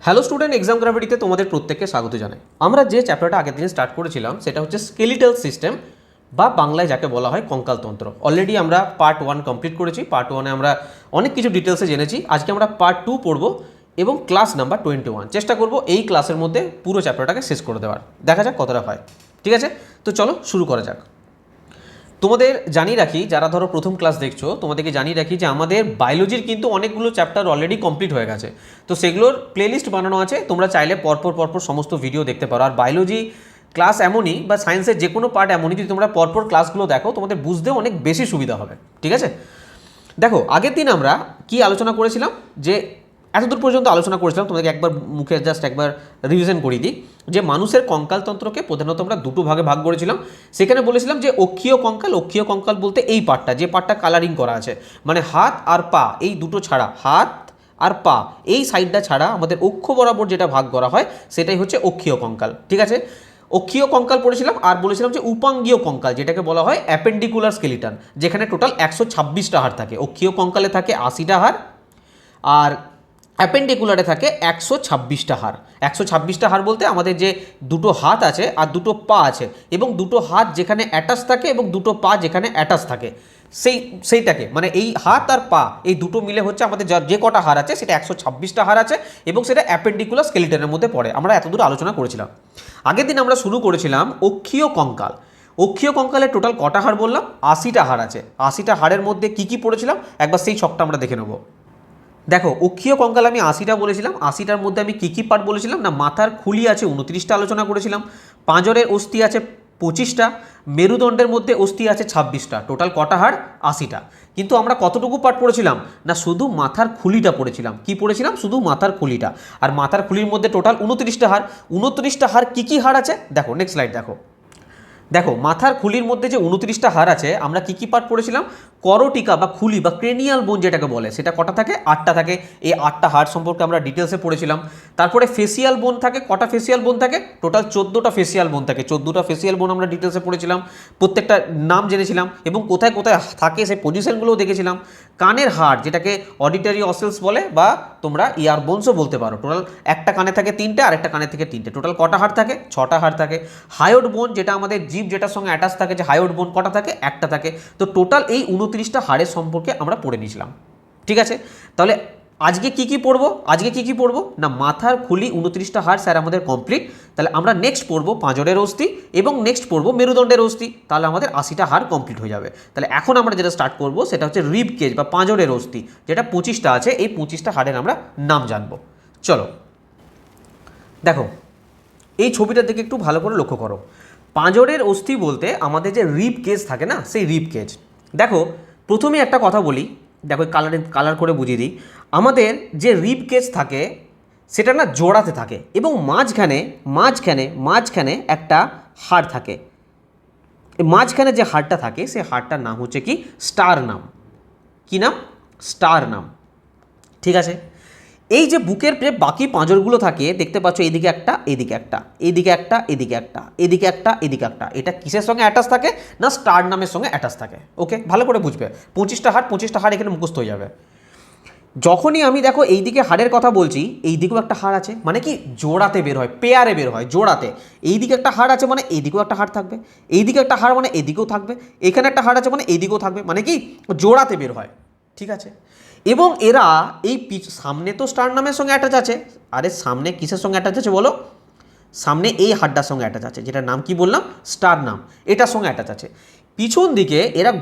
Hello student, exam গ্রাভিটিতে তোমাদের প্রত্যেককে স্বাগত জানাই। আমরা যে চ্যাপ্টারটা আগের দিন স্টার্ট করেছিলাম সেটা হচ্ছে স্কেলিটাল সিস্টেম বা বাংলায় যাকে বলা হয় কঙ্কালতন্ত্র। অলরেডি আমরা পার্ট 1 কমপ্লিট করেছি। পার্ট 1-এ আমরা অনেক কিছু ডিটেলসে জেনেছি। আজকে আমরা পার্ট 2 পড়ব এবং ক্লাস নাম্বার 21 চেষ্টা করব এই ক্লাসের মধ্যে পুরো চ্যাপ্টারটাকে শেষ করে দেওয়ার। দেখা যাক কতটা হয়। ঠিক আছে, তো চলো শুরু করা যাক। তোমাদের জানিয়ে রাখি, যারা ধরো প্রথম ক্লাস দেখছো তোমাদেরকে জানিয়ে রাখি যে আমাদের বায়োলজির কিন্তু অনেকগুলো চ্যাপ্টার অলরেডি কমপ্লিট হয়ে গেছে। তো সেগুলোর প্লেলিস্ট বানানো আছে, তোমরা চাইলে পরপর সমস্ত ভিডিও দেখতে পারো। আর বায়োলজি ক্লাস এমনই বা সায়েন্সের যে কোনো পার্ট এমনই, যদি তোমরা পরপর ক্লাসগুলো দেখো তোমাদের বুঝতেও অনেক বেশি সুবিধা হবে। ঠিক আছে, দেখো আগের দিন আমরা কি আলোচনা করেছিলাম, যে এতদূর পর্যন্ত আলোচনা করেছিলাম, তোমাদেরকে একবার মুখে জাস্ট একবার রিভিশন করিয়ে দিই যে মানুষের কঙ্কালতন্ত্রকে প্রধানত আমরা দুটো ভাগে ভাগ করেছিলাম। সেখানে বলেছিলাম যে অক্ষীয় কঙ্কাল বলতে এই পার্টটা, যে পার্টটা কালারিং করা আছে, মানে হাত আর পা এই দুটো ছাড়া, হাত আর পা এই সাইডটা ছাড়া আমাদের অক্ষ বরাবর যেটা ভাগ করা হয় সেটাই হচ্ছে অক্ষীয় কঙ্কাল। ঠিক আছে, অক্ষীয় কঙ্কাল পড়েছিলাম। আর বলেছিলাম যে উপাঙ্গীয় কঙ্কাল, যেটাকে বলা হয় অ্যাপেন্ডিকুলার স্কেলিটন, যেখানে টোটাল 126টা হাড় থাকে। অক্ষীয় কঙ্কালে থাকে 80টা হাড় আর অ্যাপেন্ডিকুলারে থাকে 126টা হাড়। 126টা হাড় বলতে আমাদের যে দুটো হাত আছে আর দুটো পা আছে, এবং দুটো হাত যেখানে অ্যাটাচ থাকে এবং দুটো পা যেখানে অ্যাটাচ থাকে সেইটাকে, মানে এই হাত আর পা এই দুটো মিলে হচ্ছে আমাদের যে কটা হাড় আছে সেটা 126টা হাড় আছে, এবং সেটা অ্যাপেন্ডিকুলার স্কেলিটনের মধ্যে পড়ে। আমরা এতদূর আলোচনা করেছিলাম। আগের দিন আমরা শুরু করেছিলাম অক্ষীয় কঙ্কাল। অক্ষীয় কঙ্কালে টোটাল কটা হাড় বললাম? 80টা হাড় আছে। 80টা হাড়ের মধ্যে কি কি পড়েছিলাম একবার সেই ছকটা আমরা দেখে নেব। দেখো, অক্ষীয় কঙ্কাল আমি 80টা বলেছিলাম। 80টার মধ্যে আমি কী কী পার্ট বলেছিলাম না, মাথার খুলি আছে 29টা আলোচনা করেছিলাম, পাঁজরের অস্থি আছে 25টা, মেরুদণ্ডের মধ্যে অস্থি আছে 26টা। টোটাল কটা হাড়? 80টা। কিন্তু আমরা কতটুকু পার্ট পড়েছিলাম না, শুধু মাথার খুলিটা পড়েছিলাম। কি পড়েছিলাম? শুধু মাথার খুলিটা। আর মাথার খুলির মধ্যে টোটাল 29টা হাড়। 29টা হাড় কী কী হাড় আছে দেখো, নেক্সট স্লাইড দেখো। দেখো, মাথার খুলির মধ্যে যে 29টা হাড় আছে, আমরা কী কী পার্ট পড়েছিলাম? করটিকা বা খুলি বা ক্রেনিয়াল বোন যেটাকে বলে, সেটা কটা থাকে? 8টা থাকে। এই 8টা হাড় সম্পর্কে আমরা ডিটেলসে পড়েছিলাম। তারপরে ফেসিয়াল বোন থাকে। কটা ফেসিয়াল বোন থাকে? টোটাল 14টা ফেসিয়াল বোন থাকে। 14টা ফেসিয়াল বোন আমরা ডিটেলসে পড়েছিলাম, প্রত্যেকটা নাম জেনেছিলাম এবং কোথায় কোথায় থাকে সেই পজিশনগুলোও দেখেছিলাম। কানের হাড়, যেটাকে অডিটরি অসেলস বলে বা তোমরা ইয়ার বোনসও বলতে পারো, টোটাল একটা কানে থাকে 3টে আর একটা কানে থেকে 3টে। টোটাল কটা হাড় থাকে? 6টা হাড় থাকে। হায়োড বোন, যেটা আমাদের জীব যেটার সঙ্গে অ্যাটাচ থাকে, যে হায়োড বোন কটা থাকে? একটা থাকে। তো টোটাল এই 29টা হাড়ের সম্পর্কে আমরা পড়ে নিয়েছিলাম। ঠিক আছে, তাহলে আজকে কি কি পড়বো? আজকে কি কি পড়বো না, মাথার খুলি 29টা হাড় স্যার আমাদের কমপ্লিট। তাহলে আমরা নেক্সট পড়বো পাঁজরের অস্থি এবং নেক্সট পড়বো মেরুদণ্ডের অস্থি। তাহলে আমাদের 80টা হাড় কমপ্লিট হয়ে যাবে। তাহলে এখন আমরা যেটা স্টার্ট করবো সেটা হচ্ছে রিব কেজ বা পাঁজরের অস্থি, যেটা 25টা আছে। এই 25টা হাড়ের আমরা নাম জানবো। চলো দেখো, এই ছবিটার দিকে একটু ভালো করে লক্ষ্য করো। পাঁজরের অস্থি বলতে আমাদের যে রিব কেজ থাকে না, সেই রিব কেজ। দেখো, প্রথমে একটা কথা বলি, দেখো কালার করে বুঝিয়ে দিই। আমাদের যে রিব কেজ থাকে সেটা না জোড়াতে থাকে, এবং মাঝখানে মাঝখানে মাঝখানে একটা হাড় থাকে। মাঝখানে যে হাড়টা থাকে সেই হাড়টার নাম হচ্ছে কি? স্টার নাম। কি নাম? স্টার নাম। ঠিক আছে, এই যে বুকের যে বাকি পাঁজরগুলো থাকে দেখতে পাচ্ছ, এইদিকে একটা, এইদিকে একটা, এইদিকে একটা, এদিকে একটা, এদিকে একটা, এদিকে একটা, এটা কিসের সঙ্গে অ্যাটাচ থাকে না, স্টার নামের সঙ্গে অ্যাটাচ থাকে। ওকে, ভালো করে বুঝবে। 25টা হাড় এখানে মুখস্থ হয়ে যাবে। যখনই আমি দেখো এইদিকে হাড়ের কথা বলছি, এইদিকেও একটা হাড় আছে, মানে কি জোড়াতে বের হয়, পেয়ারে বের হয়, জোড়াতে। এইদিকে একটা হাড় আছে মানে এইদিকেও একটা হাড় থাকবে, এইদিকে একটা হাড় মানে এদিকেও থাকবে, এখানে একটা হাড় আছে মানে এইদিকেও থাকবে, মানে কি জোড়াতে বের হয়। ঠিক আছে, এবং এরা এই সামনে তো স্টার নামের সঙ্গে অ্যাটাচ আছে। আরে সামনে কিসের সঙ্গে অ্যাটাচ আছে বলো? সামনে এই হাড়টার সঙ্গে অ্যাটাচ আছে, যেটার নাম কি বললাম? স্টার নাম। এটার সঙ্গে অ্যাটাচ আছে। পিছন দিকে এরা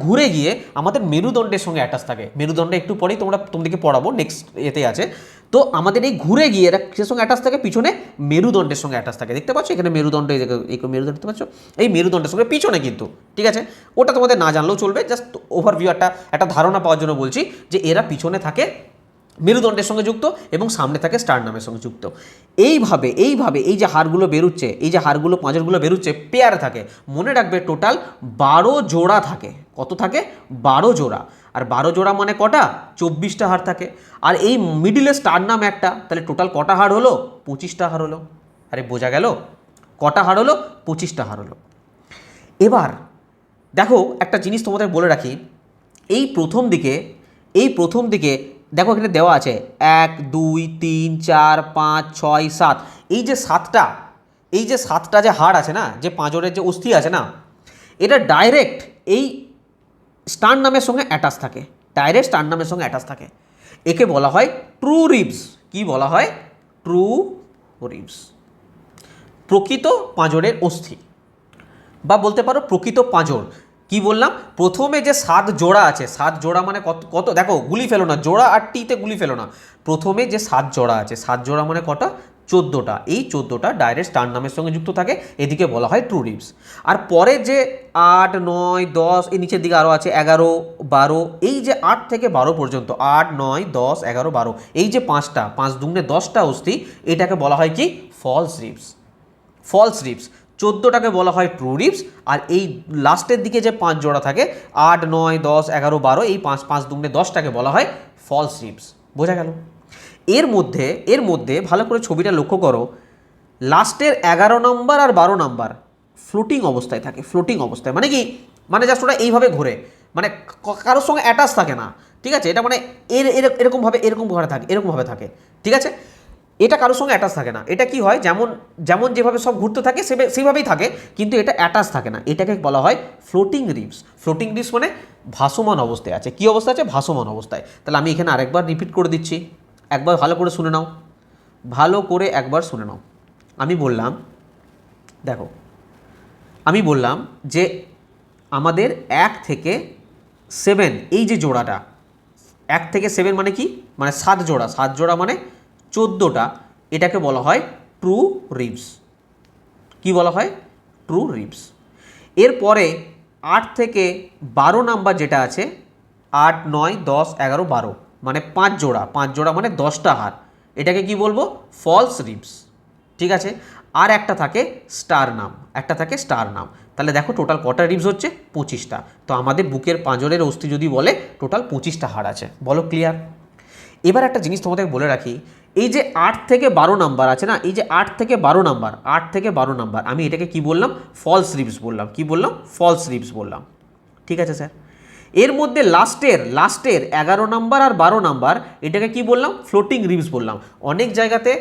ঘুরে গিয়ে আমাদের মেরুদণ্ডের সঙ্গে অ্যাটাচ থাকে। মেরুদণ্ডে একটু পরেই তোমাদেরকে পড়াবো, নেক্সট এতে আছে। তো আমাদের এই ঘুরে গিয়ে এরা কিসের সঙ্গে অ্যাটাচ থাকে? পিছনে মেরুদণ্ডের সঙ্গে অ্যাটাচ থাকে। দেখতে পাচ্ছ এখানে মেরুদণ্ড, এই মেরুদণ্ড দেখতে পাচ্ছ, এই মেরুদণ্ডের সঙ্গে পিছনে কিন্তু। ঠিক আছে, ওটা তোমাদের না জানলেও চলবে, জাস্ট ওভারভিউ একটা ধারণা পাওয়ার জন্য বলছি যে এরা পিছনে থাকে মেরুদণ্ডের সঙ্গে যুক্ত এবং সামনে থাকে স্টার নামের সঙ্গে যুক্ত। এইভাবে এই যে হাড়গুলো বেরোচ্ছে, এই যে হাড়গুলো পাঁজরগুলো বেরোচ্ছে, পেয়ারে থাকে। মনে রাখবে টোটাল 12 জোড়া থাকে। কত থাকে? 12 জোড়া। আর 12 জোড়া মানে কটা? 24টা হাড় থাকে। আর এই মিডিলে স্টার নাম একটা, তাহলে টোটাল কটা হাড় হলো? 25টা হাড় হলো। আরে বোঝা গেল? কটা হাড় হলো? 25টা হাড় হলো। এবার দেখো, একটা জিনিস তোমাদের বলে রাখি, এই প্রথম দিকে দেখো এখানে দেওয়া আছে 1 2 3 4 5 6 7, এই যে সাতটা যে হাড় আছে না, যে পাঁজরের যে অস্থি আছে না, এটা ডাইরেক্ট এই স্টার্নামের সঙ্গে অ্যাটাচ থাকে, ডাইরেক্ট স্টার্নামের সঙ্গে অ্যাটাচ থাকে। একে বলা হয় ট্রু রিবস। কি বলা হয়? ট্রু রিবস, প্রকৃত পাঁজরের অস্থি, বা বলতে পারো প্রকৃত পাঁজর। কি বললাম? প্রথমে যে 7 জোড়া আছে, 7 জোড়া মানে কত দেখো, গুলি ফেলো না, জোড়া আর টিতে গুলি ফেলো না। প্রথমে যে 7 জোড়া আছে, 7 জোড়া মানে কটা? 14টা। এই 14টা ডাইরেক্ট স্টার্নামের সঙ্গে যুক্ত থাকে, এদিকে বলা হয় ট্রু রিবস। আর পরে যে 8 9 10, এই নিচের দিকে আরও আছে 11 12, এই যে 8 থেকে 12 পর্যন্ত, 8 9 10 11 12, এই যে 5টা, 5 দুগুণে 10টা অস্থি, এটাকে বলা হয় কি? False ribs. False ribs. 14টাকে বলা হয় ট্রু রিবস। আর এই লাস্টের দিকে যে 5 জোড়া থাকে, 8 9 10 11 12, এই 5 দুগুণে 10টাকে বলা হয় ফলস রিবস। বোঝা গেল? এর মধ্যে ভালো করে ছবিটা লক্ষ্য করো, লাস্টের 11 নম্বর আর 12 নম্বর ফ্লোটিং অবস্থায় থাকে। ফ্লোটিং অবস্থায় মানে কি? মানে জাস্ট ওটা এইভাবে ঘোরে, মানে কারোর সঙ্গে অ্যাটাচ থাকে না। ঠিক আছে? এটা মানে এরকমভাবে থাকে। ঠিক আছে? এটা কারোর সঙ্গে অ্যাটাচ থাকে না। এটা কি হয়, যেমন যেভাবে সব ঘুরতে থাকে সেইভাবেই থাকে, কিন্তু এটা অ্যাটাচ থাকে না। এটাকে বলা হয় ফ্লোটিং রিবস। ফ্লোটিং রিবস মানে ভাসমান অবস্থায় আছে। কি অবস্থা আছে? ভাসমান অবস্থায়। তাহলে আমি এখানে আরেকবার রিপিট করে দিচ্ছি, একবার ভালো করে শুনে নাও, ভালো করে একবার শুনে নাও। আমি বললাম, দেখো আমি বললাম যে আমাদের 1 থেকে 7, এই যে জোড়াটা 1 থেকে 7 মানে কি? মানে 7 জোড়া, 7 জোড়া মানে 14টা, এটাকে বলা হয় ট্রু রিবস। কি বলা হয়? True ribs. এরপরে 8 থেকে 12 নাম্বার যেটা আছে, 8 9 10 11 12, মানে 5 জোড়া, 5 জোড়া মানে 10টা হাড়, এটাকে কি বলবো? False ribs. ঠিক আছে? আর একটা থাকে স্টার নাম, তাহলে দেখো টোটাল কটা রিবস হচ্ছে? 25টা। তো আমাদের বুকের পাঁজরের অস্থি যদি বলে, টোটাল 25টা হাড় আছে। বলো ক্লিয়ার? এবার একটা জিনিস তোমাদের বলে রাখি, এই যে 8 থেকে 12 নাম্বার আছে না, এই যে 8 থেকে 12 নাম্বার, আমি এটাকে কি বললাম? ফলস রিবস বললাম। কি বললাম? ফলস রিবস বললাম। ঠিক আছে স্যার? এর মধ্যে লাস্টের 11 নাম্বার আর 12 নাম্বার, এটাকে কি বললাম? ফ্লোটিং রিবস বললাম। অনেক জায়গাতে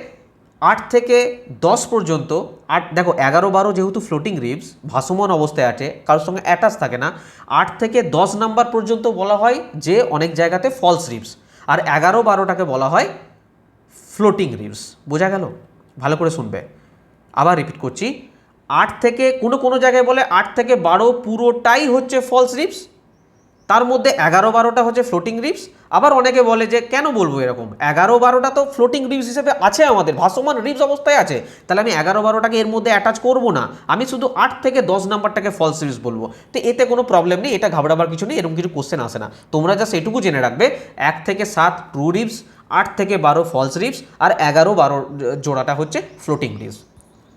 8 থেকে 10 পর্যন্ত, দেখো 11 12 যেহেতু ফ্লোটিং রিবস, ভাসমান অবস্থায় আছে, কারোর সঙ্গে অ্যাটাচ থাকে না, 8 থেকে 10 নাম্বার পর্যন্ত বলা হয় যে অনেক জায়গাতে ফলস রিবস, আর 11 12টাকে বলা হয় ফ্লোটিং রিবস। বোঝা গেল? ভালো করে শুনবে, আবার রিপিট করছি। 8 থেকে কোনো জায়গায় বলে 8 থেকে 12 পুরোটাই হচ্ছে ফলস রিবস, তার মধ্যে 11 12টা হচ্ছে ফ্লোটিং রিবস। আবার অনেকে বলে যে কেন বলবো এরকম, 11 12টা তো ফ্লোটিং রিবস হিসেবে আছে, আমাদের ভাসমান রিবস অবস্থায় আছে, তাহলে আমি 11 12টাকে এর মধ্যে অ্যাটাচ করবো না, আমি শুধু 8 থেকে 10 নাম্বারটাকে ফলস রিবস বলবো। তো এতে কোনো প্রবলেম নেই, এটা ঘাবড়াবার কিছু নেই, এরকম কিছু কোশ্চেন আসে না। তোমরা জাস্ট এটুকু জেনে রাখবে, 1 থেকে 7 ট্রু রিবস, 8 থেকে 12 ফলস রিবস, আর 11 12 জোড়াটা হচ্ছে ফ্লোটিং রিবস।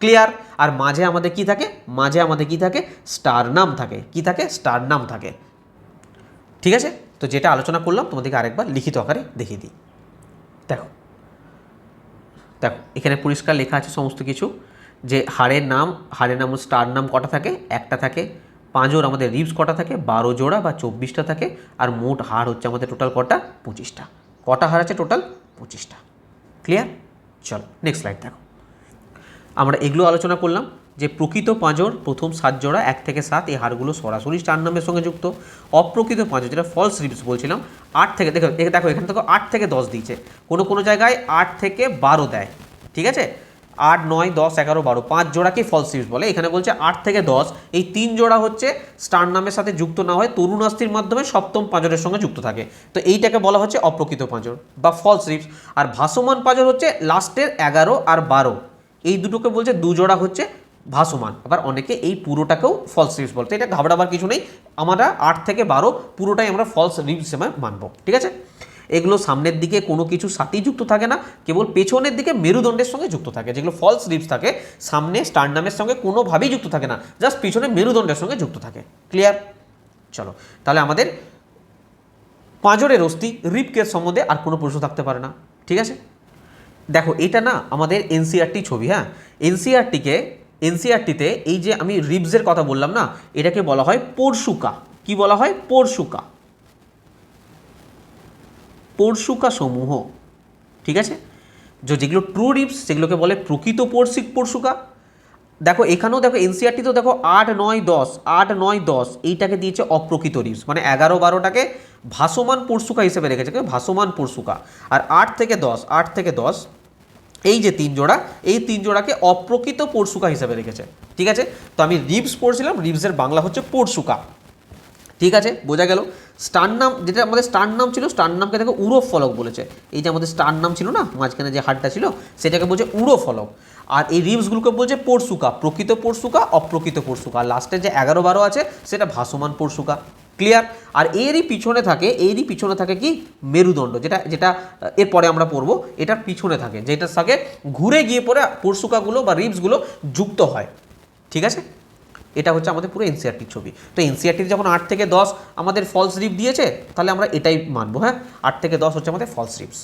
ক্লিয়ার? আর মাঝে আমাদের কি থাকে? স্টার নাম থাকে। কি থাকে? স্টার নাম থাকে। ঠিক আছে? তো যেটা আলোচনা করলাম তোমাদেরকে আরেকবার লিখিত আকারে দেখিয়ে দিই। দেখো এখানে পরিষ্কার লেখা আছে সমস্ত কিছু, যে হাড়ের নাম স্টার নাম কটা থাকে? একটা থাকে। পাঁজর আমাদের রিবস কটা থাকে? 12 জোড়া বা 24টা থাকে। আর মোট হাড় হচ্ছে আমাদের টোটাল কটা? 25টা। কটা হাড় আছে টোটাল? 25টা। ক্লিয়ার? চলো নেক্সট স্লাইড দেখো। আমরা এগুলো আলোচনা করলাম যে প্রকৃত পাঁজর প্রথম 7 জোড়া 1 থেকে 7, এই হাড়গুলো সরাসরি স্টার নামের সঙ্গে যুক্ত। অপ্রকৃত পাঁজর যেটা ফলস রিবস বলছিলাম, 8 থেকে দেখো এখানে দেখো 8 থেকে 10 দিয়েছে, কোনো জায়গায় 8 থেকে 12 দেয়। ঠিক আছে? 8 9 10 11 12, 5 জোড়াকে ফলস রিবস বলে। এখানে বলছে 8 থেকে 10, এই 3 জোড়া হচ্ছে স্টার নামের সাথে যুক্ত না হয় তরুণাস্থির মাধ্যমে সপ্তম পাঁজরের সঙ্গে যুক্ত থাকে। তো এইটাকে বলা হচ্ছে অপ্রকৃত পাঁজর বা ফলস রিবস। আর ভাসমান পাঁজর হচ্ছে লাস্টের 11 আর 12, এই দুটোকে বলছে 2 জোড়া হচ্ছে ভাসমান। আবার অনেকে এই পুরোটাকেও ফলস রিবস বলতে, এটা ঘাবড়াবার কিছু নেই, আমরা 8 থেকে 12 পুরোটাই আমরা ফলস রিবস হিসেবে মানব। ঠিক আছে? এগুলো সামনের দিকে কোনো কিছু সাথেই যুক্ত থাকে না, কেবল পেছনের দিকে মেরুদণ্ডের সঙ্গে যুক্ত থাকে। যেগুলো ফলস রিবস থাকে, সামনে স্টার নামের সঙ্গে কোনোভাবেই যুক্ত থাকে না, জাস্ট পিছনে মেরুদণ্ডের সঙ্গে যুক্ত থাকে। ক্লিয়ার? চলো তাহলে আমাদের পাঁজরের অস্থি রিবকেস সম্বন্ধে আর কোনো প্রশ্ন থাকতে পারে না। ঠিক আছে? দেখো এটা না আমাদের এনসিআরটি ছবি। হ্যাঁ, এনসিআরটিতে এই যে আমি রিবসের কথা বললাম না, এটাকে বলা হয় পরশুকা। কি বলা হয়? পরশুকা। পরশুকা সমূহ, ঠিক আছে, যেগুলো ট্রু রিবস সেগুলোকে বলে প্রকৃত পরশুকা। দেখো এখানেও দেখো এনসিআরটি তো দেখো 8, 9, 10, 8, 9, 10 এইটাকে দিয়েছে অপ্রকৃত রিবস, মানে 11, 12টাকে ভাসমান পরশুকা হিসেবে রেখেছে, ভাসমান পরশুকা। আর 8 থেকে 10 এই যে 3 জোড়া, এই 3 জোড়াকে অপ্রকৃত পরশুকা হিসেবে রেখেছে, ঠিক আছে। তো আমি রিবস পড়ছিলাম, রিবসের বাংলা হচ্ছে পরশুকা, ঠিক আছে, বোঝা গেল। স্টার নাম, যেটা আমাদের স্টার নাম ছিল, স্টার নামকে দেখো উড়ো ফলক বলেছে। এই যে আমাদের স্টার নাম ছিল না, মাঝখানে যে হাড়টা ছিল সেটাকে বলছে উড়ো ফলক। আর এই রিবসগুলোকে বলছে পরশুকা, প্রকৃত পরশুকা, অপ্রকৃত পরশুকা। আর লাস্টে যে 11, 12 আছে সেটা ভাসমান পরশুকা, ক্লিয়ার। আর এরই পিছনে থাকে কি মেরুদণ্ড, যেটা এরপরে আমরা পড়বো, এটার পিছনে থাকে, যেটার সাথে ঘুরে গিয়ে পরে পরশুকাগুলো বা রিবসগুলো যুক্ত হয়, ঠিক আছে। এটা হচ্ছে আমাদের পুরো এনসিআরটির ছবি। তো এনসিআরটির যখন 8 থেকে 10 আমাদের ফলস রিপ দিয়েছে, তাহলে আমরা এটাই মানবো, হ্যাঁ, 8 থেকে 10 হচ্ছে আমাদের ফলস রিপস,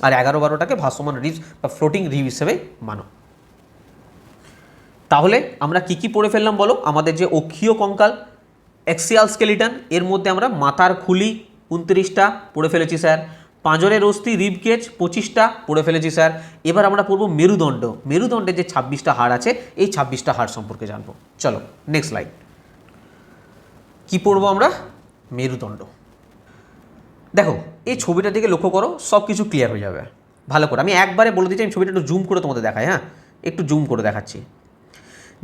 আর 11, 12টাকে ভাসমান রিপস বা ফ্লোটিং রিপ হিসেবে মানো। তাহলে আমরা কি পড়ে ফেললাম বলো? আমাদের যে অক্ষীয় কঙ্কাল, অ্যাক্সিয়াল স্কেলিটন, এর মধ্যে আমরা মাথার খুলি 29টা পড়ে ফেলেছি স্যার, পাঁজরের অস্থি রিব কেজ 25টা পড়ে ফেলেছি স্যার। এবার আমরা পড়বো মেরুদণ্ড, মেরুদণ্ডের যে 26টা হাড় আছে, এই 26টা হাড় সম্পর্কে জানবো। চলো নেক্সট স্লাইড। কি পড়বো আমরা? মেরুদণ্ড। দেখো এই ছবিটার দিকে লক্ষ্য করো, সব কিছু ক্লিয়ার হয়ে যাবে ভালো করে। আমি একবারে বলে দিচ্ছি, আমি ছবিটা একটু জুম করে তোমাদের দেখাই, হ্যাঁ, একটু জুম করে দেখাচ্ছি।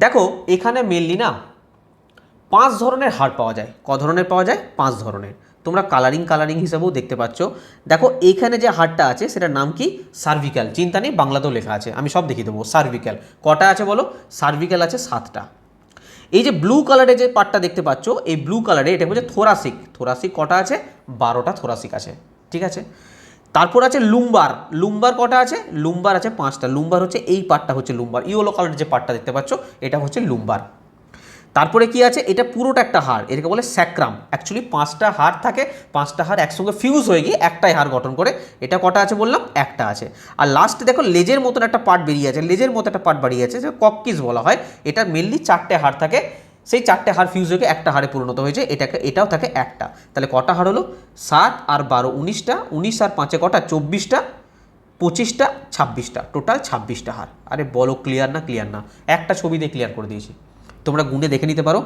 দেখো এখানে মেনলি না 5 ধরনের হাড় পাওয়া যায়। ক ধরনের পাওয়া যায়? 5 ধরনের। তোমরা কালারিং হিসাবেও দেখতে পাচ্ছ। দেখো এইখানে যে হাড়টা আছে সেটার নাম কি? সার্ভিক্যাল। চিন্তা নেই, বাংলাতেও লেখা আছে, আমি সব দেখিয়ে দেবো। সার্ভিক্যাল কটা আছে বলো? সার্ভিক্যাল আছে 7টা। এই যে ব্লু কালারে যে পার্টটা দেখতে পাচ্ছ, এই ব্লু কালারে এটা হচ্ছে থোরাসিক। থোরাসিক কটা আছে? 12টা থোরাসিক আছে, ঠিক আছে। তারপর আছে লুম্বার। লুম্বার কটা আছে? লুম্বার আছে 5টা। লুম্বার হচ্ছে এই পার্টটা হচ্ছে লুম্বার, ইয়েলো কালারের যে পার্টটা দেখতে পাচ্ছ এটা হচ্ছে লুম্বার। তারপরে কি আছে? এটা পুরোটা একটা হাড়, এটাকে বলে স্যাক্রাম। অ্যাকচুয়ালি 5টা হাড় থাকে, 5টা হাড় একসঙ্গে ফিউজ হয়ে গিয়ে একটাই হাড় গঠন করে। এটা কটা আছে বললাম? একটা আছে। আর লাস্টে দেখো লেজের মতন একটা পার্ট বেরিয়ে আছে, লেজের মতো একটা পার্ট বেরিয়ে আছে, যে কক্কিস বলা হয়। এটা মেনলি 4টে হাড় থাকে, সেই 4টে হাড় ফিউজ হয়ে একটা হাড়ে পরিণত হয়েছে। এটাও থাকে একটা। তাহলে কটা হাড় হলো? 7 আর 12 19টা, 19 আর 5 কটা? 24টা, 25টা, 26টা, টোটাল 26টা হাড়। আরে বলো ক্লিয়ার না? ক্লিয়ার না? একটা ছবি দিয়ে ক্লিয়ার করে দিয়েছি, তোমরা গুণে দেখে নিতে পারো।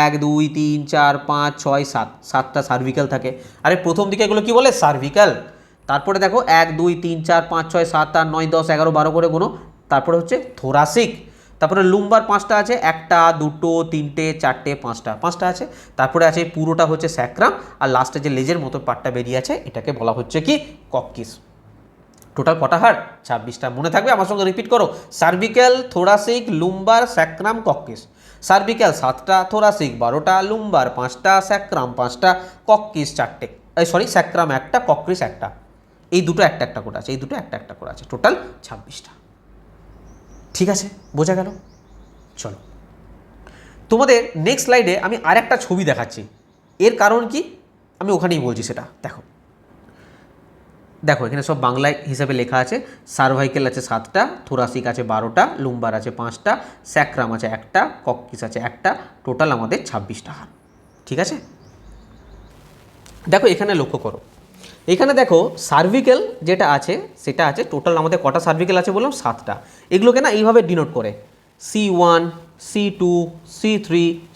1 2 3 4 5 6 7, 7টা সার্ভিক্যাল থাকে। আরে প্রথম দিকে এগুলো কি বলে? সার্ভিক্যাল। তারপরে দেখো 1 2 3 4 5 6 7 8 9 10 11 12 করে গুনো। তারপরে হচ্ছে থোরাসিক। তারপরে লুম্বার 5টা আছে, 1টা 2টো 3টে 4টে 5টা আছে। তারপরে আছে পুরোটা হচ্ছে স্যাক্রাম, আর লাস্টে যে লেজের মতো পার্টটা বেরিয়ে আছে এটাকে বলা হচ্ছে কি? কক্কিস। টোটাল কটা হাড়? 26টা। মনে থাকবে, আমার সঙ্গে রিপিট করো। Cervical, thoracic, lumbar, sacrum, coccyx. Cervical 7টা, থোরাসিক 12টা, লুম্বার 5টা, স্যাক্রাম 5টা, কক্কিস 4টে। Sorry, sacrum 1টা, কক্কিস 1টা। এই দুটো একটা একটা করে আছে, এই দুটো একটা একটা করে আছে, টোটাল 26টা। ঠিক আছে, বোঝা গেল? চলো তোমাদের নেক্সট স্লাইডে আমি আরেকটা ছবি দেখাচ্ছি। এর কারণ কি আমি ওখানেই বলছি, সেটা দেখো। দেখো এখানে সব বাংলায় হিসাবে লেখা আছে। সার্ভাইকেল আছে 7টা, থোরাসিক আছে 12টা, লুম্বার আছে 5টা, স্যাক্রাম আছে 1টা, কক্কিস আছে 1টা, টোটাল আমাদের 26টা হাড়, ঠিক আছে। দেখো এখানে লক্ষ্য করো, এখানে দেখো সার্ভিক্যাল যেটা আছে সেটা আছে টোটাল আমাদের কটা সার্ভিক্যাল আছে বললাম? 7টা। এগুলোকে না এইভাবে ডিনোট করে, C1, C2, C3,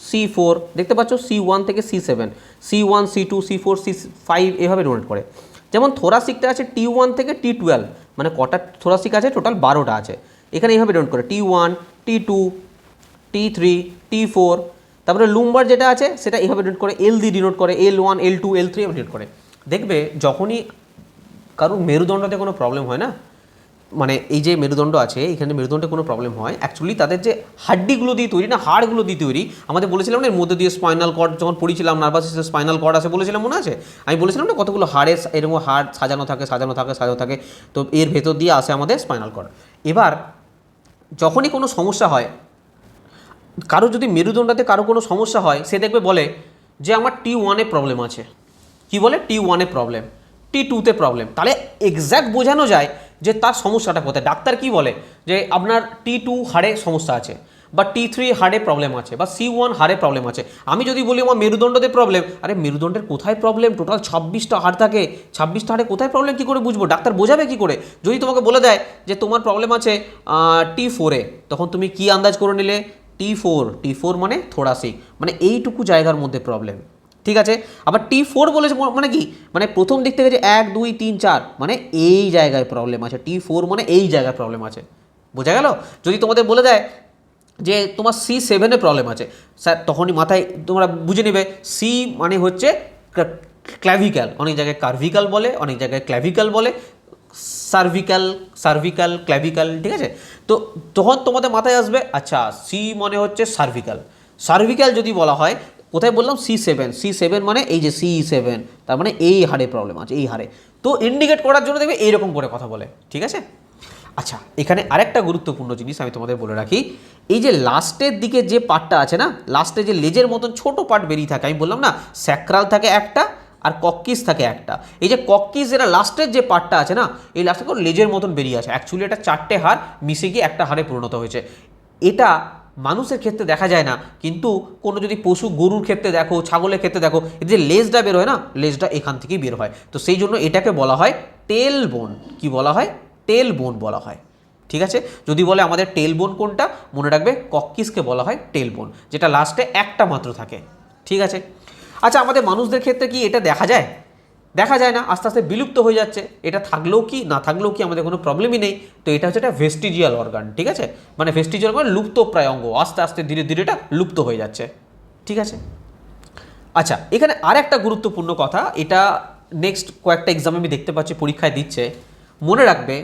C4, দেখতে পাচ্ছ C1 থেকে C7, C1 C2 C4 C5 এভাবে ডিনোট করে। যেমন থোরাসিকটা আছে T1 থেকে T12, মানে কটা থোরাসিক আছে? টোটাল 12টা আছে। এখানে এইভাবে ডিনোট করে T1, T2, T3, T4। তারপরে লুম্বার যেটা আছে সেটা এইভাবে ডিনোট করে, L দিয়ে ডিনোট করে, L1 L2 L3 এভাবে ডিনোট করে। দেখবে যখনই কারোর মেরুদণ্ডতে কোনো প্রবলেম হয় না, মানে এই যে মেরুদণ্ড আছে এখানে মেরুদণ্ডে কোনো প্রবলেম হয়, অ্যাকচুয়ালি তাদের যে হাড্ডিগুলো দিয়ে তৈরি না, হাড়গুলো দিয়ে তৈরি। আমাদের বলেছিলাম না এর মধ্যে দিয়ে স্পাইনাল কর্ড যখন পড়েছিলাম, নার্ভাস সিস্টেম স্পাইনাল কর্ড আছে বলেছিলাম, মনে আছে? আমি বলেছিলাম না কতগুলো হাড়ের এরকম হাড় সাজানো থাকে, তো এর ভেতর দিয়ে আসে আমাদের স্পাইনাল কর্ড। এবার যখনই কোনো সমস্যা হয়, কারো যদি মেরুদণ্ডতে কারো কোনো সমস্যা হয়, সে দেখবে বলে যে আমার T1 এ প্রবলেম আছে। কি বলে? T1 এ প্রবলেম, T2তে প্রবলেম। তাহলে এক্স্যাক্ট বোঝানো যায় যে তার সমস্যাটা কোথায়। ডাক্তার কি বলে? যে আপনার T2 হাড়ে সমস্যা আছে, বা T3 হাড়ে প্রবলেম আছে, বা C1 হাড়ে প্রবলেম আছে। আমি যদি বলি আমার মেরুদণ্ডতে প্রবলেম, আরে মেরুদণ্ডের কোথায় প্রবলেম? টোটাল 26টা হাড় থাকে, 26টা হাড়ে কোথায় প্রবলেম কী করে বুঝবো? ডাক্তার বোঝাবে কী করে? যদি তোমাকে বলে দেয় যে তোমার প্রবলেম আছে T4-এ, তখন তুমি কি আন্দাজ করে নিলে? T4 মানে থোরাসিক, মানে এইটুকু জায়গার মধ্যে প্রবলেম। ঠিক আছে, আবার T4 বলেছে মানে কি, মানে প্রথম দিক থেকে যে 1 2 3 4 মানে এই জায়গায় প্রবলেম আছে। T4 মানে এই জায়গায় প্রবলেম আছে, বোঝা গেল? যদি তোমাদের বলে দেয় যে তোমার C7-এ প্রবলেম আছে, স্যার তখনই মাথায় তোমরা বুঝে নেবে সি মানে হচ্ছে ক্ল্যাভিক্যাল, অনেক জায়গায় কার্ভিক্যাল বলে, অনেক জায়গায় ক্ল্যাভিক্যাল বলে, সার্ভিক্যাল ক্ল্যাভিক্যাল, ঠিক আছে? তো তখন তোমাদের মাথায় আসবে আচ্ছা সি মানে হচ্ছে সার্ভিক্যাল যদি বলা হয়, কোথায় বললাম? C7 মানে এই যে C7, তার মানে এই হাড়ে প্রবলেম আছে, এই হাড়ে। তো ইন্ডিকেট করার জন্য দেখবে এইরকম করে কথা বলে, ঠিক আছে? আচ্ছা, এখানে আরেকটা গুরুত্বপূর্ণ জিনিস আমি তোমাদের বলে রাখি, এই যে লাস্টের দিকে যে পার্টটা আছে না, লাস্টে যে লেজের মতন ছোট পার্ট বেরিয়ে থাকে, আমি বললাম না স্যাক্রাল থাকে একটা আর কক্কিস থাকে একটা। এই যে কক্কিস যেটা লাস্টের যে পার্টটা আছে না, এই লাস্টে লেজের মতন বেরিয়ে আছে, অ্যাকচুয়ালি এটা 4টে হাড় মিশে গিয়ে একটা হাড়ে পরিণত হয়েছে। এটা মানুষের ক্ষেত্রে দেখা যায় না, কিন্তু কোনো যদি পশু গরুর ক্ষেত্রে দেখো, ছাগলের ক্ষেত্রে দেখো, এই যে লেজটা বের হয় না, লেজটা এখান থেকেই বের হয়। তো সেই জন্য এটাকে বলা হয় টেল বোন। কি বলা হয়? টেল বোন বলা হয়, ঠিক আছে? যদি বলে আমাদের টেল বোন কোনটা, মনে রাখবে কক্কিসকে বলা হয় টেল বোন, যেটা লাস্টে একটা মাত্র থাকে, ঠিক আছে? আচ্ছা, আমাদের মানুষদের ক্ষেত্রে কি এটা দেখা যায়? দেখা যায় না, আস্তে আস্তে বিলুপ্ত হয়ে যাচ্ছে। এটা থাকলেও কি না থাকলেও কি আমাদের কোনো প্রবলেমই নেই। তো এটা হচ্ছে একটা ভেস্টিজিয়াল অর্গান, ঠিক আছে? মানে ভেস্টিজিয়াল মানে লুপ্ত প্রায় অঙ্গ, আস্তে আস্তে ধীরে ধীরে এটা লুপ্ত হয়ে যাচ্ছে, ঠিক আছে? আচ্ছা, এখানে আর একটা গুরুত্বপূর্ণ কথা, এটা নেক্সট কয়েকটা এক্সাম আমি দেখতে পাচ্ছি পরীক্ষায় দিচ্ছে, মনে রাখবে,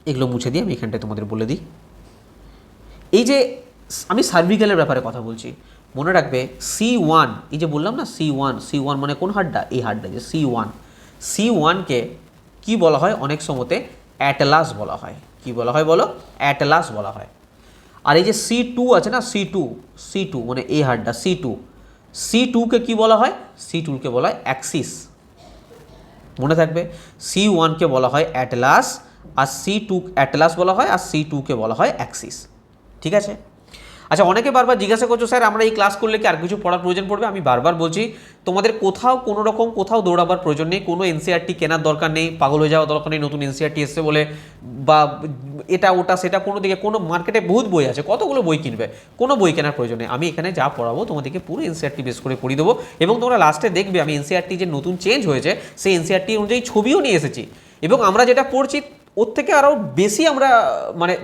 এগুলো মুছে দিই, আমি এখানটায় তোমাদের বলে দিই। এই যে আমি সার্ভিক্যালের ব্যাপারে কথা বলছি, মনে রাখবে C1, এই যে বললাম না C1 মানে কোন হাড়টা? এই হাড়টা যে C1কে কি বলা হয়? অনেক সময়তে অ্যাটলাস বলা হয়। কি বলা হয় বলো? অ্যাটলাস বলা হয়। আর এই যে C2 আছে না, C2 মানে এই হাড়টা C2কে কি বলা হয়? C2কে বলা হয় অ্যাক্সিস। মনে থাকবে, C1কে বলা হয় অ্যাটলাস, আর C2 অ্যাটলাস বলা হয়, আর C2কে বলা হয় অ্যাক্সিস, ঠিক আছে? আচ্ছা, অনেকে বারবার জিজ্ঞাসা করছো স্যার আমরা এই ক্লাস করলে কি আর কিছু পড়ার প্রয়োজন পড়বে? আমি বারবার বলছি তোমাদের কোনো রকম কোথাও দৌড়াবার প্রয়োজন নেই, কোনো এনসিআরটি কেনার দরকার নেই, পাগল হয়ে যাওয়া দরকার নেই নতুন এনসিআরটি এসছে বলে, বা এটা ওটা সেটা কোনো দিকে, কোনো মার্কেটে বহুত বই আছে, কতগুলো বই কিনবে, কোনো বই কেনার প্রয়োজন নেই। আমি এখানে যা পড়াবো তোমাদেরকে পুরো এনসিআরটি বেস করে পড়িয়ে দেবো, এবং তোমরা লাস্টে দেখবে আমি এনসিআরটি যে নতুন চেঞ্জ হয়েছে সেই এনসিআরটি অনুযায়ী ছবিও নিয়ে এসেছি, এবং আমরা যেটা পড়ছি ওর থেকে আরও বেশি আমরা মানে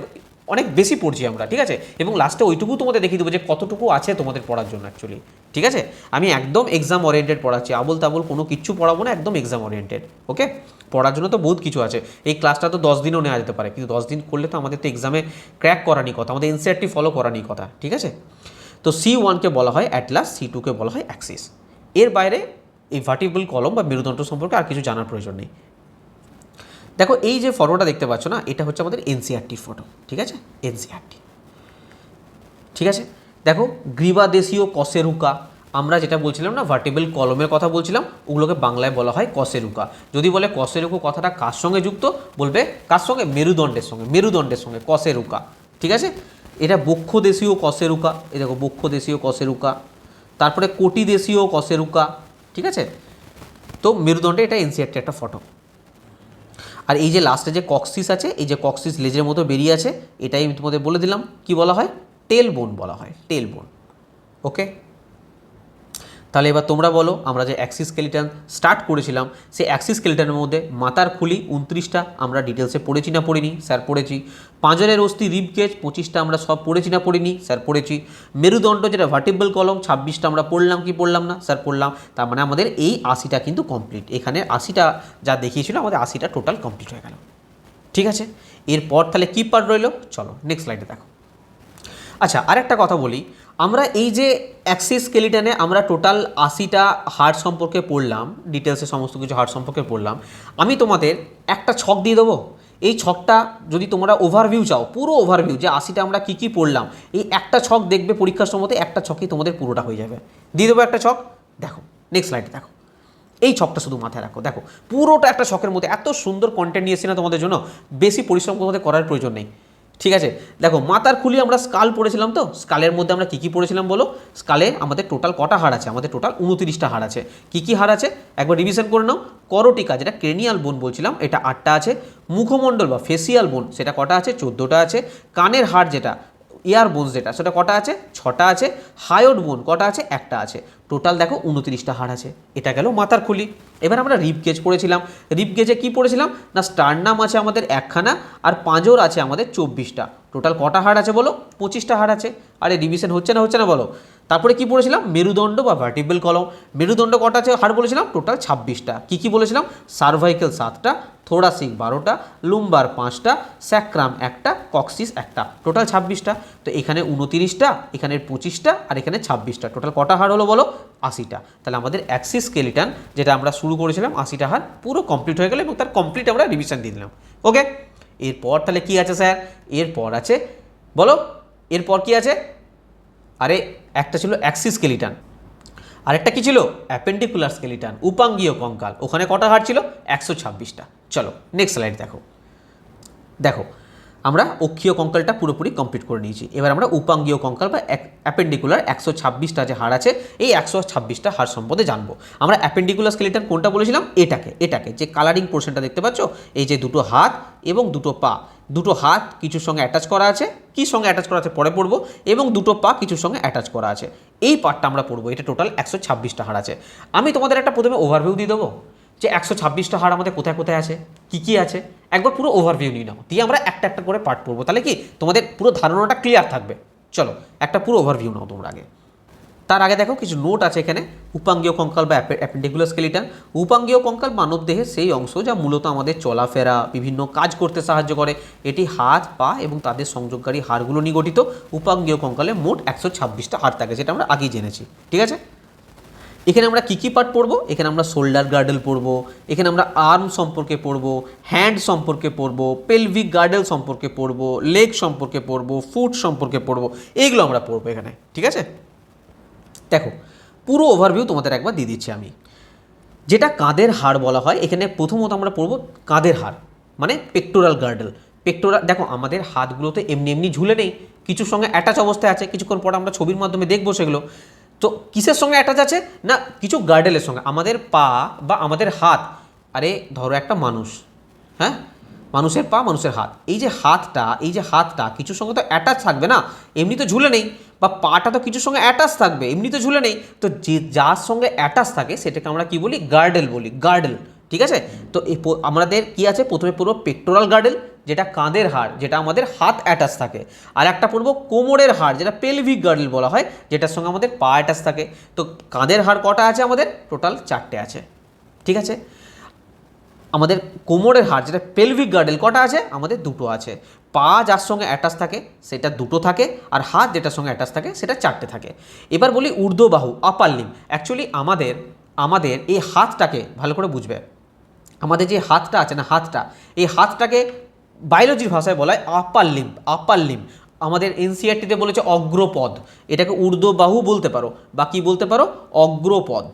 অনেক বেশি পড়ছি আমরা, ঠিক আছে? এবং লাস্টে ওইটুকু তোমাদের দেখিয়ে দেবো যে কতটুকু আছে তোমাদের পড়ার জন্য অ্যাকচুয়ালি, ঠিক আছে? আমি একদম এক্সাম ওরিয়েন্টেড পড়াচ্ছি, আবল তাবল কোনো কিচ্ছু পড়াবো না, একদম এক্সাম ওরিয়েন্টেড, ওকে? পড়ার জন্য তো বহুত কিছু আছে, এই ক্লাসটা তো 10 দিনও নেওয়া যেতে পারে, কিন্তু 10 দিন করলে তো আমাদের তো এক্সামে ক্র্যাক করারই কথা, আমাদের এনসিআরটি ফলো করারই কথা, ঠিক আছে? তো C1কে বলা হয় অ্যাটলাস, C2কে বলা হয় অ্যাক্সিস। এর বাইরে এই ভার্টিব্রাল কলম বা মেরুদণ্ড সম্পর্কে আর কিছু জানার প্রয়োজন নেই। দেখো, এই যে ফটোটা দেখতে পাচ্ছ না, এটা হচ্ছে আমাদের এনসিআরটির ফটো, ঠিক আছে? এনসিআরটি, ঠিক আছে? দেখো, গ্রীবাদেশীয় কশেরুকা, আমরা যেটা বলছিলাম না ভার্টিব্রাল কলমের কথা বলছিলাম, ওগুলোকে বাংলায় বলা হয় কশেরুকা। যদি বলে কশেরুকা কথাটা কার সঙ্গে যুক্ত, বলবে কার সঙ্গে? মেরুদণ্ডের সঙ্গে কশেরুকা, ঠিক আছে? এটা বক্ষদেশীয় কশেরুকা, এই দেখো বক্ষদেশীয় কশেরুকা, তারপরে কোটিদেশীয় কশেরুকা, ঠিক আছে? তো মেরুদণ্ডে এটা এনসিআরটি একটা ফটো। আর এই যে লাস্টে যে কক্সিস আছে, এই যে কক্সিস লেজের মতো বেরিয়ে আছে, এটাই আমি তোমাদের বলে দিলাম কি বলা হয়? টেল বোন বলা হয়, টেল বোন, ওকে? তাহলে এবার তোমরা বলো, আমরা যে অ্যাক্সিস স্কেলিটন স্টার্ট করেছিলাম, সেই অ্যাক্সিস স্কেলিটনের মধ্যে মাথার খুলি 29টা আমরা ডিটেলসে পড়েছি না পড়িনি? স্যার পড়েছি। পাঁজরের অস্থি রিবকেজ 25টা আমরা সব পড়েছি না পড়িনি? স্যার পড়েছি। মেরুদণ্ড যেটা ভার্টিব্রাল কলম 26টা আমরা পড়লাম কি পড়লাম না? স্যার পড়লাম। তার মানে আমাদের এই 80টা কিন্তু কমপ্লিট, এখানে 80টা যা দেখিয়েছিল আমাদের 80টা টোটাল কমপ্লিট হয়ে গেল, ঠিক আছে? এরপর তাহলে কী পার্ট রইল? চলো নেক্সট স্লাইডে দেখো। আচ্ছা, আরেকটা কথা বলি, আমরা এই যে অ্যাক্সিস স্কেলিটনে আমরা টোটাল 80টা হার্ট সম্পর্কে পড়লাম, ডিটেলসে সমস্ত কিছু হার্ট সম্পর্কে পড়লাম। আমি তোমাদের একটা ছক দিয়ে দেবো, এই ছকটা যদি তোমরা ওভারভিউ চাও, পুরো ওভারভিউ যে 80টা আমরা কী কী পড়লাম, এই একটা ছক দেখবে পরীক্ষার সময়তে, একটা ছকেই তোমাদের পুরোটা হয়ে যাবে। দিয়ে দেবো একটা ছক, দেখো নেক্সট স্লাইডে দেখো, এই ছকটা শুধু মাথায় রাখো। দেখো পুরোটা একটা ছকের মধ্যে এত সুন্দর কন্টেন্ট নিয়ে এসেছি না তোমাদের জন্য, বেশি পরিশ্রম তোমাদের করার প্রয়োজন নেই, ঠিক আছে, দেখো মাথার খুলি আমরা স্কাল পড়েছিলাম, তো স্কালের মধ্যে আমরা কী কী পড়েছিলাম বলো? স্কালে আমাদের টোটাল কটা হাড় আছে? আমাদের টোটাল 29টা হাড় আছে। কী কী হাড় আছে একবার রিভিশন করে নাও। করটিকা যেটা ক্রেনিয়াল বোন বলছিলাম, এটা 8টা আছে। মুখমণ্ডল বা ফেসিয়াল বোন সেটা কটা আছে? 14টা আছে। কানের হাড় যেটা ইয়ার বোনস যেটা সেটা কটা আছে? 6টা আছে। হায়োড বোন কটা আছে? 1টা আছে। টোটাল দেখো 29টা হাড় আছে। এটা গেল মাথার খুলি। এবার আমরা রিব গেজ পড়েছিলাম। রিব গেজে কী পড়েছিলাম না, স্টারনাম আছে আমাদের 1খানা আর পাঁজর আছে আমাদের 24টা। টোটাল কটা হাড় আছে বলো? 25টা হাড় আছে। আরে রিভিশন হচ্ছে না বলো? তারপরে কি পড়েছিলাম? মেরুদণ্ড বা ভার্টিব্রাল কলম। মেরুদণ্ড কটা আছে হাড় বলেছিলাম? টোটাল 26টা। কী বলেছিলাম? সার্ভাইকেল 7টা, থোরাসিক 12টা, লুম্বার 5টা, স্যাক্রাম 1টা, কক্সিস 1টা। টোটাল 26টা। তো এখানে 29টা, এখানে 25টা আর এখানে 26টা। টোটাল কটা হাড় হলো বলো? 80টা। তাহলে আমাদের অ্যাক্সিস স্কেলিটন যেটা আমরা শুরু করেছিলাম 80টা হাড় পুরো কমপ্লিট হয়ে গেল এবং তার কমপ্লিট আমরা রিভিশন দিয়ে দিলাম। ওকে, এরপর তাহলে কি আছে স্যার? এরপর আছে বলো, এরপর কি আছে? আরে একটা ছিল অ্যাক্সিস স্কেলিটন, আরেকটা কি ছিল? অ্যাপেন্ডিকুলার স্কেলিটন, উপাঙ্গীয় কঙ্কাল। ওখানে কটা হাড় ছিল? 126টা। চলো নেক্সট স্লাইড দেখো। দেখো আমরা অক্ষীয় কঙ্কালটা পুরোপুরি কমপ্লিট করে নিয়েছি। এবার আমরা উপাঙ্গীয় কঙ্কাল বা অ্যাপেন্ডিকুলার 126টা যে হাড় আছে, এই 126টা হাড় সম্বন্ধে জানবো। আমরা অ্যাপেন্ডিকুলার স্কেলিটন কোনটা বলেছিলাম? এটাকে যে কালারিং পোর্শনটা দেখতে পাচ্ছ, এই যে দুটো হাত এবং দুটো পা। দুটো হাত কিছুর সঙ্গে অ্যাটাচ করা আছে, কি সঙ্গে অ্যাটাচ করা আছে পরে পড়বো, এবং দুটো পা কিছুর সঙ্গে অ্যাটাচ করা আছে। এই পার্টটা আমরা পড়বো। এটা টোটাল 126টা হাড় আছে। আমি তোমাদের একটা প্রথমে ওভারভিউ দিয়ে দেবো যে 126টা হাড় আমাদের কোথায় কোথায় আছে, কি আছে, একবার পুরো ওভারভিউ নিয়ে নাও, দিয়ে আমরা একটা একটা করে পার্ট পড়বো। তাহলে কি তোমাদের পুরো ধারণাটা ক্লিয়ার থাকবে। চলো একটা পুরো ওভারভিউ নাও তোমরা আগে। তার আগে দেখো কিছু নোট আছে এখানে। উপাঙ্গীয় কঙ্কাল বা অ্যাপেন্ডিকুলার স্কেলিটন। উপাঙ্গীয় কঙ্কাল মানব দেহের সেই অংশ যা মূলত আমাদের চলাফেরা, বিভিন্ন কাজ করতে সাহায্য করে। এটি হাত, পা এবং তাদের সংযোগকারী হাড়গুলো নিয়ে গঠিত। উপাঙ্গীয় কঙ্কালে মোট 126টা হাড় থাকে, যেটা আমরা আগেই জেনেছি। ঠিক আছে, এখানে আমরা কী কী পার্ট পড়বো? এখানে আমরা শোল্ডার গার্ডেল পড়বো, এখানে আমরা আর্ম সম্পর্কে পড়বো, হ্যান্ড সম্পর্কে পড়বো, পেলভিক গার্ডেল সম্পর্কে পড়বো, লেগ সম্পর্কে পড়বো, ফুট সম্পর্কে পড়বো। এইগুলো আমরা পড়বো এখানে। ঠিক আছে, দেখো পুরো ওভারভিউ তোমাদের একবার দিয়ে দিচ্ছি আমি। যেটা কাঁধের হাড় বলা হয়, এখানে প্রথমত আমরা পড়বো কাঁধের হাড়, মানে পেক্টোরাল গার্ডেল। পেক্টোরাল, দেখো আমাদের হাতগুলোতে এমনি এমনি ঝুলে নেই, কিছুর সঙ্গে অ্যাটাচ অবস্থায় আছে। কিছুক্ষণ পর আমরা ছবির মাধ্যমে দেখবো সেগুলো। তো কিসের সঙ্গে অ্যাটাচ আছে না, কিছু গার্ডেলের সঙ্গে। আমাদের পা বা আমাদের হাত, আরে ধরো একটা মানুষ, হ্যাঁ, মানুষের পা, মানুষের হাত, এই যে হাতটা কিছুর সঙ্গে তো অ্যাটাচ থাকবে না, এমনি তো ঝুলে নেই। বা পাটা তো কিছুর সঙ্গে অ্যাটাচ থাকবে, এমনি তো ঝুলে নেই। তো যে যার সঙ্গে অ্যাটাচ থাকে সেটাকে আমরা কি বলি? গার্ডেল বলি, গার্ডেল। ঠিক আছে, তো আমাদের কি আছে? প্রথমে পড়বো পেক্টোরাল গার্ডেল, যেটা কাঁধের হাড়, যেটা আমাদের হাত অ্যাটাচ থাকে। আর একটা পড়বো কোমরের হাড়, যেটা পেলভিক গার্ডেল বলা হয়, যেটার সঙ্গে আমাদের পা অ্যাটাচ থাকে। তো কাঁধের হাড় কটা আছে আমাদের? টোটাল 4টে আছে। ঠিক আছে, আমাদের কোমরের হাড় যেটা পেলভিক গার্ডেল কটা আছে? আমাদের 2টো আছে। পা যার সঙ্গে অ্যাটাচ থাকে সেটা 2টো থাকে, আর হাত যেটার সঙ্গে অ্যাটাচ থাকে সেটা 4টে থাকে। এবার বলি ঊর্ধ্ববাহু, আপার লিম্ব। অ্যাকচুয়ালি আমাদের এই হাতটাকে ভালো করে বুঝবে। আমাদের যে হাতটা আছে না, এই হাতটাকে বায়োলজির ভাষায় বলা হয় আপার লিম্ব। আমাদের এনসিইআরটিতে বলেছে অগ্রপদ। এটাকে ঊর্ধ্ববাহু বলতে পারো, বা কি বলতে পারো? অগ্রপদ।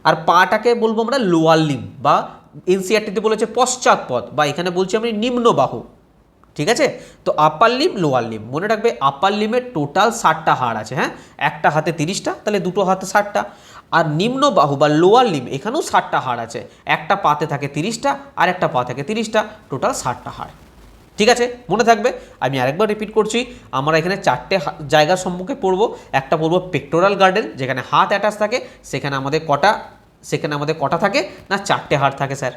আর পাটাকে বলবো আমরা লোয়ার লিম্ব, বা এনসিইআরটিতে বলেছে পশ্চাৎপদ, বা এখানে বলছি আমি নিম্ন বাহু। ঠিক আছে, তো আপার লিম্ব, লোয়ার লিম্ব মনে রাখবে। আপার লিম্বের টোটাল 60টা হাড় আছে, হ্যাঁ, একটা হাতে 30টা, তাহলে দুটো হাতে 60টা। আর নিম্ন বাহু বা লোয়ার লিম্ব, এখানেও 60টা হাড় আছে, একটা পাতে থাকে 30টা আর একটা পা থাকে 30টা, টোটাল 60টা হাড়। ঠিক আছে, মনে থাকবে। আমি আরেকবার রিপিট করছি, আমরা এখানে 4টে জায়গার সম্মুখে পড়বো। একটা পড়বো পেক্টোরাল গার্ডেল, যেখানে হাত অ্যাটাচ থাকে, সেখানে আমাদের কটা থাকে না, 4টে হাড় থাকে স্যার।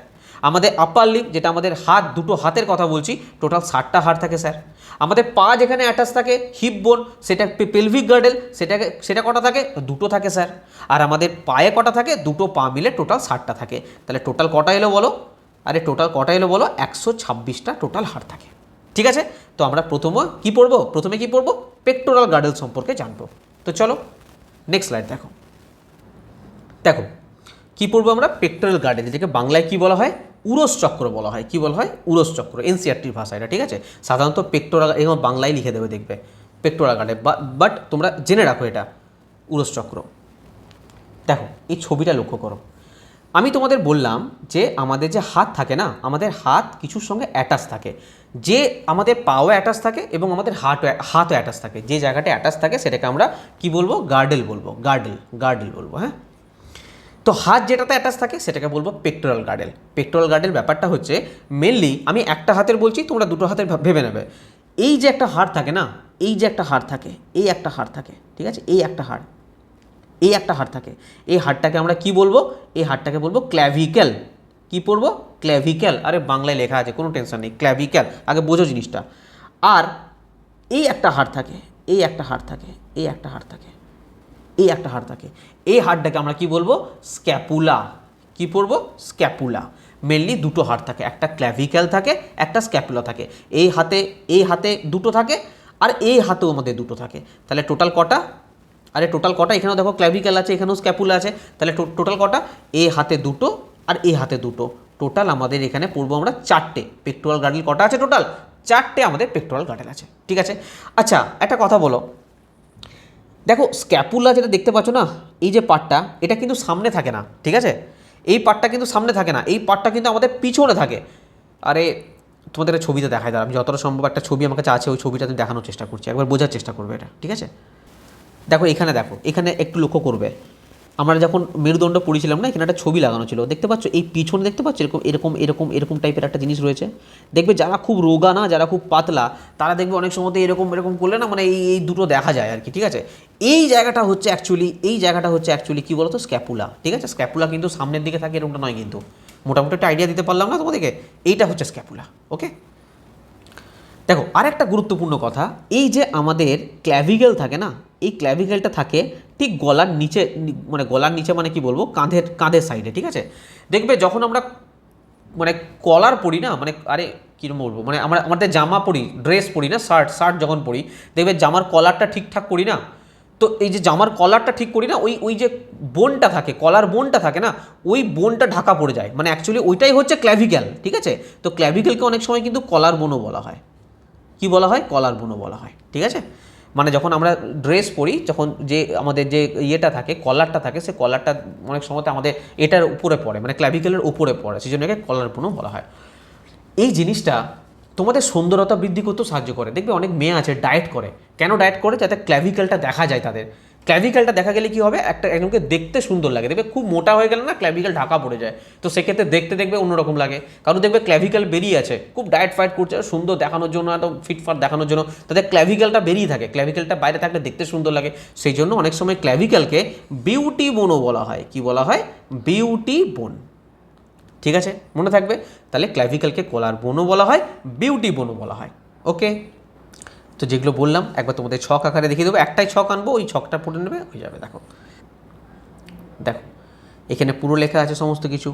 আমাদের আপার লিম্ব, যেটা আমাদের হাত, দুটো হাতের কথা বলছি, টোটাল 60টা হাড় থাকে স্যার। আমাদের পা যেখানে অ্যাটাচ থাকে, হিপ বোন, সেটা পেলভিক গার্ডেল, সেটা কটা থাকে? 2টো থাকে স্যার। আর আমাদের পায়ে কটা থাকে? 2টো পা মিলে টোটাল 60টা থাকে। তাহলে টোটাল কটা এলো বলো? 126টা টোটাল হাড় থাকে। ঠিক আছে, তো আমরা প্রথমে কি পড়বো? পেক্টোরাল গার্ডেল সম্পর্কে জানবো। তো চলো নেক্সট স্লাইড দেখো। কি পড়বো আমরা? পেক্টোরাল গার্ডেল, যেটাকে বাংলায় কি বলা হয়? উরস চক্র বলা হয়। কি বলা হয়? উরস চক্র, এনসিইআরটির ভাষা এটা। ঠিক আছে, সাধারণত পেক্টোরাল এবং বাংলায় লিখে দেবে, দেখবে পেক্টোরাল গার্ডেল, বাট তোমরা জেনে রাখো এটা উরস চক্র। দেখো এই ছবিটা লক্ষ্য করো। আমি তোমাদের বললাম যে আমাদের যে হাত থাকে না, আমাদের হাত কিছুর সঙ্গে অ্যাটাচ থাকে, যে আমাদের পাও অ্যাটাচ থাকে এবং আমাদের হাতও অ্যাটাচ থাকে। যে জায়গাটা অ্যাটাচ থাকে সেটাকে আমরা কি বলবো, গার্ডেল বলবো, গার্ডেল বলবো। হ্যাঁ, তো হাত যেটাতে অ্যাটাচ থাকে সেটাকে বলবো পেক্টোরাল গার্ডেল। পেক্টোরাল গার্ডেল ব্যাপারটা হচ্ছে মেনলি, আমি একটা হাতের বলছি, তোমরা দুটো হাতের ভেবে নেবে। এই যে একটা হাড় থাকে না, এই যে একটা হাড় থাকে, এই একটা হাড় থাকে, ঠিক আছে, এই একটা হাড় থাকে, এই হাড়টাকে আমরা কি বলবো, এই হাড়টাকে বলবো ক্ল্যাভিকেল। কি পড়বো, ক্ল্যাভিকেল। আরে বাংলায় লেখা আছে, কোনো টেনশন নেই, ক্ল্যাভিকেল, আগে বোঝো জিনিসটা। আর এই একটা হাড় থাকে, এই একটা হাড় থাকে, এই একটা হাড় থাকে, এই একটা হাড় থাকে, এই হাড়টাকে আমরা কি বলবো, স্ক্যাপুলা। কি পড়বো, স্ক্যাপুলা। মেনলি দুটো হাড় থাকে, একটা ক্ল্যাভিক্যাল থাকে, একটা স্ক্যাপুলা থাকে। এই হাতে দুটো থাকে, আর এই হাতেও আমাদের দুটো থাকে। তাহলে টোটাল কটা, আরে টোটাল কটা, এখানেও দেখো ক্ল্যাভিক্যাল আছে, এখানেও স্ক্যাপুলা আছে, তাহলে টোটাল কটা, এই হাতে দুটো আর এই হাতে দুটো, টোটাল আমাদের এখানে পড়বো আমরা চারটে। পেক্টোরাল গার্ডেল কটা আছে টোটাল, চারটে আমাদের পেক্টোরাল গার্ডেল আছে, ঠিক আছে। আচ্ছা একটা কথা বলো, দেখো স্ক্যাপুলা যেটা দেখতে পাচ্ছ না, এই যে পার্টটা, এটা কিন্তু সামনে থাকে না, ঠিক আছে, এই পার্টটা কিন্তু সামনে থাকে না, এই পার্টটা কিন্তু আমাদের পিছনে থাকে। আরে তোমাদের ছবিতে দেখায়, দাঁড়া, আমি যতটা সম্ভব একটা ছবি আমার কাছে আছে, ওই ছবিটাতে দেখানোর চেষ্টা করছি, একবার বোঝার চেষ্টা করবে এটা, ঠিক আছে। দেখো এখানে একটু লক্ষ্য করবে, আমরা যখন মেরুদণ্ড পড়েছিলাম না, এখানে একটা ছবি লাগানো ছিল, দেখতে পাচ্ছ, এই পিছনে দেখতে পাচ্ছ এরকম টাইপের একটা জিনিস রয়েছে। দেখবে যারা খুব রোগা না, যারা খুব পাতলা, তারা দেখবে অনেক সময় এরকম করলে না, মানে এই দুটো দেখা যায় আর কি, ঠিক আছে। এই জায়গাটা হচ্ছে অ্যাকচুয়ালি কী বলতো, স্ক্যাপুলা, ঠিক আছে। স্ক্যাপুলা কিন্তু সামনের দিকে থাকে, এরকমটা নয় কিন্তু, মোটামুটি একটা আইডিয়া দিতে পারলাম না তোমাদেরকে, এইটা হচ্ছে স্ক্যাপুলা, ওকে। দেখো আরেকটা গুরুত্বপূর্ণ কথা, এই যে আমাদের ক্ল্যাভিকেল থাকে না, এই ক্ল্যাভিকেলটা থাকে ঠিক গলার নিচে, মানে কি বলবো, কাঁধের সাইডে, ঠিক আছে। দেখবে যখন আমরা মানে কলার পরি না, মানে আরে কীরকম বলবো, মানে আমাদের জামা পরি, ড্রেস পরি না, শার্ট যখন পরি, দেখবে জামার কলারটা ঠিকঠাক করি না, তো এই যে জামার কলারটা ঠিক করি না, ওই যে বোনটা থাকে, কলার বোনটা থাকে না, ওই বোনটা ঢাকা পড়ে যায়, মানে অ্যাকচুয়ালি ওইটাই হচ্ছে ক্ল্যাভিকেল, ঠিক আছে। তো ক্ল্যাভিকেলকে অনেক সময় কিন্তু কলার বোনও বলা হয়। কি বলা হয়, কলার বোনও বলা হয়, ঠিক আছে। মানে যখন আমরা ড্রেস পরি, যখন যে আমাদের যে ইয়েটা থাকে, কলারটা থাকে, সে কলারটা অনেক সময় আমাদের এটার উপরে পড়ে, মানে ক্ল্যাভিকেলের উপরে পড়ে, সেই জন্য একে কলার বোনও বলা হয়। এই জিনিসটা তোমাদের সুন্দরতা বৃদ্ধি করতেও সাহায্য করে। দেখবে অনেক মেয়ে আছে ডায়েট করে, কেন ডায়েট করে, যাতে ক্ল্যাভিকেলটা দেখা যায় তাদের। ক্ল্যাভিকেলটা দেখা গেলে কি হবে, একজনকে দেখতে সুন্দর লাগে। দেখবে খুব মোটা হয়ে গেলে না, ক্ল্যাভিকেল ঢাকা পড়ে যায়, তো সেক্ষেত্রে দেখবে অন্যরকম লাগে। কারণ দেখবে ক্ল্যাভিকেল বেরিয়ে আছে, খুব ডায়েট ফাইট করছে, সুন্দর দেখানোর জন্য, এত ফিটফাট দেখানোর জন্য তাদের ক্ল্যাভিকেলটা বেরিয়ে থাকে, ক্ল্যাভিকেলটা বাইরে থাকলে দেখতে সুন্দর লাগে। সেই জন্য অনেক সময় ক্ল্যাভিকেলকে বিউটি বোনও বলা হয়। কি বলা হয়, বিউটি বোন, ঠিক আছে, মনে থাকবে। তাহলে ক্ল্যাভিকেলকে কলার বোনও বলা হয়, বিউটি বোনও বলা হয়, ওকে। তো যেগুলো বললাম একবার তোমাদের ছক আকারে দেখিয়ে দেবো, একটাই ছক আনবো, ওই ছকটা পড়ে নেবে, হয়ে যাবে। দেখো এখানে পুরো লেখা আছে সমস্ত কিছু।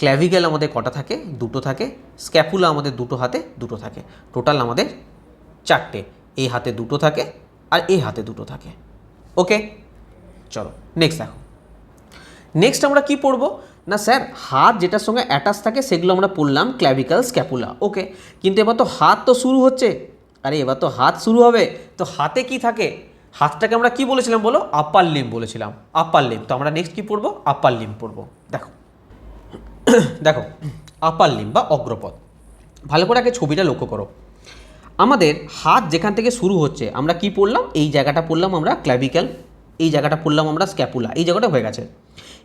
ক্ল্যাভিকেল আমাদের কটা থাকে, দুটো থাকে। স্ক্যাপুলা আমাদের দুটো হাতে দুটো থাকে, টোটাল আমাদের চারটে। এই হাতে দুটো থাকে আর এই হাতে দুটো থাকে, ওকে। চলো নেক্সট দেখো, নেক্সট আমরা কি পড়বো না স্যার, হাত যেটার সঙ্গে অ্যাটাচ থাকে সেগুলো আমরা পড়লাম ক্ল্যাভিকেল, স্ক্যাপুলা, ওকে। কিন্তু এবার তো হাত তো শুরু হচ্ছে, আরে এবার তো হাত শুরু হবে, তো হাতে কি থাকে, হাতটাকে আমরা কি বলেছিলাম বলো, আপার লিম্ব বলেছিলাম, আপার লিম্ব। তো আমরা নেক্সট কি পড়বো, আপার লিম্ব পড়বো। দেখো আপার লিম্ব বা অগ্রপদ, ভালো করে আগে ছবিটা লক্ষ্য করো। আমাদের হাত যেখান থেকে শুরু হচ্ছে, আমরা কি পড়লাম, এই জায়গাটা পড়লাম আমরা ক্ল্যাভিকেল, এই জায়গাটা পড়লাম আমরা স্ক্যাপুলা, এই জায়গাটা হয়ে গেছে।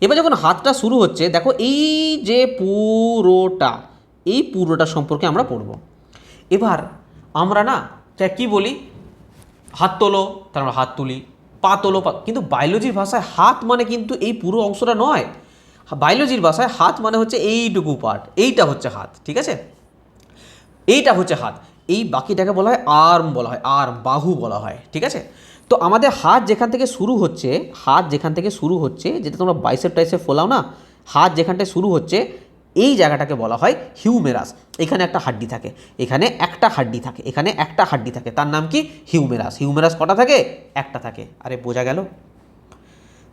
এবার যখন হাতটা শুরু হচ্ছে, দেখো এই যে পুরোটা সম্পর্কে আমরা পড়ব। এবার আমরা না কি বলি, হাত তোলো, তার আমরা হাত তুলি, পা তোলো, কিন্তু বায়োলজির ভাষায় হাত মানে কিন্তু এই পুরো অংশটা নয়। বায়োলজির ভাষায় হাত মানে হচ্ছে এইটুকু পার্ট, এইটা হচ্ছে হাত, ঠিক আছে, এইটা হচ্ছে হাত। এই বাকিটাকে বলা হয় আর্ম, বাহু বলা হয়, ঠিক আছে। তো আমাদের হাত যেখান থেকে শুরু হচ্ছে, যেটা তোমরা বাইসেপ টাইসেপ ফোলাও না, হাত যেখানটায় শুরু হচ্ছে, এই জায়গাটাকে বলা হয় হিউমেরাস। এখানে একটা হাড্ডি থাকে, এখানে একটা হাড্ডি থাকে, তার নাম কি, হিউমেরাস। হিউমেরাস কটা থাকে, একটা থাকে। আরে বোঝা গেল।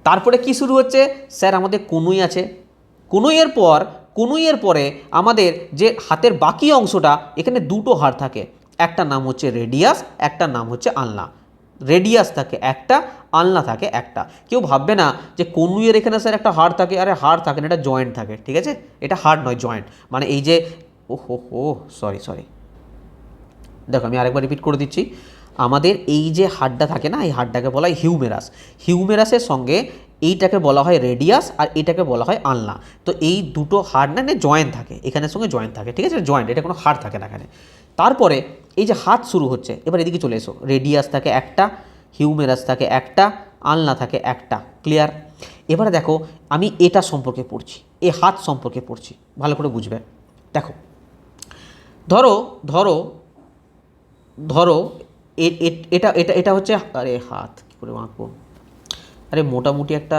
তারপরে কি শুরু হচ্ছে, স্যার আমাদের কনুই আছে, কনুইয়ের পরে আমাদের যে হাতের বাকি অংশটা, এখানে দুটো হাড় থাকে, একটা নাম হচ্ছে রেডিয়াস, একটা নাম হচ্ছে আলনা। রেডিয়াস থাকে একটা, আলনা থাকে একটা। কেউ ভাববে না যে কনুইয়ের এখানে স্যার একটা হাড় থাকে, আরে হাড় থাকে না, এটা জয়েন্ট থাকে, ঠিক আছে? এটা হাড় নয়, জয়েন্ট। মানে এই যে ও সরি দেখো আমি আরেকবার রিপিট করে দিচ্ছি। আমাদের এই যে হাড়টা থাকে না, এই হাড়টাকে বলা হয় হিউমেরাস। হিউমেরাসের সঙ্গে এইটাকে বলা হয় রেডিয়াস, আর এটাকে বলা হয় আলনা। তো এই দুটো হাড় না জয়েন্ট থাকে, এখানের সঙ্গে জয়েন্ট থাকে, ঠিক আছে? জয়েন্ট, এটা কোনো হাড় থাকে না এখানে। তারপরে এই যে হাত শুরু হচ্ছে, এবার এদিকে চলে এসো। রেডিয়াস থাকে একটা, হিউমেরাস থাকে একটা, আলনা থাকে একটা। ক্লিয়ার? এবারে দেখো আমি এটা সম্পর্কে পড়ছি, এই হাত সম্পর্কে পড়ছি, ভালো করে বুঝবে। দেখো ধরো ধরো ধরো এটা এটা এটা হচ্ছে, আরে হাত কী করে আঁকবো, আরে মোটামুটি একটা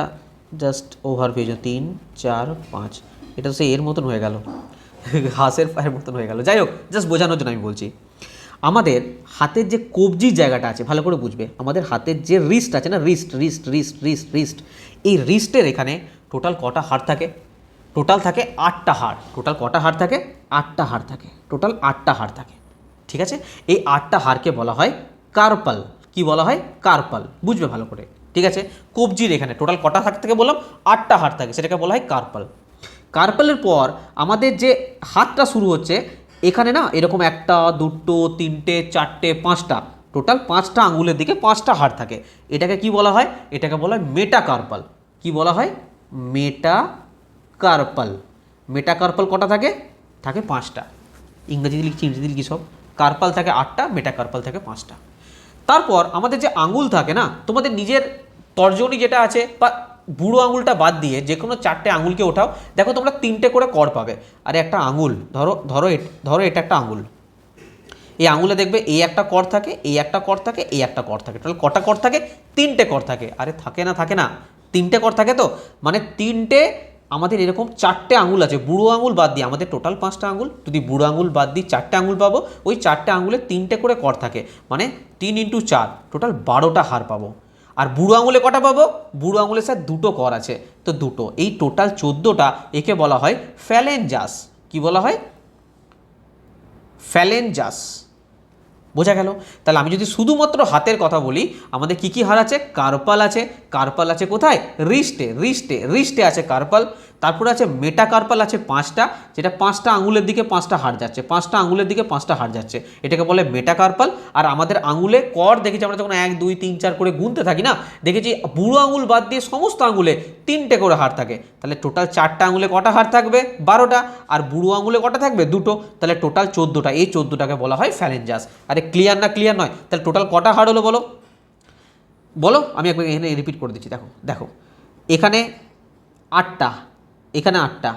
জাস্ট ওভার পেজ 3 4 5, এটা তো সেই এর মতন হয়ে গেল, হাঁসের পায়ের মতন হয়ে গেল। যাই হোক, জাস্ট বোঝানোর জন্য আমি বলছি। আমাদের হাতের যে কবজির জায়গাটা আছে, ভালো করে বুঝবে, আমাদের হাতের যে রিস্ট আছে না, রিস্ট, এই রিস্টের এখানে টোটাল কটা হাড় থাকে? টোটাল থাকে 8টা হাড়। টোটাল কটা হাড় থাকে? 8টা হাড় থাকে, টোটাল 8টা হাড় থাকে, ঠিক আছে? এই 8টা হাড়কে বলা হয় কার্পাল। কি বলা হয়? কার্পাল। বুঝবে ভালো করে, ঠিক আছে? কবজির এখানে টোটাল কটা হাড় থেকে বললাম? 8টা হাড় থাকে, সেটাকে বলা হয় কার্পাল। কার্পালের পর আমাদের যে হাতটা শুরু হচ্ছে, এখানে না এরকম 1টা 2টো 3টে 4টে 5টা, টোটাল 5টা আঙুলের দিকে 5টা হাড় থাকে। এটাকে কি বলা হয়? এটাকে বলা হয় মেটাকার্পাল। কি বলা হয়? মেটাকার্পাল। মেটাকার্পাল কটা থাকে? থাকে 5টা। ইংরেজিতে লিখছি, ইংরেজিতে লিখি সব। কার্পাল থাকে 8টা, মেটাকার্পাল থাকে 5টা। তারপর আমাদের যে আঙুল থাকে না, তোমাদের নিজের তর্জনী যেটা আছে, বা বুড়ো আঙুলটা বাদ দিয়ে যে কোনো 4টে আঙুলকে ওঠাও, দেখো তোমরা 3টে করে কর পাবে। আরে একটা আঙুল ধরো, ধরো এটা একটা আঙুল, এই আঙুলে দেখবে এই একটা কর থাকে, এই একটা কর থাকে, এই একটা কর থাকে। টোটাল কটা কর থাকে? 3টে কর থাকে। আরে থাকে না 3টে কর থাকে। তো মানে 3টে, আমাদের এরকম 4টে আঙুল আছে, বুড়ো আঙুল বাদ দিয়ে আমাদের টোটাল 5টা আঙুল। যদি বুড়ো আঙুল বাদ দিই 4টে আঙুল পাবো। ওই 4টে আঙুলে 3টে করে কর থাকে, মানে 3 × 4 টোটাল 12টা হাড় পাবো। আর বুড়ো আঙুলে কটা পাবো? বুড়ো আঙুলে স্যার 2টো কর আছে, তো 2টো। এই টোটাল 14টা, একে বলা হয় ফ্যালেঞ্জাস। কি বলা হয়? ফ্যালেঞ্জাস। বোঝা গেল? তাহলে আমি যদি শুধুমাত্র হাতের কথা বলি, আমাদের কি কি হাড় আছে? কার্পাল আছে। কার্পাল আছে কোথায়? রিস্টে আছে কার্পাল। তারপরে আছে মেটাকার্পাল আছে 5টা, যেটা 5টা আঙুলের দিকে 5টা হাড় যাচ্ছে, 5টা আঙুলের দিকে 5টা হাড় যাচ্ছে, এটাকে বলে মেটাকার্পাল। আর আমাদের আঙুলে কর দেখেছি আমরা যখন 1 2 3 4 করে গুনতে থাকি না, দেখেছি বুড়ো আঙুল বাদ দিয়ে সমস্ত আঙুলে 3টে করে হাড় থাকে। তাহলে টোটাল 4টা আঙুলে কটা হাড় থাকবে? 12টা। আর বুড়ো আঙুলে কটা থাকবে? 2টো। তাহলে টোটাল 14টা। এই 14টাকে বলা হয় ফ্যালেঞ্জাস। আরে ক্লিয়ার না? ক্লিয়ার নয়? তাহলে টোটাল কটা হাড় হলো বলো? বলো, আমি একবার এখানে রিপিট করে দিচ্ছি। দেখো দেখো, এখানে 8টা, এখানে 8টা,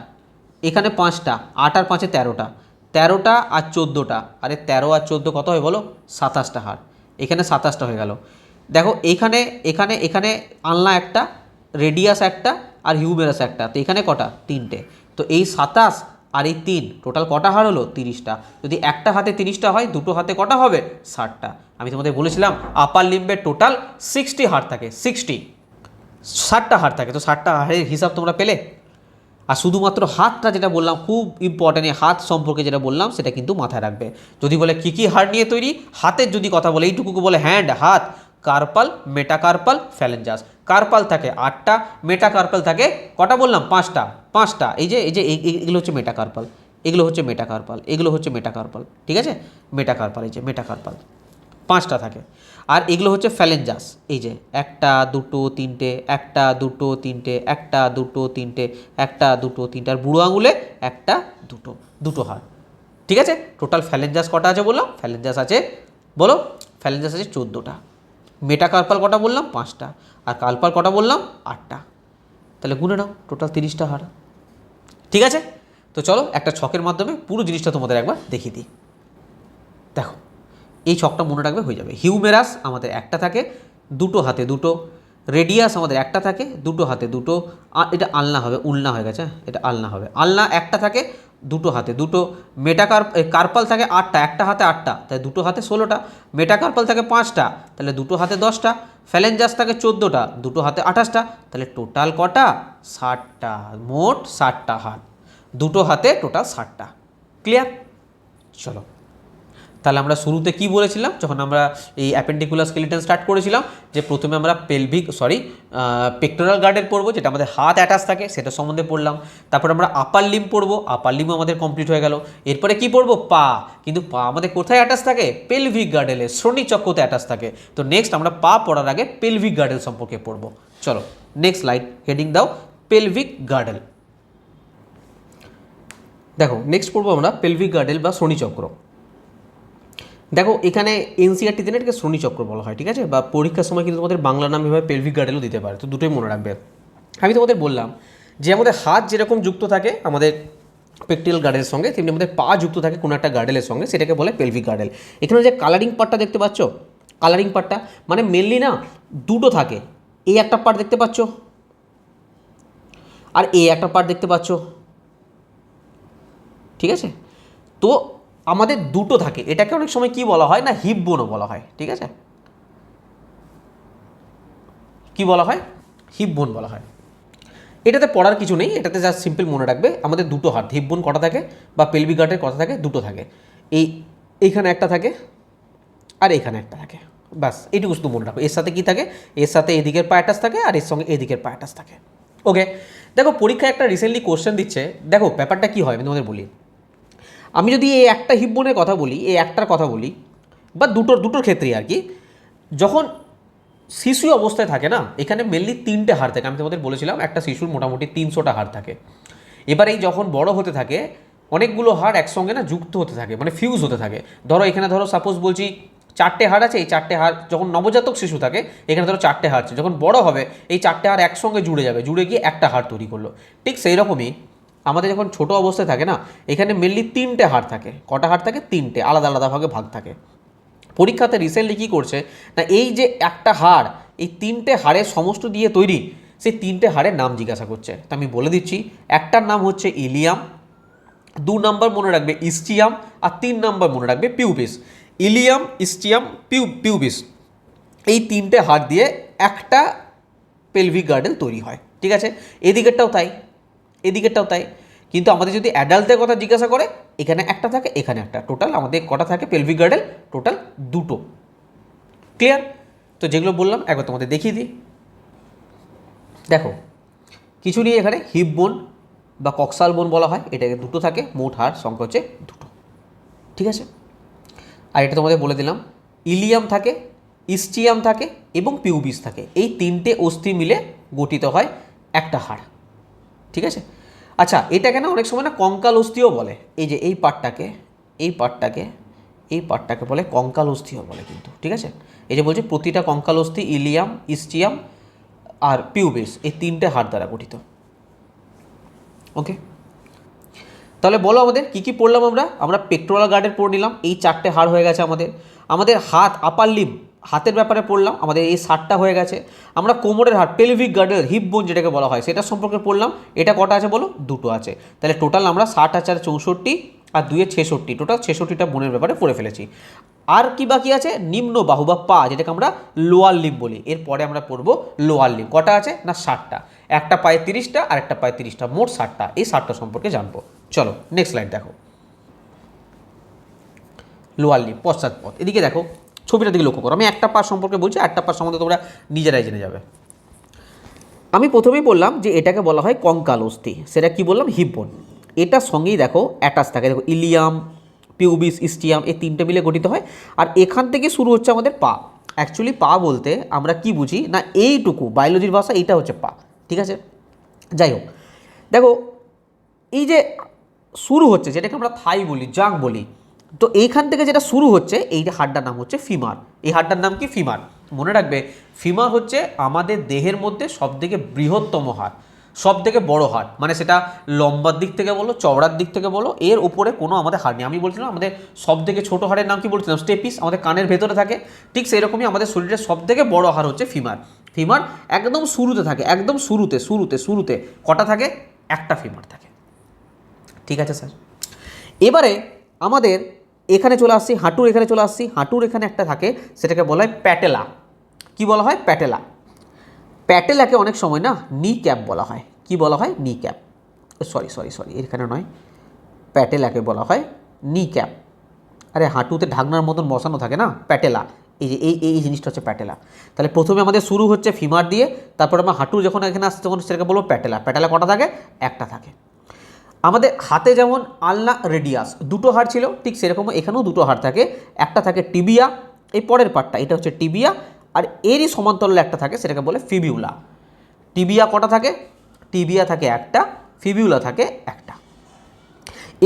এখানে 5টা, 8 আর 5-এ 13টা, 13টা আর 14টা, আরে 13 আর 14 কত হয় বলো? 27টা হাড়। এখানে 27টা হয়ে গেল। দেখো এইখানে এখানে এখানে আলনা একটা, রেডিয়াস একটা, আর হিউমেরাস একটা, তো এখানে কটা? 3টে। তো এই 27 আর এই 3 টোটাল কটা হাড় হলো? 30টা। যদি একটা হাতে 30টা হয়, দুটো হাতে কটা হবে? 60টা। আমি তোমাদের বলেছিলাম আপার লিম্বের টোটাল 60 হাড় থাকে, 60টা হাড় থাকে। তো 60টা হাড়ের হিসাব তোমরা পেলে? আর শুধুমাত্র হাতটা যেটা বললাম খুব ইম্পর্টেন্ট, এই হাত সম্পর্কে যেটা বললাম সেটা কিন্তু মাথায় রাখবে। যদি বলে কী কী হাড় নিয়ে তৈরি, হাতের যদি কথা বলে এইটুকুকে বলে হ্যান্ড, হাত, কার্পাল, মেটাকার্পাল, ফ্যালেঞ্জাস। কার্পাল থাকে 8টা, মেটাকার্পাল থাকে কটা বললাম? 5টা। এগুলো হচ্ছে মেটাকার্পাল, এগুলো হচ্ছে মেটাকার্পাল, এগুলো হচ্ছে মেটাকার্পাল, ঠিক আছে? মেটাকার্পাল, এই যে মেটাকার্পাল 5টা থাকে। আর এগুলো হচ্ছে ফ্যালেঞ্জাস, এই যে 1টা 2টো 3টে, 1টা 2টো 3টে, 1টা 2টো 3টে, 1টা 2টো 3টে, আর বুড়ো আঙুলে 1টা 2টো হাড়, ঠিক আছে? টোটাল ফ্যালেঞ্জাস কটা আছে বললাম? ফ্যালেঞ্জাস আছে, বলো, ফ্যালেঞ্জাস আছে 14টা। মেটাকার্পাল কটা বললাম? 5টা। আর কার্পাল কটা বললাম? 8টা। তাহলে গুনে নাও, টোটাল 30টা হাড়, ঠিক আছে? তো চলো একটা ছকের মাধ্যমে পুরো জিনিসটা তোমাদের একবার দেখিয়ে দিই। দেখো, এই ছকটা মনে রাখবে, হয়ে যাবে। হিউমেরাস আমাদের একটা থাকে, 2টো হাতে 2টো। রেডিয়াস আমাদের একটা থাকে, 2টো হাতে 2টো। এটা আলনা হবে, উলনা হয়ে গেছে, এটা আলনা হবে। আলনা একটা থাকে, 2টো হাতে 2টো। কার্পাল থাকে 8টা, একটা হাতে 8টা, তাই 2টো হাতে 16টা। মেটাকার্পাল থাকে 5টা, তাহলে 2টো হাতে 10টা। ফ্যালেঞ্জাস থাকে 14টা, 2টো হাতে 28টা। তাহলে টোটাল কটা? 60টা। মোট 60টা হাত, 2টো হাতে টোটাল 60টা। ক্লিয়ার? চলো তাহলে আমরা শুরুতে কি বলেছিলাম যখন আমরা এই অ্যাপেন্ডিকুলার স্কেলিটন স্টার্ট করেছিলাম, যে প্রথমে আমরা পেক্টোরাল গার্ডেল পড়বো, যেটা আমাদের হাত অ্যাটাচ থাকে সেটা সম্বন্ধে পড়লাম। তারপর আমরা আপার লিম্ব পড়বো, আপার লিম্ব আমাদের কমপ্লিট হয়ে গেল। এরপরে কি পড়বো? পা। কিন্তু পা আমাদের কোথায় অ্যাটাচ থাকে? পেলভিক গার্ডেলে, শ্রোণী চক্রতে অ্যাটাচ থাকে। তো নেক্সট আমরা পা পড়ার আগে পেলভিক গার্ডেল সম্পর্কে পড়বো। চলো নেক্সট স্লাইড, হেডিং দাও পেলভিক গার্ডেল। দেখো নেক্সট পড়বো আমরা পেলভিক গার্ডেল বা শ্রোণীচক্র। দেখো এখানে এনসিআরটিতে না এটাকে শ্রোণীচক্র বলা হয়, ঠিক আছে, বা পরীক্ষার সময় কিন্তু তোমাদের বাংলা নাম এভাবে পেলভিক গার্ডেলও দিতে পারে, তো দুটোই মনে রাখবে। আমি তোমাদের বললাম যে আমাদের হাত যেরকম যুক্ত থাকে আমাদের পেক্টোরাল গার্ডেলের সঙ্গে, তেমনি আমাদের পা যুক্ত থাকে কোনো একটা গার্ডেলের সঙ্গে, সেটাকে বলে পেলভিক গার্ডেল। এখানে যে কালারিং পার্টটা দেখতে পাচ্ছ, কালারিং পার্টটা মানে মেনলি না দুটো থাকে, এই একটা পার্ট দেখতে পাচ্ছ আর এই একটা পার্ট দেখতে পাচ্ছ, ঠিক আছে। তো আমাদের দুটো থাকে, এটাকে অনেক সময় কি বলা হয় না হিপ বোনও বলা হয়, ঠিক আছে। কি বলা হয়? হিপ বোন বলা হয়। এটাতে পড়ার কিছু নেই, এটাতে জাস্ট সিম্পল মনে রাখবে আমাদের দুটো হাত, হিপ বোন কটা থাকে বা পেলভিক গার্ডের কটা থাকে? দুটো থাকে। এইখানে একটা থাকে আর এখানে একটা থাকে, বাস এইটুকু শুধু মনে রাখো। এর সাথে কি থাকে? এর সাথে এদিকের পা অ্যাটাচ থাকে আর এর সঙ্গে এদিকের পা অ্যাটাচ থাকে। ওকে, দেখো পরীক্ষায় একটা রিসেন্টলি কোশ্চেন দিচ্ছে, দেখো ব্যাপারটা কী হয় আমি তোমাদের বলি। আমি যদি এই একটা হিপ বোনের কথা বলি, এই একটার কথা বলি, বা দুটোর ক্ষেত্রেই আর কি, যখন শিশু অবস্থায় থাকে না, এখানে মেনলি 3টে হাড় থাকে। আমি তোমাদের বলেছিলাম একটা শিশুর মোটামুটি 300টা হাড় থাকে। এবার এই যখন বড় হতে থাকে অনেকগুলো হাড় একসঙ্গে না যুক্ত হতে থাকে, মানে ফিউজ হতে থাকে। ধরো সাপোজ বলছি 4টে হাড় আছে, এই 4টে হাড় যখন নবজাতক শিশু থাকে এখানে ধরো 4টে হাড় আছে, যখন বড় হবে এই 4টে হাড় একসঙ্গে জুড়ে যাবে, জুড়ে গিয়ে একটা হাড় তৈরি করলো। ঠিক সেই রকমই আমাদের যখন ছোট অবস্থায় থাকে না, এখানে মেনলি 3টে হাড় থাকে। কটা হাড় থাকে? 3টে, আলাদা আলাদাভাবে ভাগ থাকে। পরীক্ষাতে রিসেন্টলি কী করছে না, এই যে একটা হাড়, এই 3টে হাড়ের সমষ্টি দিয়ে তৈরি, সেই 3টে হাড়ের নাম জিজ্ঞাসা করছে। তো আমি বলে দিচ্ছি, একটার নাম হচ্ছে ইলিয়াম, 2 নম্বর মনে রাখবে ইস্টিয়াম, আর 3 নম্বর মনে রাখবে পিউবিস। ইলিয়াম, ইস্টিয়াম, পিউবিস, এই 3টে হাড় দিয়ে একটা পেলভিক গার্ডেল তৈরি হয়, ঠিক আছে। এদিকেরটাও তাই, এদিকেরটাও তাই। কিন্তু আমাদের যদি অ্যাডাল্টদের কথা জিজ্ঞাসা করে, এখানে একটা থাকে, এখানে একটা, টোটাল আমাদের কটা থাকে পেলভিক গার্ডেল? টোটাল 2টো। ক্লিয়ার? তো যেগুলো বললাম একবার তোমাদের দেখিয়ে দিই। দেখো কিছু নিয়ে এখানে হিপ বোন বা কক্সাল বোন বলা হয়, এটাকে 2টো থাকে, মোট হাড় সংখ্যা হচ্ছে 2টো, ঠিক আছে। আর এটা তোমাদের বলে দিলাম, ইলিয়াম থাকে, ইস্টিয়াম থাকে এবং পিউবিস থাকে, এই 3টে অস্থি মিলে গঠিত হয় একটা হাড়, ঠিক আছে। আচ্ছা, এটাকে না অনেক সময় না কঙ্কাল অস্থিও বলে। এই যে এই পার্টটাকে বলে কঙ্কাল অস্থিও বলে কিন্তু, ঠিক আছে। এই যে বলছে প্রতিটা কঙ্কাল অস্থি ইলিয়াম, ইস্টিয়াম আর পিউবিস এই 3টে হাড় দ্বারা গঠিত। ওকে, তাহলে বলো আমাদের কী কী পড়লাম আমরা পেক্টোরাল গার্ডের পড়ে নিলাম, এই 4টে হাড় হয়ে গেছে আমাদের হাত, আপার লিম্ব, হাতের ব্যাপারে পড়লাম, আমাদের এই 7টা হয়ে গেছে। আমরা কোমরের হাড়, পেলভিক গার্ডেল, হিপ বোন যেটাকে বলা হয় সেটা সম্পর্কে পড়লাম, এটা কটা আছে বলো? 2টো আছে। তাহলে টোটাল আমরা 60 আর 64 আর 2 66, টোটাল 66টা বোনের ব্যাপারে পড়ে ফেলেছি। আর কি বাকি আছে? নিম্ন বাহু বা পা, যেটাকে আমরা লোয়ার লিম্ব বলি। এরপরে আমরা পড়বো লোয়ার লিম্ব। কটা আছে না? 60টা। একটা পায়ে 30টা আর একটা পায়ে 30টা, মোট 60টা। এই 60টা সম্পর্কে জানবো। চলো নেক্সট স্লাইড দেখো। লোয়ার লিম্ব, পশ্চাৎপদ। এদিকে দেখো, ছবিটার দিকে লক্ষ্য করো। আমি একটা পা সম্পর্কে বলছি, একটা পা সম্বন্ধে তোমরা নিজেরাই জেনে যাবে। আমি প্রথমেই বললাম যে এটাকে বলা হয় কঙ্কাল অস্থি, সেটা কি বললাম? হিপ বোন। এটার সঙ্গেই দেখো অ্যাটাচ থাকে, দেখো ইলিয়াম, পিউবিস, ইস্টিয়াম, এই 3টে মিলে গঠিত হয়। আর এখান থেকে শুরু হচ্ছে আমাদের পা। অ্যাকচুয়ালি পা বলতে আমরা কি বুঝি না, এইটুকু বায়োলজির ভাষা, এইটা হচ্ছে পা, ঠিক আছে। যাই হোক, দেখো এই যে শুরু হচ্ছে, যেটাকে আমরা থাই বলি, জাং বলি, তো এইখান থেকে যেটা শুরু হচ্ছে, এই হাড়টার নাম হচ্ছে ফিমার। এই হাড়টার নাম কি? ফিমার। মনে রাখবে, ফিমার হচ্ছে আমাদের দেহের মধ্যে সবথেকে বৃহত্তম হাড়, সবথেকে বড় হাড়, মানে সেটা লম্বার দিক থেকে বলো, চওড়ার দিক থেকে বলো, এর উপরে কোনো আমাদের হাড় নেই। আমি বলছিলাম আমাদের সবথেকে ছোটো হাড়ের নাম কি বলছিলাম? স্টেপিস, আমাদের কানের ভেতরে থাকে। ঠিক সেই রকমই আমাদের শরীরের সবথেকে বড় হাড় হচ্ছে ফিমার। ফিমার একদম শুরুতে থাকে, একদম শুরুতে কটা থাকে? একটা ফিমার থাকে, ঠিক আছে স্যার। এবারে আমাদের এখানে চলে আসছি, হাঁটুর এখানে চলে আসছি। হাঁটুর এখানে একটা থাকে, সেটাকে বলা হয় প্যাটেলা। কি বলা হয়? প্যাটেলা। প্যাটেলাকে অনেক সময় না নি ক্যাপ বলা হয়। কি বলা হয়? নি ক্যাপ। সরি, এখানে নয়, প্যাটেলাকে বলা হয় নি ক্যাপ। আরে হাঁটুতে ঢাকনার মতন বসানো থাকে না, প্যাটেলা, এই যে এই জিনিসটা হচ্ছে প্যাটেলা। তাহলে প্রথমে আমাদের শুরু হচ্ছে ফিমার দিয়ে, তারপর আমরা হাঁটু যখন এখানে আসছে তখন সেটাকে বলবো প্যাটেলা। প্যাটেলা কটা থাকে? একটা থাকে। আমাদের হাতে যেমন আলনা রেডিয়াস দুটো হাড় ছিল, ঠিক সেরকম এখানেও দুটো হাড় থাকে। একটা থাকে টিবিয়া, এই পরের পার্টটা এটা হচ্ছে টিবিয়া, আর এরই সমান্তরালে একটা থাকে, সেটাকে বলে ফিবিউলা। টিবিয়া কটা থাকে? টিবিয়া থাকে একটা, ফিবিউলা থাকে একটা।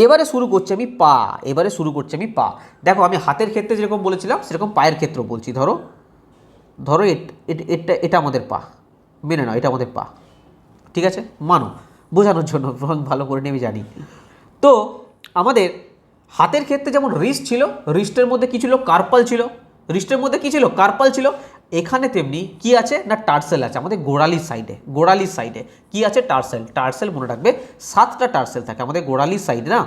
এবারে শুরু করছি আমি পা। এবারে শুরু করছি আমি পা। দেখো আমি হাতের ক্ষেত্রে যেরকম বলেছিলাম সেরকম পায়ের ক্ষেত্রেও বলছি। ধরো ধরো এটা এটা আমাদের পা, মেনে নাও এটা আমাদের পা, ঠিক আছে, মানো, বোঝানোর জন্য ভালো করে নিয়ে আমি জানি। তো আমাদের হাতের ক্ষেত্রে যেমন রিস্ট ছিল, রিস্টের মধ্যে কী ছিল? কার্পাল ছিল। রিস্টের মধ্যে কী ছিল? কার্পাল ছিল। এখানে তেমনি কি আছে না টার্সেল আছে আমাদের গোড়ালির সাইডে। গোড়ালির সাইডে কি আছে? টার্সেল। টার্সেল মনে রাখবে 7টা টার্সেল থাকে আমাদের গোড়ালির সাইডে না,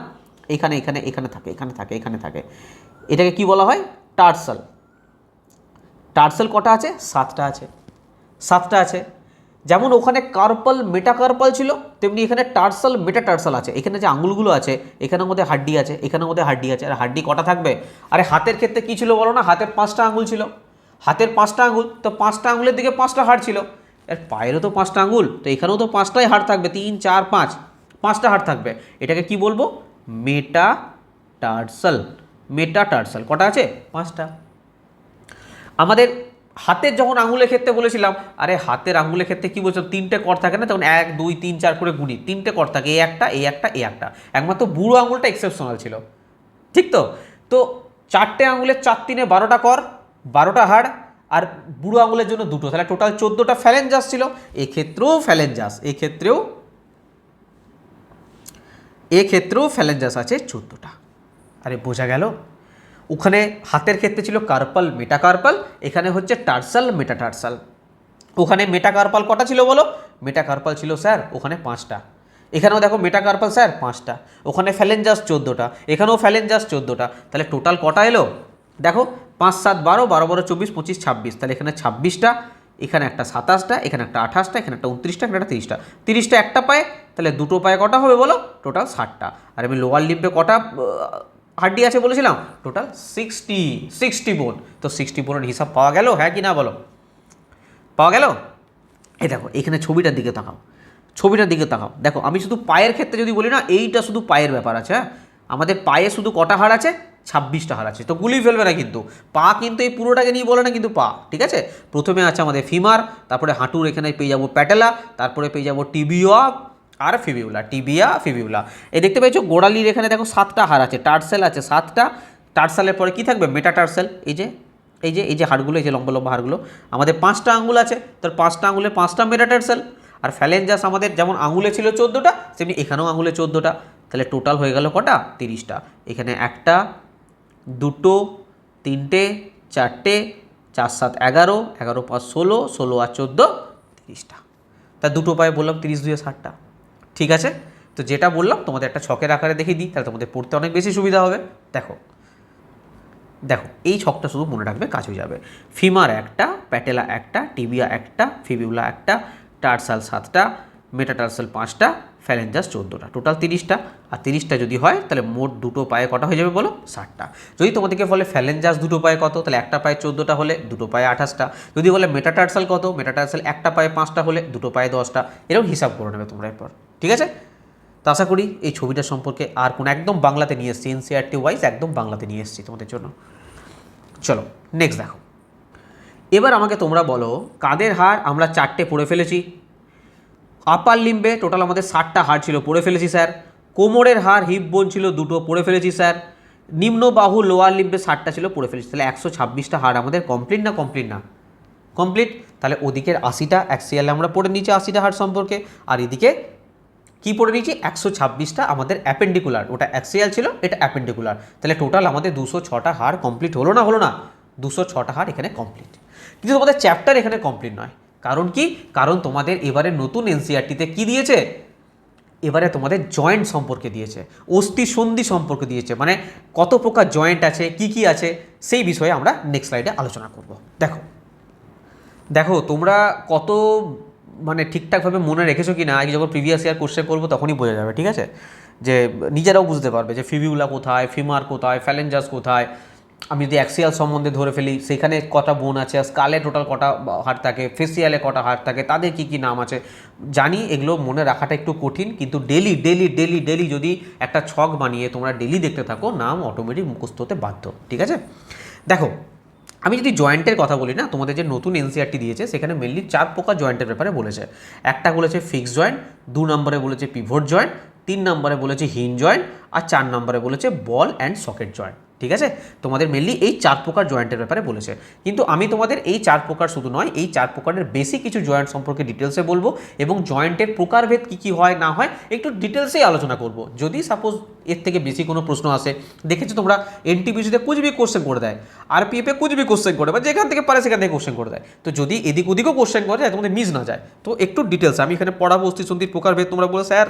এখানে এখানে এখানে থাকে, এখানে থাকে, এখানে থাকে। এটাকে কি বলা হয়? টার্সেল। টার্সেল কটা আছে? 7টা আছে। 7টা আছে। যেমন ওখানে কার্পাল মেটাকার্পাল ছিল, তেমনি এখানে টার্সাল মেটাটার্সাল আছে। এখানে যে আঙুলগুলো আছে এখানের মধ্যে হাড্ডি আছে, এখানের মধ্যে হাড্ডি আছে। আর হাড্ডি কটা থাকবে? আরে হাতের ক্ষেত্রে কী ছিল বলো না? হাতের 5টা আঙুল ছিল। হাতের 5টা আঙুল, তো 5টা আঙুলের দিকে 5টা হাড় ছিল। আর পায়েরও তো 5টা আঙুল, তো এখানেও তো 5টাই হাড় থাকবে, 3 4 5, 5টা হাড় থাকবে। এটাকে কি বলবো? মেটাটার্সাল। মেটাটার্সাল কটা আছে? 5টা। আমাদের হাতের যখন আঙুলের ক্ষেত্রে বলেছিলাম, আরে হাতের আঙুলের ক্ষেত্রে কী বলছিলাম? 3টে কর থাকে না, তখন 1 2 3 4 করে গুণি, 3টে কর থাকে, এই একটা, এই একটা, এই একটা। একমাত্র বুড়ো আঙুলটা এক্সেপশনাল ছিল, ঠিক তো? তো 4টে আঙুলের 4 3 12টা কর, 12টা হাড়, আর বুড়ো আঙুলের জন্য দুটো, তাহলে টোটাল 14টা ফ্যালেঞ্জাস ছিল। এক্ষেত্রেও ফ্যালেঞ্জাস, এক্ষেত্রেও ফ্যালেঞ্জাস আছে 14টা। আরে বোঝা গেল? ওখানে হাতের ক্ষেত্রে ছিল কার্পাল মেটাকার্পাল, এখানে হচ্ছে টার্সাল মেটাটার্সাল। ওখানে মেটাকার্পাল কটা ছিল বলো? মেটাকার্পাল ছিল স্যার ওখানে 5টা। এখানেও দেখো মেটাকার্পাল স্যার 5টা। ওখানে ফ্যালেঞ্জাস 14টা, এখানেও ফ্যালেঞ্জাস 14টা। তাহলে টোটাল কটা এলো? দেখো 5 7 12, 12 12 24 25 26, তাহলে এখানে 26টা, এখানে একটা 27টা, এখানে একটা 28টা, এখানে একটা 29টা, এখানে একটা 30টা। 30টা একটা পায়ে, তাহলে দুটো পায়ে কটা হবে বলো? টোটাল 60টা। আর আমি লোয়ার লিম্বে কটা হাড্ডি আছে বলেছিলাম? টোটাল 60 বোন। তো 60 বোনের হিসাব পাওয়া গেল, হ্যাঁ কি না বলো? পাওয়া গেল? এই দেখো এখানে ছবিটার দিকে তাকাও, ছবিটার দিকে তাকাও। দেখো আমি শুধু পায়ের ক্ষেত্রে যদি বলি না, এইটা শুধু পায়ের ব্যাপার আছে। হ্যাঁ, আমাদের পায়ে শুধু কটা হাড় আছে? 26টা হাড় আছে। তো গুলিয়ে ফেলবে না কিন্তু, পা কিন্তু এই পুরোটাকে নিয়ে বলে না কিন্তু, পা, ঠিক আছে? প্রথমে আছে আমাদের ফিমার, তারপরে হাঁটুর এখানে পেয়ে যাবো প্যাটেলা, তারপরে পেয়ে যাবো টিবিয়া আর ফিবিউলা। টিবিয়া ফিবিউলা। এই দেখতে পেয়েছো গোড়ালির এখানে দেখো 7টা হাড় আছে, টার্সেল আছে 7টা। টার্সেলের পরে কি থাকবে? মেটাটার্সেল। এই যে হাড়গুলো, এই যে লম্বা লম্বা হাড়গুলো। আমাদের 5টা আঙুল আছে, তার 5টা আঙুলে 5টা মেটাটার্সেল। আর ফ্যালেঞ্জাস আমাদের যেমন আঙুলে ছিল 14টা, তেমনি এখানেও আঙুলে 14টা। তাহলে টোটাল হয়ে গেল কটা? 30টা। এখানে একটা, দুটো, তিনটে, চারটে, 4 7 11, 11 5 16, 16 আর 14 30টা। তা দুটো পায়ে বললাম 30 2 60টা, ঠিক আছে? তো যেটা বললাম তোমাদের একটা ছকের আকারে দেখিয়ে দিই, তাহলে তোমাদের পড়তে অনেক বেশি সুবিধা হবে। দেখো দেখো এই ছকটা শুধু মনে রাখবে, কাজ হয়ে যাবে। ফিমার একটা, প্যাটেলা একটা, টিবিয়া একটা, ফিবিউলা একটা, টার্সাল 7টা, মেটাটার্সাল 5টা, ফ্যালেঞ্জাস 14টা, টোটাল 30টা। আর 30টা যদি হয় তাহলে মোট দুটো পায়ে কটা হয়ে যাবে বলো? 60টা। যদি তোমাদেরকে বলে ফ্যালেঞ্জাস দুটো পায়ে কত, তাহলে একটা পায়ে 14টা হলে দুটো পায়ে 28টা। যদি বলে মেটাটার্সাল কত, মেটাটার্সাল একটা পায়ে 5টা হলে দুটো পায়ে 10টা। এরকম হিসাব করে নেবে তোমরা এরপর, ঠিক আছে? তো আশা করি এই ছবিটা সম্পর্কে আর কোনো, একদম বাংলাতে নিয়ে এসেছি, এনসিআরটি ওয়াইজ একদম বাংলাতে নিয়ে এসেছি তোমাদের জন্য। চলো নেক্সট দেখো। এবার আমাকে তোমরা বলো, কাদের হাড় আমরা 4টে পড়ে ফেলেছি। আপার লিম্বে টোটাল আমাদের 60টা হাড় ছিল, পড়ে ফেলেছি স্যার। কোমরের হাড় হিপ বোন ছিল দুটো, পড়ে ফেলেছি স্যার। নিম্ন বাহু লোয়ার লিম্বে 60টা ছিল, পড়ে ফেলেছি। তাহলে 126টা হাড় আমাদের কমপ্লিট না কমপ্লিট না? কমপ্লিট। তাহলে ওদিকের 80টা অ্যাক্সিয়ালে আমরা পড়ে নিয়েছি 80টা হাড় সম্পর্কে, আর এদিকে কি পড়ে নিয়েছি? 126টা আমাদের অ্যাপেন্ডিকুলার। ওটা অ্যাক্সিয়াল ছিল, এটা অ্যাপেন্ডিকুলার। তাহলে টোটাল আমাদের 206টা হাড় কমপ্লিট হলো না? হলো না? 206টা হাড় এখানে কমপ্লিট। কিন্তু তোমাদের চ্যাপ্টার এখানে কমপ্লিট নয়। কারণ কি? কারণ তোমাদের এবারে নতুন এনসিআরটিতে কি দিয়েছে? এবারে তোমাদের জয়েন্ট সম্পর্কে দিয়েছে, অস্থি সন্ধি সম্পর্কে দিয়েছে, মানে কত প্রকার জয়েন্ট আছে, কি কি আছে, সেই বিষয়ে আমরা নেক্সট স্লাইডে আলোচনা করব। দেখো দেখো তোমরা কত মানে ঠিকঠাকভাবে মনে রেখেছো কি না, আজকে যখন প্রিভিয়াস ইয়ার কোশ্চেন করবো তখনই বোঝা যাবে, ঠিক আছে? যে নিজেরাও বুঝতে পারবে যে ফিবিউলা কোথায়, ফিমার কোথায়, ফ্যালেঞ্জাস কোথায়। আমি যদি অ্যাক্সিয়াল সম্বন্ধে ধরে ফেলি, সেখানে কটা বোন আছে, স্কালে টোটাল কটা হাড় থাকে, ফেসিয়ালে কটা হাড় থাকে, তাদের কী কী নাম আছে জানি। এগুলো মনে রাখাটা একটু কঠিন, কিন্তু ডেলি ডেলি ডেলি ডেলি যদি একটা ছক বানিয়ে তোমরা ডেলি দেখতে থাকো, নাম অটোমেটিক মুখস্থ হতে বাধ্য। ঠিক আছে, দেখো আমি যদি জয়েন্টের কথা বলি না, তোমাদের যে নতুন এনসিআরটি দিয়েছে সেখানে মেনলি 4 প্রকার জয়েন্টের ব্যাপারে বলেছে। একটা বলেছে ফিক্সড জয়েন্ট, 2 নম্বরে বলেছে পিভট জয়েন্ট, 3 নম্বরে বলেছে হিঞ্জ জয়েন্ট, আর 4 নম্বরে বলেছে বল অ্যান্ড সকেট জয়েন্ট। ঠিক আছে, তোমাদের মেনলি এই 4 প্রকার জয়েন্টের ব্যাপারে বলেছে। কিন্তু আমি তোমাদের এই 4 প্রকার শুধু নয়, এই 4 প্রকারের বেশি কিছু জয়েন্ট সম্পর্কে ডিটেলসে বলবো, এবং জয়েন্টের প্রকারভেদ কী কী হয় না হয় একটু ডিটেলসেই আলোচনা করব। যদি সাপোজ এর থেকে বেশি কোনো প্রশ্ন আসে, দেখেছো তোমরা এনটিপিসিতে কুছ ভি কোশ্চেন করে দেয়, আরপিএফে কুছ ভি কোশ্চেন করে, বা যেখান থেকে পারে সেখান থেকে কোশ্চেন করে দেয়। তো যদি এদিক ওদিকেও কোশ্চেন করে যায়, তোমাদের মিস না যায়, তো একটু ডিটেলস আমি এখানে পড়াবো। অস্থিসন্ধির প্রকারভেদ তোমরা বলে স্যার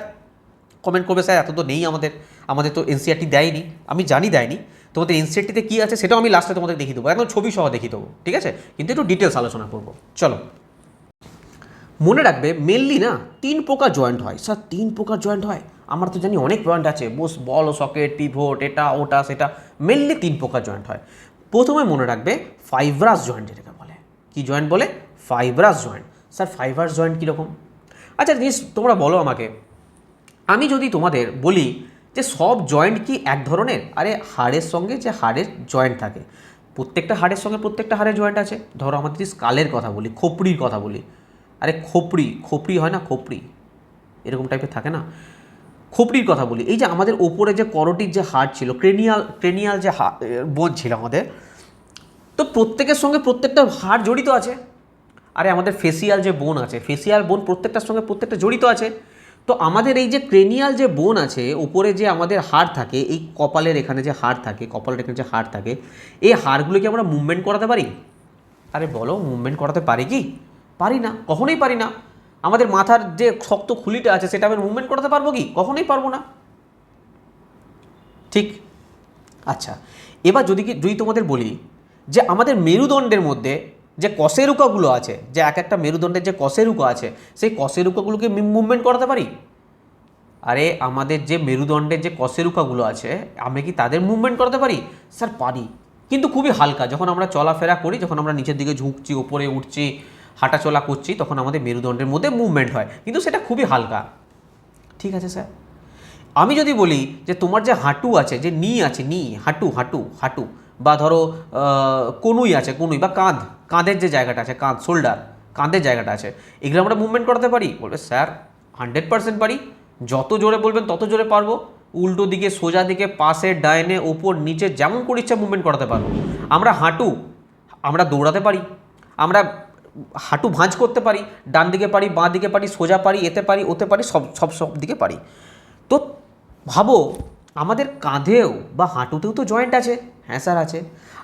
কমেন্ট করবে, স্যার এত তো নেই আমাদের তো এনসিআরটি দেয়নি। আমি জানি দেয়নি, তোমাদের এনসিআরটিতে কী আছে সেটাও আমি লাস্টে তোমাদের দেখিয়ে দেবো, একদম ছবি সহ দেখিয়ে দেবো। ঠিক আছে, কিন্তু একটু ডিটেলস আলোচনা করবো। চলো, মনে রাখবে মেনলি না 3 প্রকার জয়েন্ট হয়। স্যার 3 প্রকার জয়েন্ট হয়? আমরা তো জানি অনেক জয়েন্ট আছে, বল ও সকেট, পিভট, এটা ওটা সেটা, মেনলি 3 প্রকার জয়েন্ট হয়। প্রথমে মনে রাখবে ফাইব্রাস জয়েন্ট যেটাকে বলে। কি জয়েন্ট বলে? Fibrous joint. Sir fibrous joint কীরকম? আচ্ছা জিনিস তোমরা বলো আমাকে, আমি যদি তোমাদের বলি যে সব জয়েন্ট কি এক ধরনের? আরে হাড়ের সঙ্গে যে হাড়ের জয়েন্ট থাকে, প্রত্যেকটা হাড়ের সঙ্গে প্রত্যেকটা হাড়ের জয়েন্ট আছে। ধরো আমাদের যদি স্কালের কথা বলি, খোপড়ির কথা বলি, আরে খোপড়ি হয় না, খোপড়ি এরকম টাইপের থাকে না, খোপড়ির কথা বলি। এই যে আমাদের ওপরে যে করোটির যে হাড় ছিল, ক্রেনিয়াল যে বোন ছিল আমাদের, তো প্রত্যেকের সঙ্গে প্রত্যেকটা হাড় জড়িত আছে। আরে আমাদের ফেসিয়াল যে বোন আছে, ফেসিয়াল বোন প্রত্যেকটার সঙ্গে প্রত্যেকটা জড়িত আছে। তো আমাদের এই যে ক্রেনিয়াল যে বোন আছে, উপরে যে আমাদের হাড় থাকে, এই কপালের এখানে যে হাড় থাকে, কপালের এখানে যে হাড় থাকে, এই হাড়গুলোকে আমরা মুভমেন্ট করাতে পারি? আরে বলো, মুভমেন্ট করাতে পারি কি? পারি না, কখনোই পারি না। আমাদের মাথার যে শক্ত খুলিটা আছে সেটা আমরা মুভমেন্ট করাতে পারবো কি? কখনোই পারবো না। ঠিক। আচ্ছা, এবার যদি তোমাদের বলি যে আমাদের মেরুদণ্ডের মধ্যে যে কশেরুকাগুলো আছে, যে এক একটা মেরুদণ্ডের যে কশেরুকা আছে, সেই কশেরুকাগুলোকে মুভমেন্ট করাতে পারি? আরে আমাদের যে মেরুদণ্ডের যে কশেরুকাগুলো আছে, আমরা কি তাদের মুভমেন্ট করাতে পারি? স্যার পারি, কিন্তু খুবই হালকা। যখন আমরা চলাফেরা করি, যখন আমরা নিচের দিকে ঝুঁকছি, ওপরে উঠছি, হাঁটাচলা করছি, তখন আমাদের মেরুদণ্ডের মধ্যে মুভমেন্ট হয়, কিন্তু সেটা খুবই হালকা। ঠিক আছে স্যার। আমি যদি বলি যে তোমার যে হাঁটু আছে, যে নি আছে, নি হাঁটু, বা ধরো কনুই আছে, কনুই বা কাঁধের যে জায়গাটা আছে, শোল্ডার, কাঁধের জায়গাটা আছে, এগুলো আমরা মুভমেন্ট করাতে পারি? বলবে স্যার 100% পারি। যত জোরে বলবেন তত জোরে পারবো। উল্টো দিকে, সোজা দিকে, পাশে, ডাইনে, ওপর, নিচে, যেমন করে ইচ্ছা মুভমেন্ট করাতে পারবো। আমরা দৌড়াতে পারি, আমরা হাঁটু ভাঁজ করতে পারি, ডান দিকে পারি, বাঁ দিকে পারি, সোজা পারি, এতে পারি, ওতে পারি, সব দিকে পারি। তো ভাবো, আমাদের কাঁধেও বা হাঁটুতেও তো জয়েন্ট আছে। হ্যাঁ স্যার আছে।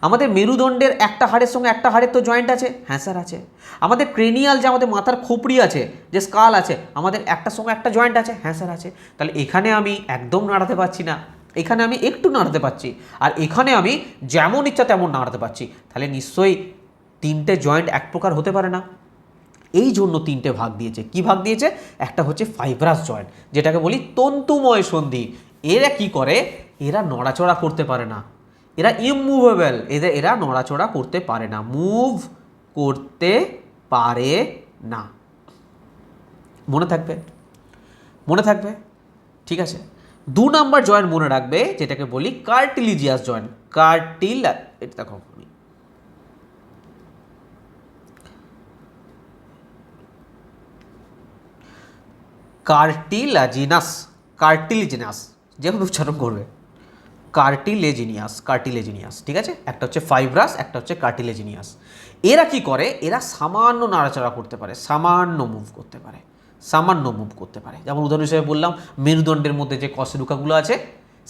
আমাদের মেরুদণ্ডের একটা হাড়ের সঙ্গে একটা হাড়ের তো জয়েন্ট আছে। হ্যাঁ স্যার আছে। আমাদের ক্রেনিয়াল যে আমাদের মাথার খোপড়ি আছে, যে স্কাল আছে, আমাদের একটার সঙ্গে একটা জয়েন্ট আছে। হ্যাঁ স্যার আছে। তাহলে এখানে আমি একদম নাড়াতে পারছি না, এখানে আমি একটু নাড়াতে পারছি, আর এখানে আমি যেমন ইচ্ছা তেমন নাড়াতে পারছি। তাহলে নিশ্চয়ই 3টে জয়েন্ট এক প্রকার হতে পারে না। এই জন্য 3টে ভাগ দিয়েছে। কি ভাগ দিয়েছে? একটা হচ্ছে ফাইব্রাস জয়েন্ট, যেটাকে বলি তন্তুময় সন্ধি। এরা কি করে? এরা নড়াচড়া করতে পারে না, এরা ইমুভেবল, এরা নড়াচড়া করতে পারে না, মুভ করতে পারে না। মনে থাকবে। ঠিক আছে। 2 নাম্বার জয়েন্ট মনে রাখবে, যেটাকে বলি কার্টিলিজিয়াস জয়েন্ট। এটা দেখো, কার্টিলিজিনাস যেভাবে উচ্চারণ করবে, কার্টিলেজিনিয়াস। ঠিক আছে, একটা হচ্ছে ফাইব্রাস, একটা হচ্ছে কার্টিলেজিনিয়াস। এরা কি করে? এরা সামান্য নাড়াচাড়া করতে পারে, সামান্য মুভ করতে পারে। যেমন উদাহরণ হিসেবে বললাম, মেরুদণ্ডের মধ্যে যে কশেরুকাগুলো আছে,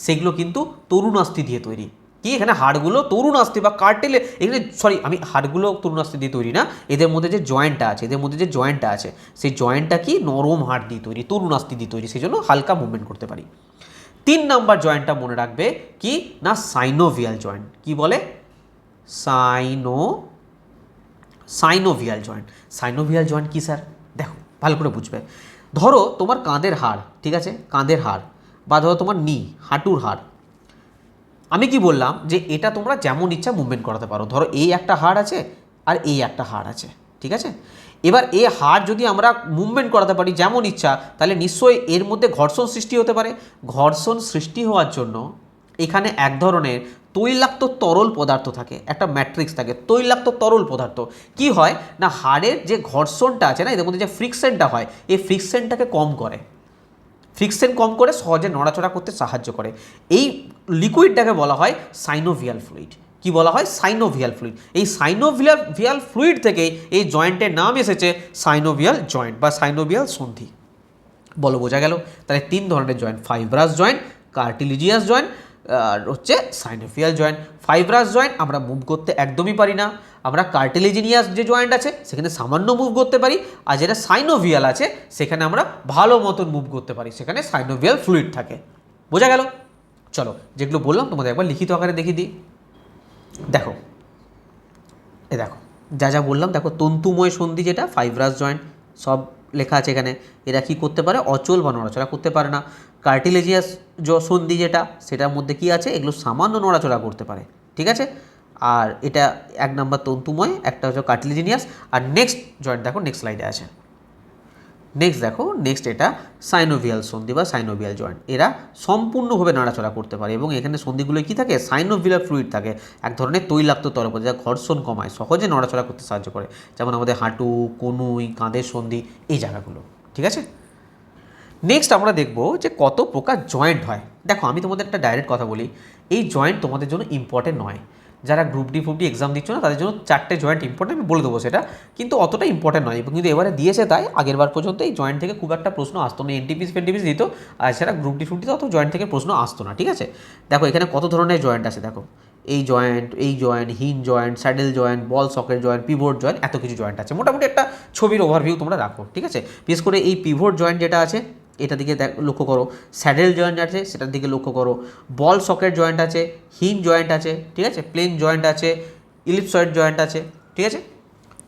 সেগুলো কিন্তু তরুণাস্থি দিয়ে তৈরি। কি এখানে হাড়গুলো তরুণাস্থি বা কার্টিলে, এখানে আমি হাড়গুলো তরুণাস্থি দিয়ে তৈরি না, এদের মধ্যে যে জয়েন্টটা আছে, সেই জয়েন্টটা কি নরম হাড় দিয়ে তৈরি, তরুণাস্থি দিয়ে তৈরি, সেই জন্য হালকা মুভমেন্ট করতে পারি। 3 নাম্বার জয়েন্টটা মনে রাখবে কি না, সাইনোভিয়াল জয়েন্ট। কি বলে? সাইনোভিয়াল জয়েন্ট কি স্যার? দেখো ভালো করে বুঝবে। ধরো তোমার কাঁধের হাড়, ঠিক আছে, কাঁধের হাড়, বা ধরো তোমার নি, হাঁটুর হাড়। আমি কি বললাম যে এটা তোমরা যেমন ইচ্ছা মুভমেন্ট করাতে পারো। ধরো এই একটা হাড় আছে আর এই একটা হাড় আছে, ঠিক আছে? এবার এই হাড় যদি আমরা মুভমেন্ট করাতে পারি যেমন ইচ্ছা, তাহলে নিশ্চয়ই এর মধ্যে ঘর্ষণ সৃষ্টি হতে পারে। ঘর্ষণ সৃষ্টি হওয়ার জন্য এখানে এক ধরনের তৈলাক্ত তরল পদার্থ থাকে, একটা ম্যাট্রিক্স থাকে, তৈলাক্ত তরল পদার্থ। কি হয় না, হাড়ের যে ঘর্ষণটা আছে না, এদের মধ্যে যে ফ্রিকশনটা হয়, এই ফ্রিকশনটাকে কম করে, ফ্রিকশন কম করে সহজে নড়াচড়া করতে সাহায্য করে। এই লিকুইডটাকে বলা হয় সাইনোভিয়াল ফ্লুইড। কি বলা হয়? Synovial fluid. এই সাইনোভিয়াল ফ্লুইড থেকে এই জয়েন্টের নাম এসেছে সাইনোভিয়াল জয়েন্ট বা সাইনোভিয়াল সন্ধি। বলো বোঝা গেল? তাহলে 3 ধরনের জয়েন্ট, ফাইব্রাস জয়েন্ট, কার্টিলিজিয়াস জয়েন্ট আর হচ্ছে সাইনোভিয়াল জয়েন্ট। ফাইব্রাস জয়েন্ট আমরা মুভ করতে একদমই পারি না, আমরা কার্টিলিজিনিয়াস যে জয়েন্ট আছে সেখানে সামান্য মুভ করতে পারি, আর যেটা সাইনোভিয়াল আছে সেখানে আমরা ভালো মতন মুভ করতে পারি, সেখানে সাইনোভিয়াল ফ্লুইড থাকে। বোঝা গেল? চলো, যেগুলো বললাম তোমাদের একবার লিখিত আকারে দেখিয়ে দিই। দেখো, দেখো যা যা বললাম, দেখো তন্তুময় সন্ধি যেটা ফাইব্রাস জয়েন্ট, সব লেখা আছে এখানে। এরা কি করতে পারে? অচল বা নড়াচড়া করতে পারে না। কার্টিলেজিয়াস সন্ধি যেটা, সেটার মধ্যে কি আছে? এগুলো সামান্য নড়াচড়া করতে পারে, ঠিক আছে? আর এটা 1 নম্বর তন্তুময়, একটা হচ্ছে কার্টিলেজিনিয়াস। আর নেক্সট জয়েন্ট দেখো, নেক্সট স্লাইডে আছে। নেক্সট দেখো, নেক্সট এটা সাইনোভিয়াল সন্ধি বা সাইনোভিয়াল জয়েন্ট। এরা সম্পূর্ণভাবে নাড়াচড়া করতে পারে এবং এখানে সন্ধিগুলো কি থাকে? সাইনোভিয়াল ফ্লুইড থাকে, এক ধরনের তৈলাক্ত তরল যা ঘর্ষণ কমায়, সহজে নড়াচড়া করতে সাহায্য করে, যেমন আমাদের হাঁটু, কনুই, কাঁধের সন্ধি, এই জায়গাগুলো, ঠিক আছে? নেক্সট আমরা দেখব যে কত প্রকার জয়েন্ট হয়। দেখো, আমি তোমাদের একটা ডাইরেক্ট কথা বলি, এই জয়েন্ট তোমাদের জন্য ইম্পর্টেন্ট নয়। যারা গ্রুপ ডি এক্সাম দিচ্ছ না তাদের জন্য 4টে জয়েন্ট ইম্পর্টেন্ট, আমি বলে দেবো সেটা, কিন্তু অতটা ইম্পর্টেন্ট নয়। এবং কিন্তু এবারে দিয়েছে, তাই আগের বার পর্যন্ত এই জয়েন্ট থেকে খুব একটা প্রশ্ন আসতো না। এনটিপিস দিত, আর সেটা গ্রুপ ডি অত জয়েন্ট থেকে প্রশ্ন আসতো না, ঠিক আছে? দেখো এখানে কত ধরনের জয়েন্ট আছে, দেখো এই জয়েন্ট, এই জয়েন্ট, হিন জয়েন্ট, স্যাডেল জয়েন্ট, বল সকেট জয়েন্ট, পিভট জয়েন্ট, এত কিছু জয়েন্ট আছে। মোটামুটি একটা ছবির ওভারভিউ তোমরা রাখো, ঠিক আছে? বিশেষ করে এই পিভট জয়েন্ট যেটা আছে এটা দিকে লক্ষ্য করো, স্যাডেল জয়েন্ট আছে সেটার দিকে লক্ষ্য করো, বল সকেট জয়েন্ট আছে, হিন জয়েন্ট আছে, ঠিক আছে, প্লেন জয়েন্ট আছে, ইলিপসয়েড জয়েন্ট আছে, ঠিক আছে?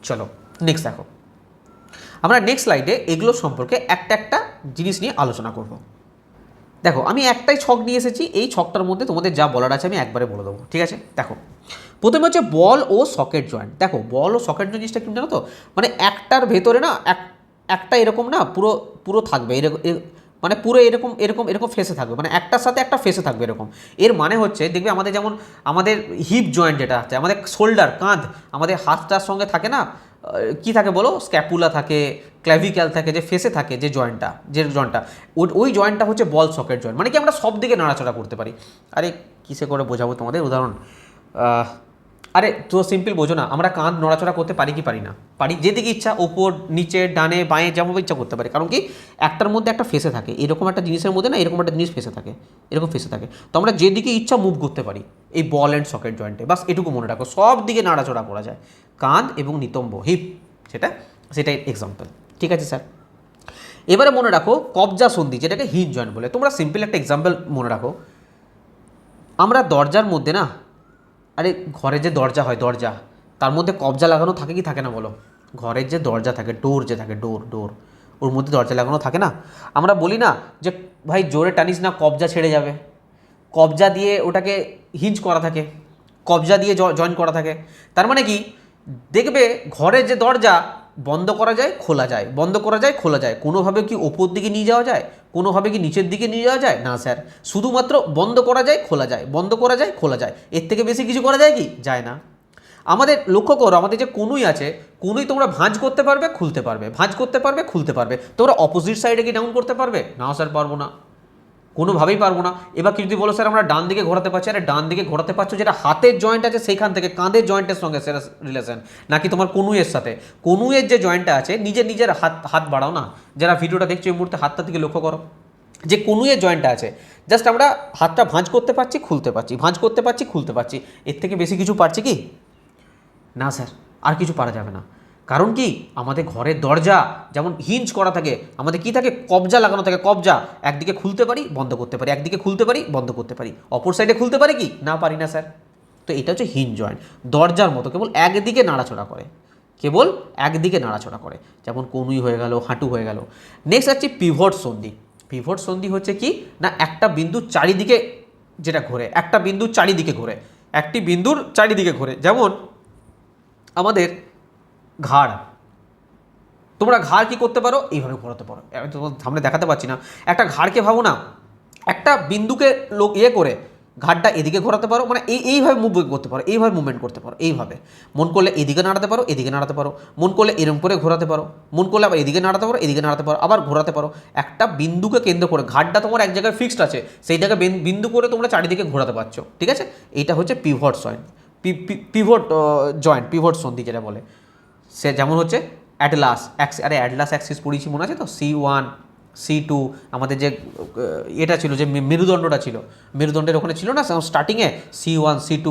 চলো নেক্সট দেখো, আমরা নেক্সট স্লাইডে এগুলো সম্পর্কে একটা একটা জিনিস নিয়ে আলোচনা করব। দেখো, আমি একটাই ছক নিয়ে এসেছি, এই ছকটার মধ্যে তোমাদের যা বলার আছে আমি একবারে বলে দেবো, ঠিক আছে? দেখো, প্রথমে হচ্ছে বল ও সকেট জয়েন্ট। দেখো, বল ও সকেট জিনিসটা কি জানো তো, মানে একটার ভেতরে না একটা এরকম না পুরো পুরো থাকবে, এরকম মানে পুরো এরকম এরকম এরকম ফেসে থাকবে, মানে একটার সাথে একটা ফেসে থাকবে এরকম। এর মানে হচ্ছে দেখবে আমাদের যেমন আমাদের হিপ জয়েন্ট যেটা আছে, আমাদের শোল্ডার, কাঁধ, আমাদের হাতটার সঙ্গে থাকে না, কি থাকে বলো? স্ক্যাপুলা থাকে, ক্ল্যাভিক্যাল থাকে, যে ফেসে থাকে যে জয়েন্টটা, ওই জয়েন্টটা হচ্ছে বল সকেট জয়েন্ট। মানে কি আমরা সব দিকে নাড়াচড়া করতে পারি। আরে কিসে করে বোঝাবো তোমাদের উদাহরণ? আরে তো সিম্পল বোঝো না, আমরা কাঁধ নড়াচড়া করতে পারি কি পারি না? পারি, যেদিকে ইচ্ছা, ওপর নিচে ডানে বাঁয়ে যেমন ইচ্ছা করতে পারি। কারণ কি, একটার মধ্যে একটা ফেসে থাকে, এরকম একটা জিনিসের মধ্যে না এরকম একটা জিনিস ফেসে থাকে, এরকম ফেসে থাকে। তো আমরা যেদিকে ইচ্ছা মুভ করতে পারি এই বল অ্যান্ড সকেট জয়েন্টে। বাস এটুকু মনে রাখো, সব দিকে নাড়াচড়া করা যায়, কাঁধ এবং নিতম্ব, হিপ, সেটাই এক্সাম্পল, ঠিক আছে স্যার? এবারে মনে রাখো কবজা সন্ধি, যেটাকে হিন জয়েন্ট বলে। তোমরা সিম্পল একটা এক্সাম্পল মনে রাখো, আমরা দরজার মধ্যে না, আরে ঘরে যে দরজা হয়, দরজা তার মধ্যে কবজা লাগানো থাকে কি থাকে না বলো? ঘরের যে দরজা থাকে, ডোর যে থাকে, ডোর ওর মধ্যে দরজা লাগানো থাকে না? আমরা বলি না যে ভাই জোরে টানিস না, কবজা ছেড়ে যাবে। কবজা দিয়ে ওটাকে হিঞ্জ করা থাকে, কবজা দিয়ে জয়েন করা থাকে। তার মানে কি, দেখবে ঘরের যে দরজা বন্ধ করা যায়, খোলা যায়, বন্ধ করা যায়, খোলা যায়। কোনোভাবে কি ওপর দিকে নিয়ে যাওয়া যায়? কোনোভাবে কি নিচের দিকে নিয়ে যাওয়া যায়? না স্যার, শুধুমাত্র বন্ধ করা যায়, খোলা যায়, বন্ধ করা যায়, খোলা যায়। এর থেকে বেশি কিছু করা যায় কি? যায় না। আমাদের লক্ষ্য করো, আমাদের যে কনুই আছে, কনুই তোমরা ভাঁজ করতে পারবে, খুলতে পারবে, ভাঁজ করতে পারবে, খুলতে পারবে। তোমরা অপোজিট সাইডে কি ডাউন করতে পারবে? না স্যার, পারবো না, কোনোভাবেই পারবো না। এবার কি যদি বলো স্যার আমরা ডান দিকে ঘোরাতে পারছি, আরে ডান দিকে ঘোরাতে পারছো যেটা হাতের জয়েন্ট আছে সেইখান থেকে, কাঁধের জয়েন্টের সঙ্গে সেটা রিলেশন, নাকি তোমার কনুইয়ের সাথে? কনুইয়ের যে জয়েন্টটা আছে, নিজের হাত বাড়াও না, যারা ভিডিওটা দেখছো এই মুহূর্তে হাতটা দিকে লক্ষ্য করো, যে কনুইয়ের জয়েন্টটা আছে, জাস্ট আমরা হাতটা ভাঁজ করতে পারছি, খুলতে পারছি, ভাঁজ করতে পারছি, খুলতে পারছি। এর থেকে বেশি কিছু পারছি কি? না স্যার, আর কিছু পারা যাবে না। কারণ কি, আমাদের ঘরের দরজা যেমন হিঞ্জ করা থাকে, আমাদের কি থাকে? কবজা লাগানো থাকে, কবজা। একদিকে খুলতে পারি, বন্ধ করতে পারি, একদিকে খুলতে পারি, বন্ধ করতে পারি। অপর সাইডে খুলতে পারি কি? না, পারি না স্যার। তো এটা হচ্ছে হিঞ্জ জয়েন্ট, দরজার মতো কেবল একদিকে নাড়াচড়া করে, কেবল একদিকে নাড়াচড়া করে, যেমন কনুই হয়ে গেল, হাঁটু হয়ে গেল। নেক্সট হচ্ছে পিভট সন্ধি। পিভট সন্ধি হচ্ছে কি না একটা বিন্দুর চারিদিকে যেটা ঘোরে, একটা বিন্দুর চারিদিকে ঘোরে, একটি বিন্দুর চারিদিকে ঘোরে। যেমন আমাদের ঘাড়, তোমরা ঘাড় কি করতে পারো, এইভাবে ঘোরাতে পারো। আমি তোমার সামনে দেখাতে পারছি না, একটা ঘাড়কে ভাবো না, একটা বিন্দুকে লোক করে ঘাড়টা এদিকে ঘোরাতে পারো, মানে এইভাবে মুভ করতে পারো, এইভাবে মুভমেন্ট করতে পারো, এইভাবে মন করলে এদিকে নাড়াতে পারো, এদিকে নাড়াতে পারো, মন করলে এরম করে ঘোরাতে পারো, মন করলে আবার এদিকে নাড়াতে পারো, এদিকে নাড়াতে পারো, আবার ঘোরাতে পারো। একটা বিন্দুকে কেন্দ্র করে, ঘাড়টা তোমার এক জায়গায় ফিক্সড আছে, সেই জায়গায় বিন্দু করে তোমরা চারিদিকে ঘোরাতে পারছো, ঠিক আছে। এইটা হচ্ছে pivot joint, pivot joint, pivot সন্ধি যেটা বলে। সে যেমন হচ্ছে অ্যাটলাস অ্যাটলাস অ্যাক্সিস পড়িয়েছি মনে আছে তো, C1 C2, আমাদের যে এটা ছিল, যে মেরুদণ্ডটা ছিল, মেরুদণ্ডের ওখানে ছিল না স্টার্টিংয়ে C1 C2,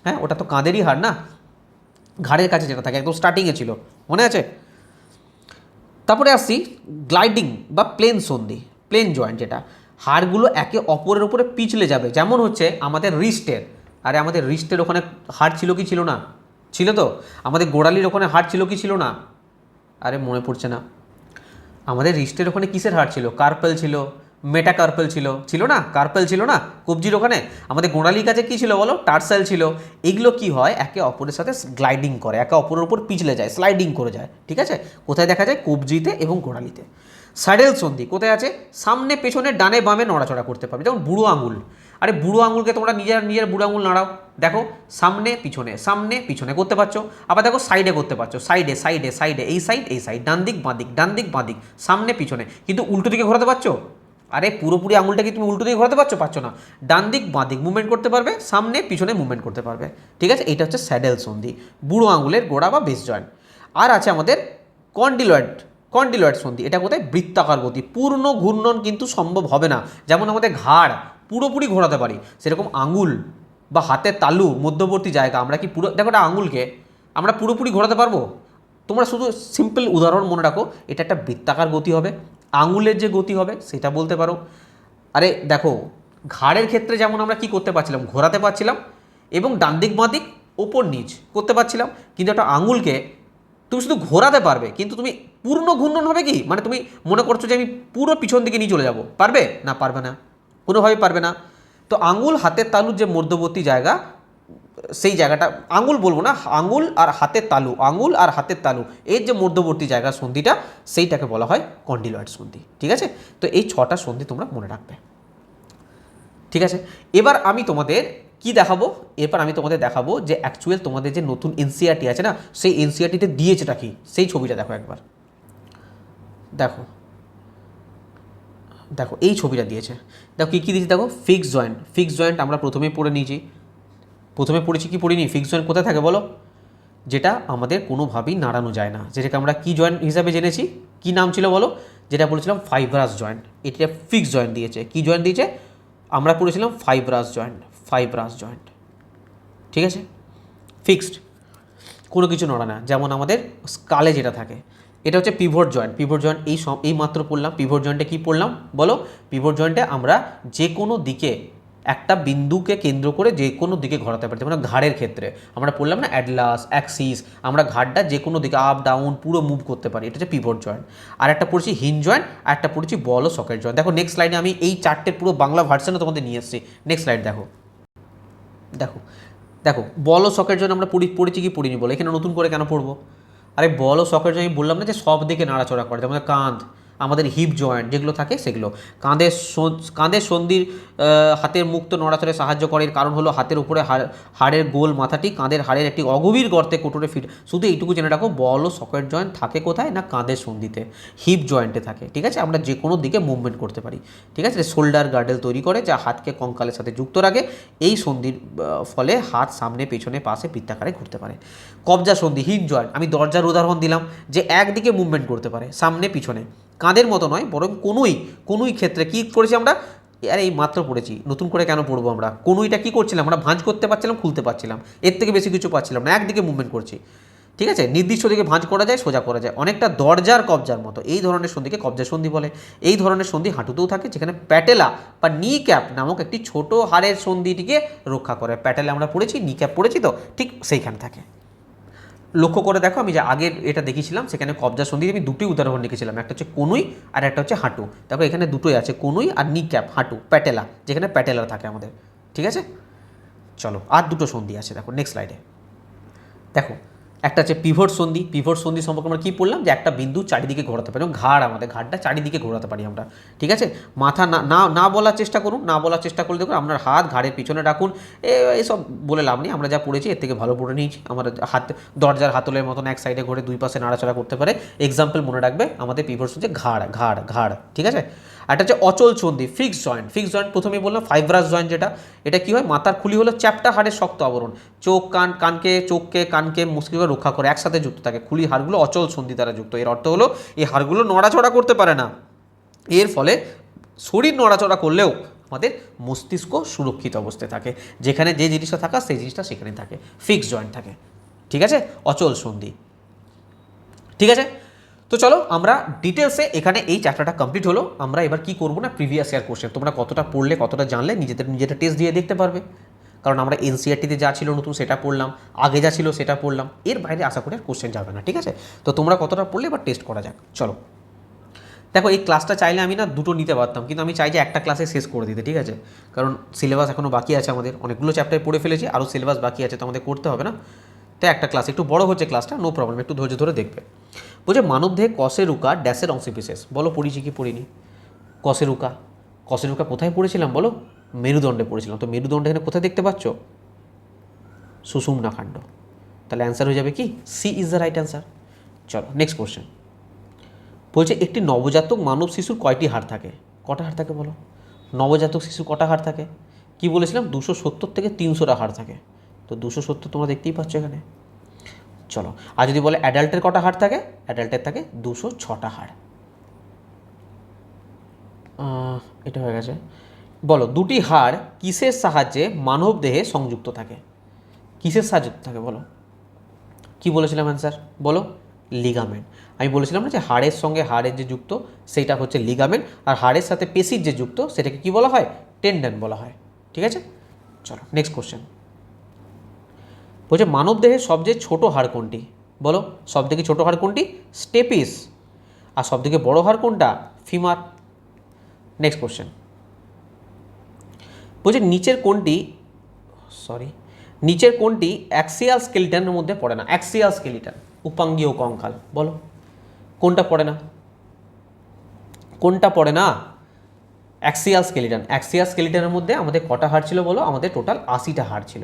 হ্যাঁ ওটা তো কাঁধেরই হাড় না, ঘাড়ের কাছে যেটা থাকে একদম স্টার্টিংয়ে ছিল, মনে আছে। তারপরে আসছি গ্লাইডিং বা প্লেন সন্ধি, প্লেন জয়েন্ট, যেটা হাড়গুলো একে অপরের উপরে পিছলে যাবে। যেমন হচ্ছে আমাদের রিস্টের, আমাদের রিস্টের ওখানে হাড় ছিল কি ছিল না, ছিল তো। আমাদের গোড়ালির ওখানে হাড় ছিল কি ছিল না, মনে পড়ছে না। আমাদের রিস্টের ওখানে কিসের হাড় ছিল, কার্পেল ছিল, মেটাকার্পেল ছিল, ছিল না, কার্পেল ছিল না কবজির ওখানে। আমাদের গোড়ালির কাছে কী ছিল বলো, টার্সাল ছিল। এগুলো কি হয়, একে অপরের সাথে গ্লাইডিং করে, একে অপরের উপর পিছলে যায়, স্লাইডিং করে যায়, ঠিক আছে। কোথায় দেখা যায়, কবজিতে এবং গোড়ালিতে। স্যাডেল সন্ধি কোথায় আছে, সামনে পেছনে ডানে বামে নড়াচড়া করতে পারবে। যেমন বুড়ো আঙুল, বুড়ো আঙুলকে তোমরা নিজের বুড়ো আঙুল নাড়াও, দেখো সামনে পিছনে করতে পারছো। আবার দেখো সাইডে করতে পারছো, সাইডে, এই সাইড, ডান দিক বাঁ দিক, সামনে পিছনে। কিন্তু উল্টো দিকে ঘোরাতে পারছো, পুরোপুরি আঙুলটা কি তুমি উল্টো দিকে ঘোরাতে পারছো না। ডান দিক বাঁ দিক মুভমেন্ট করতে পারবে, সামনে পিছনে মুভমেন্ট করতে পারবে, ঠিক আছে। এটা হচ্ছে স্যাডেল সন্ধি, বুড়ো আঙুলের গোড়া বা বেস জয়েন্ট। আর আছে আমাদের কন্ডিলয়েড সন্ধি। এটা কোথায়, বৃত্তাকার গতি, পূর্ণ ঘূর্ণন কিন্তু সম্ভব হবে না। যেমন আমাদের ঘাড় পুরোপুরি ঘোরাতে পারি, সেরকম আঙুল বা হাতের তালু মধ্যবর্তী জায়গা আমরা কি দেখো একটা আঙুলকে আমরা পুরোপুরি ঘোরাতে পারবো। তোমরা শুধু সিম্পল উদাহরণ মনে রাখো, এটা একটা বৃত্তাকার গতি হবে, আঙুলের যে গতি হবে সেটা বলতে পারো। দেখো ঘাড়ের ক্ষেত্রে যেমন আমরা কি করতে পারছিলাম, ঘোরাতে পারছিলাম, এবং ডান দিক বাঁ দিক ওপর নিচ করতে পারছিলাম। কিন্তু একটা আঙুলকে তুমি শুধু ঘোরাতে পারবে, কিন্তু তুমি পূর্ণ ঘূর্ণন হবে কি, মানে তুমি মনে করছো যে আমি পুরো পিছন দিকে নিয়ে চলে যাব, পারবে না, পারবে না, কোনোভাবেই পারবে না। তো আঙুল হাতের তালুর যে মধ্যবর্তী জায়গা, সেই জায়গাটা আঙুল বলবো না, আঙুল আর হাতের তালু এর যে মধ্যবর্তী জায়গা সন্ধিটা, সেইটাকে বলা হয় কন্ডিলয়েড সন্ধি, ঠিক আছে। তো এই 6টা সন্ধি তোমরা মনে রাখবে, ঠিক আছে। এবার আমি তোমাদের কি দেখাবো, দেখাবো যে অ্যাকচুয়াল তোমাদের যে নতুন এনসিইআরটি আছে না, সেই এনসিইআরটিতে দিয়েছেটা কি, সেই ছবিটা দেখো একবার, দেখো এই ছবিটা দিয়েছে, দেখো কী দিয়েছে, দেখো ফিক্সড জয়েন্ট আমরা প্রথমেই পড়ে নিয়েছি, পড়েছি কি পড়িনি, ফিক্সড জয়েন্ট কোথায় থাকে বলো, যেটা আমাদের কোনোভাবেই নাড়ানো যায় না, যেটাকে আমরা কি জয়েন্ট হিসাবে জেনেছি, কি নাম ছিল বলো, যেটা বলেছিলাম ফাইব্রাস জয়েন্ট। এটা ফিক্সড জয়েন্ট দিয়েছে, কি জয়েন্ট দিয়েছে, আমরা পড়েছিলাম ফাইব্রাস জয়েন্ট, ঠিক আছে, ফিক্সড, কোনো কিছু নড়া না। যেমন আমাদের স্কালে যেটা থাকে, এটা হচ্ছে পিভট জয়েন্ট। এই মাত্র পড়লাম, পিভট জয়েন্টে কী পড়লাম বলো, পিভট জয়েন্টে আমরা যে কোনো দিকে একটা বিন্দুকে কেন্দ্র করে যে কোনো দিকে ঘোরাতে পারি। যেমন ঘাড়ের ক্ষেত্রে আমরা পড়লাম না অ্যাটলাস অ্যাক্সিস, আমরা ঘাড়টা যে কোনো দিকে আপ ডাউন পুরো মুভ করতে পারি, এটা হচ্ছে পিভট জয়েন্ট। আর একটা পড়ছি হিঞ্জ জয়েন্ট, আর একটা পড়ছি বল ও সকেট জয়েন্ট। দেখো নেক্সট স্লাইডে আমি এই 4টের পুরো বাংলা ভার্সনে তোমাদের নিয়ে এসেছি। নেক্সট স্লাইড দেখো বল ও সকেট জয়েন্ট আমরা পড়েছি কি পড়িনি বলো, এখানে নতুন করে কেন পড়বো, বল ও সকেট জয়েন্ট আমি বললাম না যে সব দিকে নাড়াচড়া করে, যেমন কাঁধ, আমাদের হিপ জয়েন্ট যেগুলো থাকে সেগুলো, কাঁধের সন্ধির হাতের মুক্ত নড়াচড়ায় সাহায্য করে। এর কারণ হলো হাতের উপরে হাড়ের গোল মাথাটি কাঁধের হাড়ের একটি অগভীর গর্তে কোটরে ফিট। শুধু এইটুকু জেনে রাখো, বল ও সকেট জয়েন্ট থাকে কোথায় না কাঁধের সন্ধিতে, হিপ জয়েন্টে থাকে, ঠিক আছে। আমরা যে কোনো দিকে মুভমেন্ট করতে পারি, ঠিক আছে। শোল্ডার গার্ডেল তৈরি করে যা হাতকে কঙ্কালের সাথে যুক্ত রাখে। এই সন্ধির ফলে হাত সামনে পেছনে পাশে বৃত্তাকারে ঘুরতে পারে। কবজা সন্ধি, হিঞ্জ জয়েন্ট, আমি দরজার উদাহরণ দিলাম যে একদিকে মুভমেন্ট করতে পারে, সামনে পিছনে, কাঁধের মতো নয়, বরং কোনুই ক্ষেত্রে কী করেছি আমরা, এই মাত্র পড়েছি, নতুন করে কেন পড়বো আমরা, কোনুইটা কী করছিলাম আমরা, ভাঁজ করতে পারছিলাম, খুলতে পারছিলাম, এর থেকে বেশি কিছু পাচ্ছিলাম না, একদিকে মুভমেন্ট করছি, ঠিক আছে। নির্দিষ্ট দিকে ভাঁজ করা যায়, সোজা করা যায়, অনেকটা দরজার কবজার মতো। এই ধরনের সন্ধিকে কবজা সন্ধি বলে। এই ধরনের সন্ধি হাঁটুতেও থাকে, যেখানে প্যাটেলা বা নি ক্যাপ নামক একটি ছোট হাড়ের সন্ধিটিকে রক্ষা করে। প্যাটেলা আমরা পড়েছি, নি ক্যাপ পড়েছি তো, ঠিক সেইখানে থাকে। লক্ষ্য করে দেখো, আমি যে আগের এটা দেখিয়েছিলাম সেখানে কবজা সন্ধি আমি দুটোই উদাহরণ লিখেছিলাম, একটা হচ্ছে কনুই আর একটা হচ্ছে হাঁটু। দেখো এখানে দুটোই আছে, কনুই আর নি ক্যাপ, হাঁটু প্যাটেলা, যেখানে প্যাটেলা থাকে আমাদের। ঠিক আছে, চলো আর দুটো সন্ধি আছে, দেখো নেক্সট স্লাইডে। দেখো একটা হচ্ছে পিভট সন্ধি। পিভট সন্ধি সম্পর্কে আমরা কী পড়লাম, যে একটা বিন্দু চারিদিকে ঘোরাতে পারি, ঘাড়, আমাদের ঘাড়টা চারিদিকে ঘোরাতে পারি আমরা। ঠিক আছে, মাথা না না না বলার চেষ্টা করুন, না বলার চেষ্টা করলে দেখুন আপনার হাত ঘাড়ের পিছনে রাখুন। এসব বলে লাভ নেই, আমরা যা পড়েছি এর থেকে ভালো পড়ে নিয়েছি। আমার হাত দরজার হাতলের মতন এক সাইডে ঘুরে দুই পাশে নাড়াচাড়া করতে পারে। এক্সাম্পল মনে রাখবে, আমাদের পিভট সন্ধি ঘাড় ঘাড় ঘাড়। ঠিক আছে, একটা হচ্ছে অচল সন্ধি, ফিক্সড জয়েন্ট। ফিক্সড জয়েন্ট প্রথমেই বললাম ফাইব্রাস জয়েন্ট, যেটা এটা কী হয়, মাথার খুলি হলো চ্যাপ্টা হাড়ের শক্ত আবরণ, চোখ কানকে মুশকিলকে রক্ষা করে, একসাথে যুক্ত থাকে। খুলি হাড়গুলো অচল সন্ধি দ্বারা যুক্ত। এর অর্থ হলো এই হাড়গুলো নড়াচড়া করতে পারে না, এর ফলে শরীর নড়াচড়া করলেও আমাদের মস্তিষ্ক সুরক্ষিত অবস্থায় থাকে, যেখানে যে জিনিসটা থাকা সেই জিনিসটা সেখানে থাকে, ফিক্সড জয়েন্ট থাকে। ঠিক আছে, অচল সন্ধি। ঠিক আছে, তো চলো আমরা ডিটেলসে এখানে এই চ্যাপ্টারটা কমপ্লিট হলো। আমরা এবার কি করবো না, প্রিভিয়াস ইয়ার কোশ্চেন তোমরা কতটা পড়লে কতটা জানলে নিজেটা টেস্ট দিয়ে দেখতে পারবে। কারণ আমরা এনসিআরটিতে যা ছিল নতুন সেটা পড়লাম, আগে যা ছিল সেটা পড়লাম, এর বাইরে আশা করি আর কোশ্চেন যাবে না। ঠিক আছে, তো তোমরা কতটা পড়লে এবার টেস্ট করা যাক। চলো দেখো, এই ক্লাসটা চাইলে আমি না দুটো নিতে পারতাম, কিন্তু আমি চাই যে একটা ক্লাসে শেষ করে দিতে। ঠিক আছে, কারণ সিলেবাস এখনও বাকি আছে, আমাদের অনেকগুলো চ্যাপ্টার পড়ে ফেলেছি, আরও সিলেবাস বাকি আছে, তো আমাদের করতে হবে না। তো একটা ক্লাস একটু বড় হচ্ছে ক্লাসটা, নো প্রবলেম, একটু ধৈর্য ধরে দেখবে। বলছে মানবদেহে কশেরুকা ড্যাশের অংশবিশেষ। বলো পড়েছি কি পড়িনি? কশেরুকা, কশেরুকা কোথায় পড়েছিলাম বলো? মেরুদণ্ডে পড়েছিলাম। তো মেরুদণ্ড এখানে কোথায় দেখতে পাচ্ছ? সুষুম্না কাণ্ড। তাহলে অ্যান্সার হয়ে যাবে কি? C is the right answer. চলো নেক্সট কোশ্চেন। বলছে একটি নবজাতক মানব শিশুর কয়টি হাড় থাকে? কটা হাড় থাকে বলো? নবজাতক শিশুর কটা হাড় থাকে? কি বলেছিলাম? 270 থেকে 300টা হাড় থাকে। তো 270 তোমরা দেখতেই পাচ্ছ এখানে। চলো, আর যদি বলে অ্যাডাল্টের কটা হাড় থাকে? অ্যাডাল্টের থাকে 206টা হাড়। এটা হয়ে গেছে। বলো দুটি হাড় কিসের সাহায্যে মানব দেহে সংযুক্ত থাকে? কিসের সাহায্যে থাকে বলো? কি বলেছিলাম অ্যান্সার বলো? লিগামেন্ট। আমি বলেছিলাম না যে হাড়ের সঙ্গে হাড়ের যে যুক্ত সেইটা হচ্ছে লিগামেন্ট, আর হাড়ের সাথে পেশির যে যুক্ত সেটাকে কি বলা হয়? টেন্ডন বলা হয়। ঠিক আছে, চলো নেক্সট কোশ্চেন। বলছে মানব দেহের সবচেয়ে ছোট হাড় কোনটি? বলো সবথেকে ছোট হাড় কোনটি? স্টেপিস। আর সবথেকে বড় হাড় কোনটা? ফিমার। Next question. বলছে নিচের কোনটি অ্যাক্সিয়াল স্কেলিটনের মধ্যে পড়ে না? অ্যাক্সিয়াল স্কেলিটন, উপাঙ্গীয় কঙ্কাল। বলো কোনটা পড়ে না? কোনটা পড়ে না? Axial skeleton. অ্যাক্সিয়াল স্কেলিটনের মধ্যে আমাদের কটা হাড় ছিল বলো? আমাদের টোটাল 80টা হাড় ছিল।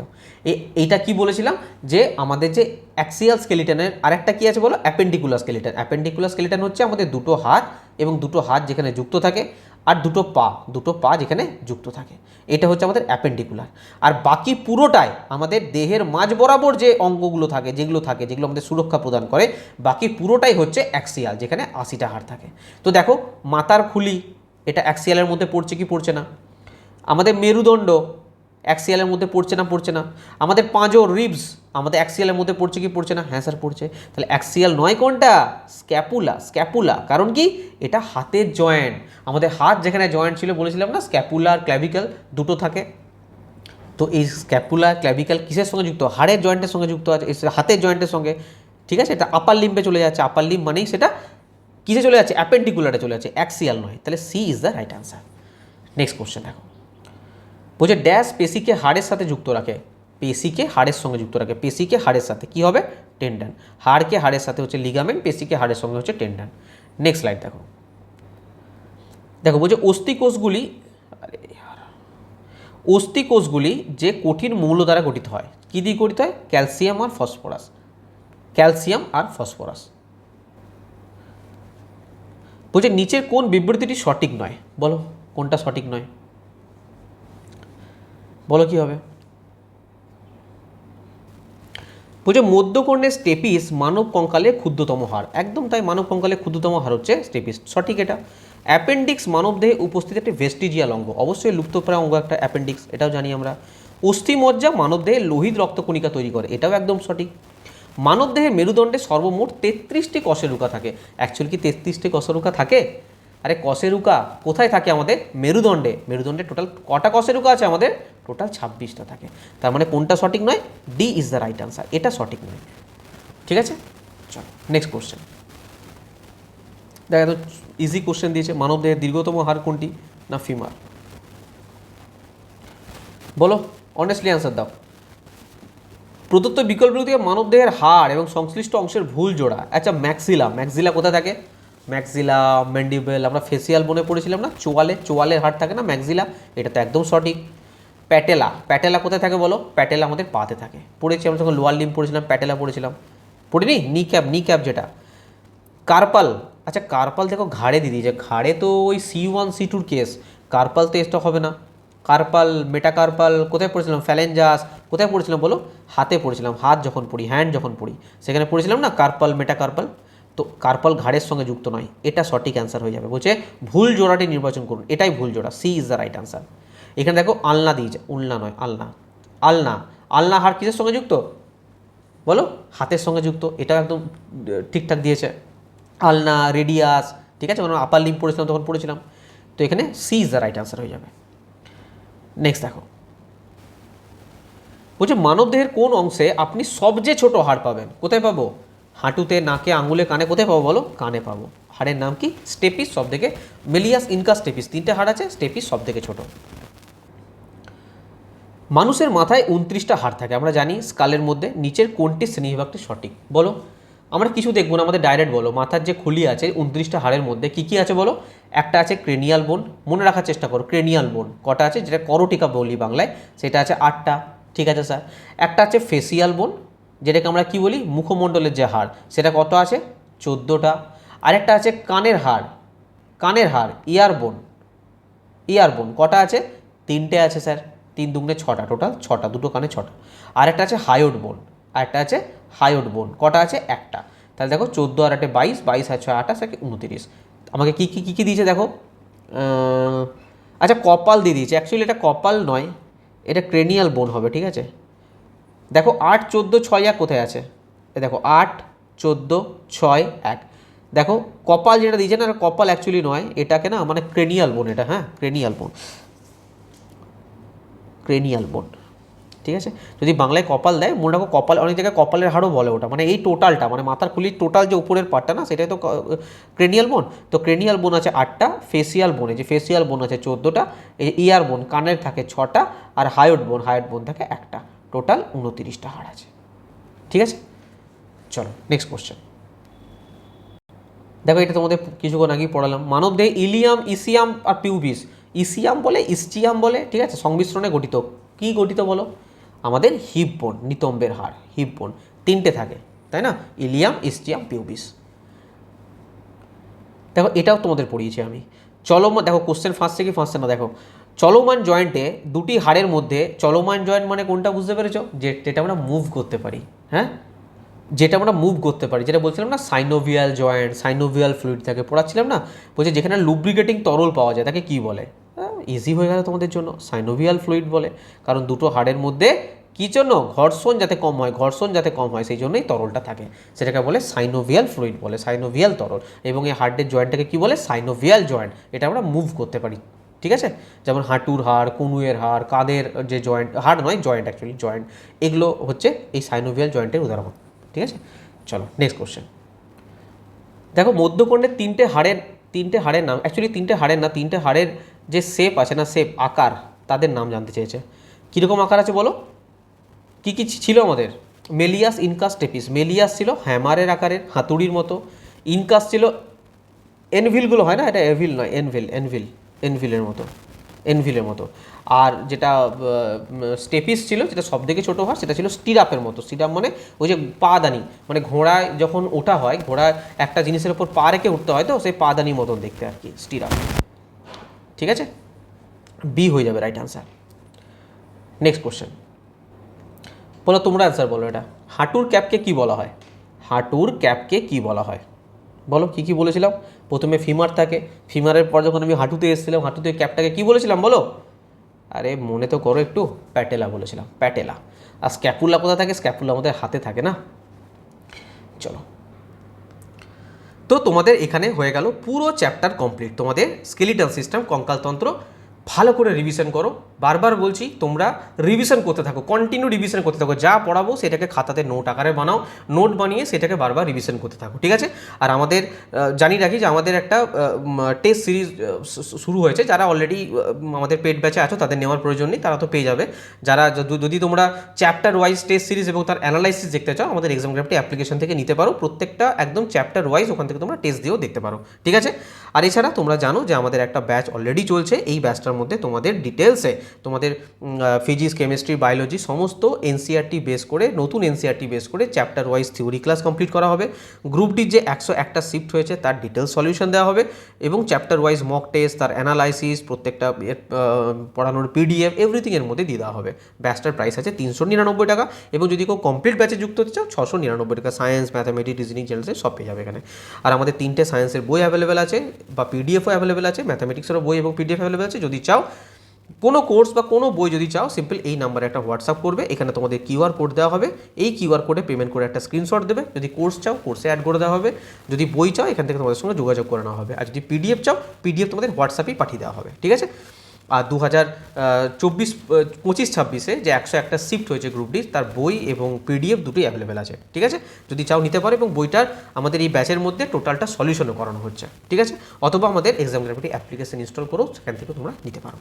এইটা কি বলেছিলাম যে আমাদের যে অ্যাক্সিয়াল স্কেলিটনের আরেকটা কি আছে বলো? Appendicular skeleton. অ্যাপেন্ডিকুলার স্কেলিটন হচ্ছে আমাদের দুটো হাত, এবং দুটো হাত যেখানে যুক্ত থাকে, আর দুটো পা যেখানে যুক্ত থাকে, এটা হচ্ছে আমাদের অ্যাপেন্ডিকুলার। আর বাকি পুরোটাই আমাদের দেহের মাঝ বরাবর যে অঙ্গগুলো থাকে, যেগুলো আমাদের সুরক্ষা প্রদান করে, বাকি পুরোটাই হচ্ছে অ্যাক্সিয়াল, যেখানে 80টা হাড় থাকে। তো দেখো মাথার খুলি এটা অ্যাক্সিয়ালের মধ্যে পড়ছে কি পড়ছে না? আমাদের মেরুদণ্ড অ্যাক্সিয়ালের মধ্যে পড়ছে না? আমাদের পাঁজর রিবস আমাদের অ্যাক্সিয়ালের মধ্যে পড়ছে কি পড়ছে না? হ্যাঁ স্যার পড়ছে। তাহলে অ্যাক্সিয়াল নয় কোনটা? স্ক্যাপুলা। কারণ কি? এটা হাতের জয়েন্ট। আমাদের হাত যেখানে জয়েন্ট ছিল বলেছিলাম না, স্ক্যাপুলা আর ক্ল্যাভিকেল দুটো থাকে। তো এই স্ক্যাপুলা ক্ল্যাভিকেল কিসের সঙ্গে যুক্ত? হাড়ের জয়েন্টের সঙ্গে যুক্ত আছে, হাতের জয়েন্টের সঙ্গে। ঠিক আছে, এটা আপার লিম্বে চলে যাচ্ছে। আপার লিম্ব মানেই সেটা কিসে চলে যাচ্ছে? অ্যাপেন্ডিকুলারে চলে যাচ্ছে, অ্যাক্সিয়াল নয়। তাহলে C is the right answer. Next question দেখো। বলছে ড্যাশ পেশিকে হাড়ের সাথে যুক্ত রাখে? পেশিকে হাড়ের সঙ্গে যুক্ত রাখে। পেশিকে হাড়ের সাথে কি হবে? টেন্ডন। হাড়কে হাড়ের সাথে হচ্ছে লিগামেন্ট, পেশিকে হাড়ের সঙ্গে হচ্ছে টেন্ডন। নেক্সট স্লাইড দেখো। বলছে অস্থিকোষগুলি যে কঠিন মৌল দ্বারা গঠিত হয়, কী দিয়ে গঠিত হয়? ক্যালসিয়াম আর ফসফরাস। বলছে নিচের কোন বিবৃতিটি সঠিক নয়? বলো কোনটা সঠিক নয়? বলো কি হবে? বলছে মধ্যকর্ণের স্টেপিস মানব কঙ্কালের ক্ষুদ্রতম হাড়। একদম তাই, মানব কঙ্কালের ক্ষুদ্রতম হাড় হচ্ছে স্টেপিস, সঠিক এটা। অ্যাপেন্ডিক্স মানবদেহে উপস্থিত একটি ভেস্টিজিয়াল অঙ্গ, অবশ্যই লুপ্তপ্রায় অঙ্গ একটা অ্যাপেন্ডিক্স, এটাও জানি আমরা। অস্থিমজ্জা মানবদেহে লোহিত রক্তকণিকা তৈরি করে, এটাও একদম সঠিক। মানবদেহে মেরুদণ্ডে সর্বমোট 33টি কশেরুকা থাকে। অ্যাকচুয়ালি কি 33টি কশেরুকা থাকে? আরে কশেরুকা কোথায় থাকে? আমাদের মেরুদণ্ডে টোটাল কটা কশেরুকা আছে? আমাদের টোটাল 26টা থাকে। তার মানে কোনটা সঠিক নয়? D is the right answer, এটা সঠিক নয়। ঠিক আছে, চলো নেক্সট কোশ্চেন। দেখা তো ইজি কোশ্চেন দিয়েছে, মানবদেহের দীর্ঘতম হাড় কোনটি? না ফিমার। বলো অনেস্টলি অ্যান্সার দাও। প্রদত্ত বিকল্পগুলো থেকে মানবদেহের হাড় এবং সংশ্লিষ্ট অংশের ভুল জোড়া। আচ্ছা ম্যাক্সিলা, ম্যাক্সিলা কোথায় থাকে? ম্যাক্সিলা, ম্যান্ডিবেল, আমরা ফেসিয়াল বোনে পড়েছিলাম না, চোয়ালের হাড় থাকে না ম্যাক্সিলা, এটা তো একদম সঠিক। প্যাটেলা, প্যাটেলা কোথায় থাকে বলো? প্যাটেলা আমাদের পাতে থাকে, পড়েছি আমরা যখন লোয়ার লিম্ব পড়েছিলাম, প্যাটেলা পড়েছিলাম, পড়িনি? নি ক্যাপ যেটা। কার্পাল, আচ্ছা কার্পাল দেখো ঘাড়ে দিদি, যে ঘাড়ে তো ওই C1 C2 কেস, কার্পাল তো এসটা হবে না। কার্পাল, মেটাকার্পাল কোথায় পড়েছিলাম? ফ্যালেঞ্জাস কোথায় পড়েছিলাম বলো? হাতে পড়েছিলাম, হাত যখন পড়ি, হ্যান্ড যখন পড়ি সেখানে পড়েছিলাম না কার্পাল মেটাকার্পাল। তো কার্পাল ঘাড়ের সঙ্গে যুক্ত নয়, এটা সঠিক অ্যান্সার হয়ে যাবে। বলছে ভুল জোড়াটি নির্বাচন করুন, এটাই ভুল জোড়া, C is the right answer. এখানে দেখো আলনা দিয়েছে, উলনা নয় আলনা, আলনা, আলনা হাড় কিসের সঙ্গে যুক্ত বলো? হাতের সঙ্গে যুক্ত, এটাও একদম ঠিকঠাক দিয়েছে। আলনা, রেডিয়াস, ঠিক আছে, আমরা আপার লিম্ব পড়েছিলাম তখন পড়েছিলাম, তো এখানে C is the right answer হয়ে যাবে। নেক্সট দেখো, বলছে মানবদেহের কোন অংশে আপনি সবচেয়ে ছোট হাড় পাবেন? কোথায় পাবো? হাঁটুতে, নাকে, আঙুলে, কানে, কোথায় পাবো বলো? কানে পাবো। হাড়ের নাম কি? স্টেপিস, সব থেকে মেলিয়াস, ইনকা, স্টেপিস, তিনটে হাড় আছে, স্টেপিস সব থেকে ছোট। মানুষের মাথায় 29টা হাড় থাকে, আমরা জানি স্কালের মধ্যে, নিচের কোনটি শ্রেণীবিভাগটি সঠিক বলো? আমরা কিছু দেখবো না, আমাদের ডাইরেক্ট বলো, মাথার যে খুলি আছে 29টা হাড়ের মধ্যে কী কী আছে বলো? একটা আছে ক্রেনিয়াল বোন, মনে রাখার চেষ্টা করো, ক্রেনিয়াল বোন কটা আছে, যেটা করটিকা বলি বাংলায়, সেটা আছে 8টা, ঠিক আছে স্যার। একটা আছে ফেসিয়াল বোন, যেটাকে আমরা কি বলি? মুখমণ্ডলের যে হাড়, সেটা কত আছে? 14টা। আরেকটা আছে কানের হাড়, কানের হাড় ইয়ার বোন, ইয়ার বোন কটা আছে? 3টে আছে স্যার, 3 দুগুণে 6টা, টোটাল 6টা, দুটো কানে 6টা। আরেকটা আছে হায়োড বোন, আরেকটা আছে হায়োড বোন, কটা আছে? একটা। তাহলে দেখো 14 আর 8 22, 22 আর 6 28, 29। আমাকে কী কী কী কী দিয়েছে দেখো, আচ্ছা কপাল দিয়ে দিয়েছে, অ্যাকচুয়ালি এটা কপাল নয়, এটা ক্রেনিয়াল বোন হবে, ঠিক আছে। দেখো 8 14 6 1 কোথায় আছে? এ দেখো 8 14 6 1, দেখো কপাল যেটা দিয়েছে না, কপাল অ্যাকচুয়ালি নয়, এটাকে না মানে ক্রেনিয়াল বোন, এটা হ্যাঁ ক্রেনিয়াল বোন, ক্রেনিয়াল বোন, ঠিক আছে। যদি বাংলায় কপাল দেয় মনে রাখো, কপাল অনেক জায়গায় কপালের হাড়ও বলে ওটা, মানে এই টোটালটা, মানে মাথার খুলির টোটাল যে উপরের পার্টটা না, সেটাই তো ক্রেনিয়াল বোন। তো ক্রেনিয়াল বোন আছে 8টা, ফেসিয়াল বোনে যে ফেসিয়াল বোন আছে 14টা, ইয়ার বোন কানের থাকে 6টা, আর হায়োড বোন থাকে একটা, টোটাল 29টা হাড় আছে, ঠিক আছে। চলো নেক্সট কোশ্চেন দেখো, এটা তোমাদের কিছুক্ষণ আগেই পড়ালাম। মানবদেহে ইলিয়াম, ইসিয়াম আর পিউবিস, ইসিয়াম বলে, ইস্টিয়াম বলে, ঠিক আছে, সংমিশ্রণে গঠিত। কি গঠিত বলো? আমাদের হিপ বোন, নিতম্বের হাড়, হিপ বোন 3টে থাকে, তাই না? Ilium, ischium, pubis. দেখো এটাও তোমাদের পড়িয়েছি আমি। চলমান, দেখো কোশ্চেন ফার্স্টে কি ফার্স্টে না, দেখো চলমান জয়েন্টে দুটি হাড়ের মধ্যে, চলমান জয়েন্ট মানে কোনটা বুঝতে পেরেছো? যেটা আমরা মুভ করতে পারি, হ্যাঁ যেটা আমরা মুভ করতে পারি, যেটা বলছিলাম না সাইনোভিয়াল জয়েন্ট, সাইনোভিয়াল ফ্লুইড থাকে, পড়াচ্ছিলাম না, বলছে যেখানে লুব্রিকেটিং তরল পাওয়া যায় তাকে কি বলে? ইজি হয়ে গেল তোমাদের জন্য, সাইনোভিয়াল ফ্লুইড বলে, কারণ দুটো হাড়ের মধ্যে কী জন্য? ঘর্ষণ যাতে কম হয়, ঘর্ষণ যাতে কম হয় সেই জন্যই তরলটা থাকে, সেটাকে বলে সাইনোভিয়াল ফ্লুইড বলে, সাইনোভিয়াল তরল। এবং এই হাড়ের জয়েন্টটাকে কী বলে? সাইনোভিয়াল জয়েন্ট, এটা আমরা মুভ করতে পারি, ঠিক আছে। যেমন হাঁটুর হাড়, কনুয়ের হাড়, কাঁধের যে জয়েন্ট, হাড় নয় জয়েন্ট, অ্যাকচুয়ালি জয়েন্ট, এগুলো হচ্ছে এই সাইনোভিয়াল জয়েন্টের উদাহরণ, ঠিক আছে। চলো নেক্সট কোশ্চেন দেখো, মধ্যকর্ণের তিনটে হাড়ের নাম, অ্যাকচুয়ালি তিনটে হাড়ের না, তিনটে হাড়ের যে শেপ আছে না, শেপ আকার, তাদের নাম জানতে চেয়েছে। কীরকম আকার আছে বলো? কী কী ছিল আমাদের? Malleus, incus, stapes. মেলিয়াস ছিল হ্যামারের আকারের, হাতুড়ির মতো। ইনকাস ছিল এনভিলগুলো হয় না, এটা এভিল নয়, এনভিলের মতো, এনভিলের মতো। আর যেটা স্টেপিস ছিল, যেটা সব থেকে ছোটো হয়, সেটা ছিল স্টিরাপের মতো। স্টিরাপ মানে ওই যে পাদানি, মানে ঘোড়ায় যখন ওঠা হয়, ঘোড়ায় একটা জিনিসের ওপর পা রেখে উঠতে হয়, তো সেই পাদানির মতন দেখতে আর কি, স্টিরাপ, ঠিক আছে। বি হয়ে যাবে রাইট আনসার। নেক্সট কোশ্চেন বলো, তোমরা অ্যান্সার বলো। এটা হাঁটুর ক্যাপকে কি বলা হয়? হাঁটুর ক্যাপকে কি বলা হয় বলো? কি কি বলেছিলাম? প্রথমে ফিমার থাকে, ফিমারের পর যখন আমি হাঁটুতে এসেছিলাম, হাঁটুতে ক্যাপটাকে কি বলেছিলাম বলো? আরে মনে তো করো একটু, প্যাটেলা বলেছিলাম, প্যাটেলা। আর স্ক্যাপুলা কোথায় থাকে? স্ক্যাপুলা আমাদের হাতে থাকে না। চলো, তো তোমাদের এখানে হয়ে গেল পুরো চ্যাপ্টার কমপ্লিট, তোমাদের স্কেলিটাল সিস্টেম, কঙ্কালতন্ত্র ভালো করে রিভিশন করো। বারবার বলছি তোমরা রিভিশন করতে থাকো, কন্টিনিউ রিভিশন করতে থাকো। যা পড়াবো সেটাকে খাতাতে নোট আকারে বানাও, নোট বানিয়ে সেটাকে বারবার রিভিশন করতে থাকো, ঠিক আছে? আর আমাদের জানি রাখি যে আমাদের একটা টেস্ট সিরিজ শুরু হয়েছে। যারা অলরেডি আমাদের পেড ব্যাচে আছো তাদের নেওয়ার প্রয়োজন নেই, তারা তো পেয়ে যাবে। যারা যদি তোমরা চ্যাপ্টার ওয়াইজ টেস্ট সিরিজ এবং তার অ্যানালাইসিস দেখতে চাও, আমাদের এক্সাম গ্রাফটি অ্যাপ্লিকেশন থেকে নিতে পারো। প্রত্যেকটা একদম চ্যাপ্টার ওয়াইজ ওখান থেকে তোমরা টেস্ট দিয়েও দেখতে পারো, ঠিক আছে? আর এছাড়া তোমরা জানো যে আমাদের একটা ব্যাচ অলরেডি চলছে। এই ব্যাচটার মধ্যে তোমাদের ডিটেলসে তোমাদের ফিজিক্স, কেমিস্ট্রি, বায়োলজি সমস্ত এনসিআরটি বেস করে, নতুন এনসিআরটি বেস করে chapter wise theory class complete করা হবে। গ্রুপ ডির যে 101টা শিফট হয়েছে তার ডিটেলস সলিউশন দেওয়া হবে এবং চ্যাপ্টার ওয়াইজ মক টেস্ট, তার অ্যানালাইসিস, প্রত্যেকটা পড়ানোর পিডিএফ এভরিথিং এর মধ্যে দিয়ে দেওয়া হবে। ব্যাচটার প্রাইস আছে 399 টাকা এবং যদি কেউ কমপ্লিট ব্যাচে যুক্ত হতে চাও 699 টাকা। সায়েন্স, ম্যাথামেটিক্স, রিজনিং, জেনারেল সব পেয়ে যাবে এখানে। আর আমাদের 3টে সায়েন্সের বই অ্যাভেলেবেল আছে বা পিডিএফও অ্যাভেলেবেল আছে, ম্যাথামেটিক্সেরও বই এবং পিডিএফ অ্যাভেলেবেল আছে। যদি চাও কোনো কোর্স বা কোনো বই যদি চাও, সিম্পল এই নাম্বারে একটা হোয়াটসঅ্যাপ করবে, এখানে তোমাদের কিউআর কোড দেওয়া হবে। এই কিউআর কোডে পেমেন্ট করে একটা স্ক্রিনশট দেবে। যদি কোর্স চাও কোর্সে অ্যাড করে দেওয়া হবে, যদি বই চাও এখান থেকে তোমাদের সঙ্গে যোগাযোগ করে নেওয়া হবে, আর যদি পিডিএফ চাও পিডিএফ তোমাদের হোয়াটসঅ্যাপেই পাঠিয়ে দেওয়া হবে, ঠিক আছে? আর 2024-25-26 যে 101টা শিফট হয়েছে গ্রুপ ডি, তার বই এবং পিডিএফ দুটোই অ্যাভেলেবেল আছে, ঠিক আছে? যদি চাও নিতে পারো এবং বইটার আমাদের এই ব্যাচের মধ্যে টোটালটা সলিউশনও করানো হচ্ছে, ঠিক আছে? অথবা আমাদের এক্সাম গ্রাফিটি অ্যাপ্লিকেশন ইনস্টল করেও সেখান থেকে তোমরা নিতে পারো।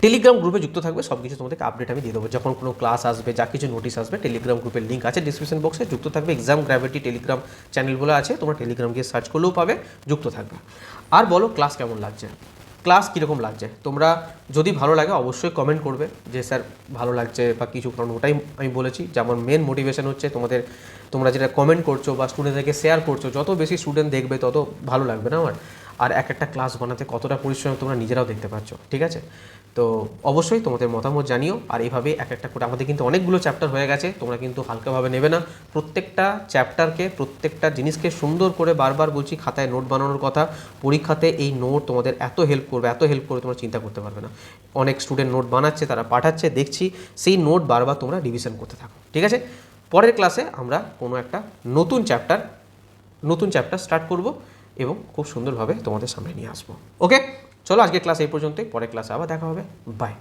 টেলিগ্রাম গ্রুপে যুক্ত থাকবে, সব কিছু তোমাদেরকে আপডেট আমি দিয়ে দেবো। যখন কোনো ক্লাস আসবে, যা কিছু নোটিশ আসবে, টেলিগ্রাম গ্রুপের লিঙ্ক আছে ডিসক্রিপশন বক্সে, যুক্ত থাকবে। এক্সাম গ্র্যাভিটি টেলিগ্রাম চ্যানেল বলে আছে, তোমরা টেলিগ্রাম গিয়ে সার্চ করলেও পাবে, যুক্ত থাকবে। আর বলো ক্লাস কেমন লাগছে, ক্লাস কীরকম লাগছে? তোমরা যদি ভালো লাগে অবশ্যই কমেন্ট করবে যে স্যার ভালো লাগছে বা কিছু, কারণ ওটাই আমি বলেছি যে আমার মেন মোটিভেশন হচ্ছে তোমরা যেটা কমেন্ট করছো বা স্টুডেন্টদেরকে শেয়ার করছো, যত বেশি স্টুডেন্ট দেখবে তত ভালো লাগবে না আমার। আর একটা ক্লাস বানাতে কতটা পরিশ্রম তোমরা নিজেরাও দেখতে পাচ্ছ, ঠিক আছে? তো অবশ্যই তোমাদের মতামত জানিও। আর এইভাবে একটা করে আমাদের কিন্তু অনেকগুলো চ্যাপ্টার হয়ে গেছে, তোমরা কিন্তু হালকাভাবে নেবে না। প্রত্যেকটা চ্যাপ্টারকে, প্রত্যেকটা জিনিসকে সুন্দর করে, বারবার বলছি, খাতায় নোট বানানোর কথা। পরীক্ষাতে এই নোট তোমাদের এত হেল্প করবে তোমরা চিন্তা করতে পারবে না। অনেক স্টুডেন্ট নোট বানাচ্ছে, তারা পাঠাচ্ছে, দেখছি। সেই নোট বারবার তোমরা রিভিশন করতে থাকো, ঠিক আছে? পরের ক্লাসে আমরা কোনো একটা নতুন চ্যাপ্টার স্টার্ট করব এবং খুব সুন্দরভাবে তোমাদের সামনে নিয়ে আসবো। ওকে, চলো আজকে ক্লাস এই পর্যন্তই, পরের ক্লাসে আবার দেখা হবে। বাই।